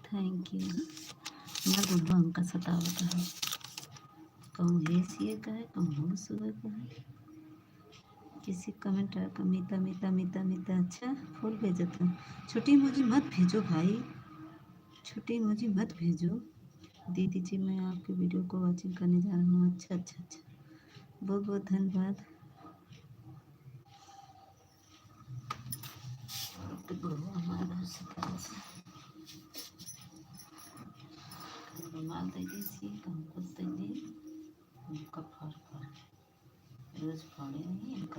थैंक यू। मैं बुढ़वा हमका सतावत है, कहूँ हेसिए का है, कहूँ सुबह का है। किसी कमेंट आया का मीता मीता मीता मीता। अच्छा फूल भेजा था। छोटी मुझे मत भेजो भाई, छोटी मुझे मत भेजो। दीदी जी मैं आपके वीडियो को वॉचिंग करने जा रहा हूँ। अच्छा अच्छा अच्छा, बहुत बहुत धन्यवाद। तो बुढ़वा हमारे घर से रुमाल दे दीजिए, हमको दे दी, उनका फाड़ रोज फाड़े नहीं इनका।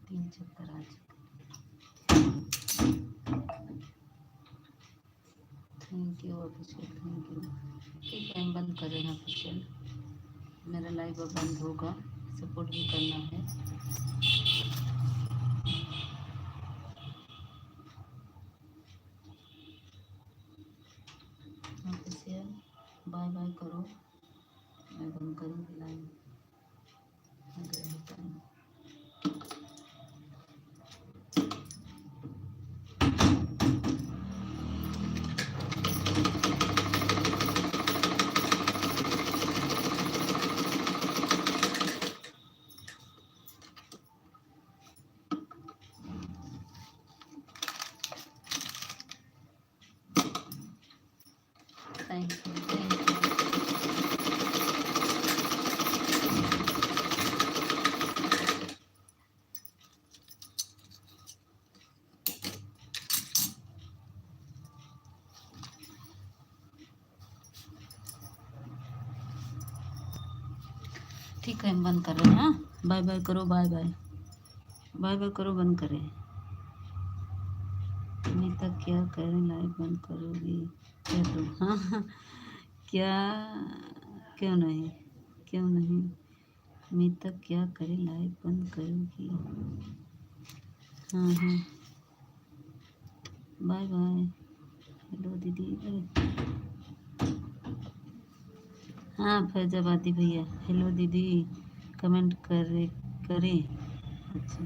3 चक्कर आ चुके। Thank you official, thank you. ठीक है हम बंद कर रहे हैं ऑफिशियल, मेरा लाइव अब बंद होगा, सपोर्ट भी करना है। बाय बाय करो, मैं बंद करूँगी line. Thank you, thank you. ठीक है, हम बंद कर रहे हैं। हाँ, बाय बाय करो, बाय बाय, बाय बाय करो, बंद करें। अनीता क्या करें, लाइव बंद करोगी क्या तुम? हाँ हाँ, क्या, क्यों नहीं, क्यों नहीं अनीता, क्या करें, लाइव बंद करोगी? हाँ हाँ, बाय बाय। हेलो दीदी। हाँ फैजाबादी भैया, हेलो दीदी, कमेंट करें करें। अच्छा,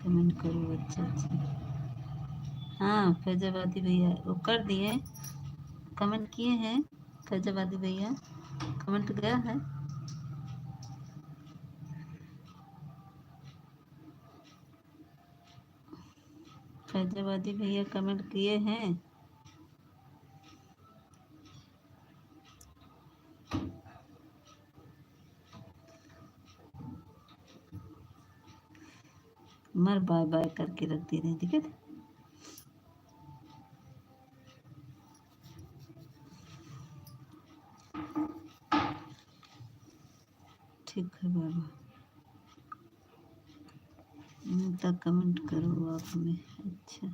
कमेंट करो, अच्छा अच्छा। हाँ फैजाबादी भैया, वो कर दिए, कमेंट किए हैं फैजाबादी भैया, कमेंट गया है। फैजाबादी भैया कमेंट किए हैं। मर बाय बाय करके रख दे रहे, ठीक है। ठीक है बाबा, तक कमेंट करो आप में, अच्छा।